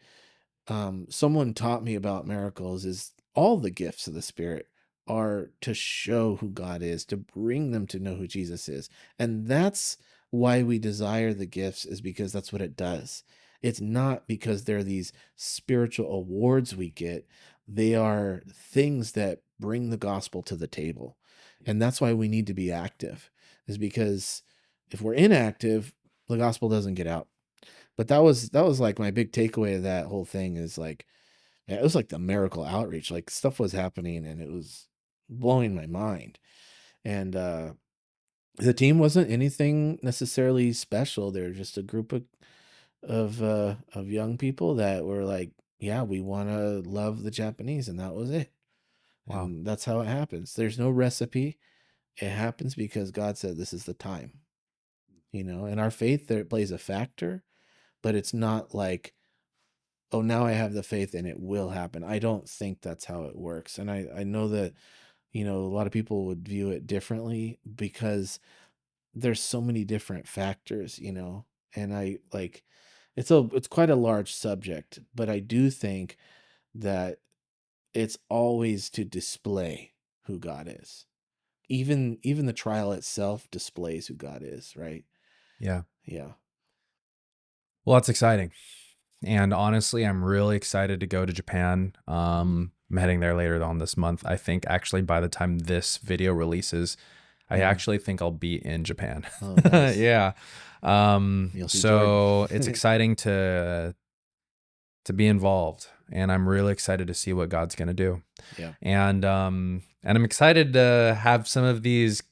someone taught me about miracles is all the gifts of the Spirit are to show who God is, to bring them to know who Jesus is. And that's why we desire the gifts, is because that's what it does. It's not because they're these spiritual awards we get. They are things that bring the gospel to the table. And that's why we need to be active, is because if we're inactive, the gospel doesn't get out. But that was like my big takeaway of that whole thing is like, man, it was like the miracle outreach. Like stuff was happening and it was blowing my mind. And the team wasn't anything necessarily special. They're just a group of young people that were like, yeah, we want to love the Japanese, and that was it. Wow. And that's how it happens. There's no recipe. It happens because God said this is the time. And our faith there plays a factor, but it's not like, oh, now I have the faith and it will happen. I don't think that's how it works. And I know that, a lot of people would view it differently because there's so many different factors, and I like, it's quite a large subject, but I do think that it's always to display who God is. Even the trial itself displays who God is, right? Yeah. Yeah. Well, that's exciting. And honestly, I'm really excited to go to Japan. I'm heading there later on this month. I think actually by the time this video releases, I actually think I'll be in Japan. Oh, nice. Yeah. You'll see So Jordan. it's exciting to be involved, and I'm really excited to see what God's going to do. Yeah. And I'm excited to have some of these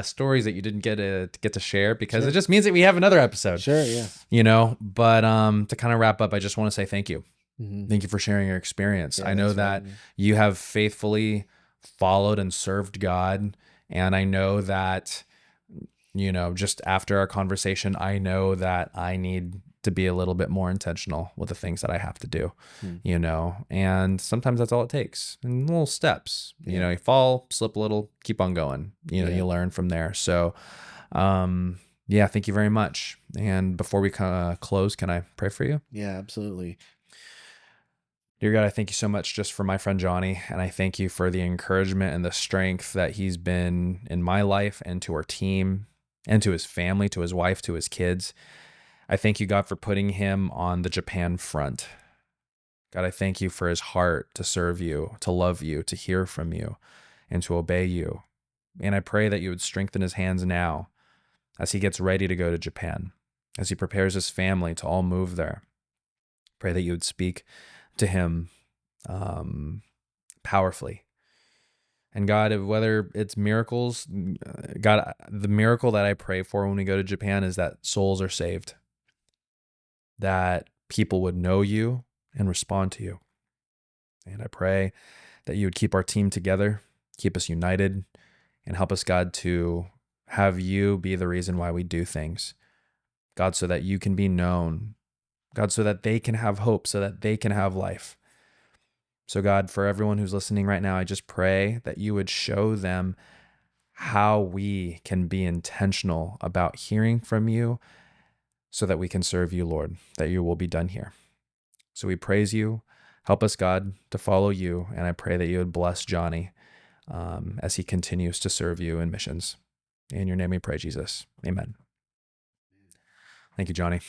stories that you didn't get to share, because Sure. it just means that we have another episode. Sure, yeah. But to kind of wrap up, I just want to say thank you. Mhm. Thank you for sharing your experience. Yeah, I know thanks for that having me. you have faithfully followed and served God, and I know that just after our conversation, I know that I need to be a little bit more intentional with the things that I have to do, and sometimes that's all it takes, and little steps. Yeah. You fall, slip a little, keep on going. Yeah. You learn from there. So, yeah, thank you very much. And before we close, can I pray for you? Yeah, absolutely. Dear God, I thank you so much just for my friend Johnny, and I thank you for the encouragement and the strength that he's been in my life and to our team and to his family, to his wife, to his kids. I thank you, God, for putting him on the Japan front. God, I thank you for his heart to serve you, to love you, to hear from you, and to obey you. And I pray that you would strengthen his hands now as he gets ready to go to Japan, as he prepares his family to all move there. Pray that you would speak to him powerfully. And God, whether it's miracles, God, the miracle that I pray for when we go to Japan is that souls are saved, that people would know you and respond to you. And I pray that you would keep our team together, keep us united, and help us, God, to have you be the reason why we do things. God, so that you can be known, God, so that they can have hope, so that they can have life. So God, for everyone who's listening right now, I just pray that you would show them how we can be intentional about hearing from you so that we can serve you, Lord, that your will be done here. So we praise you. Help us, God, to follow you. And I pray that you would bless Johnny as he continues to serve you in missions. In your name we pray, Jesus. Amen. Thank you, Johnny.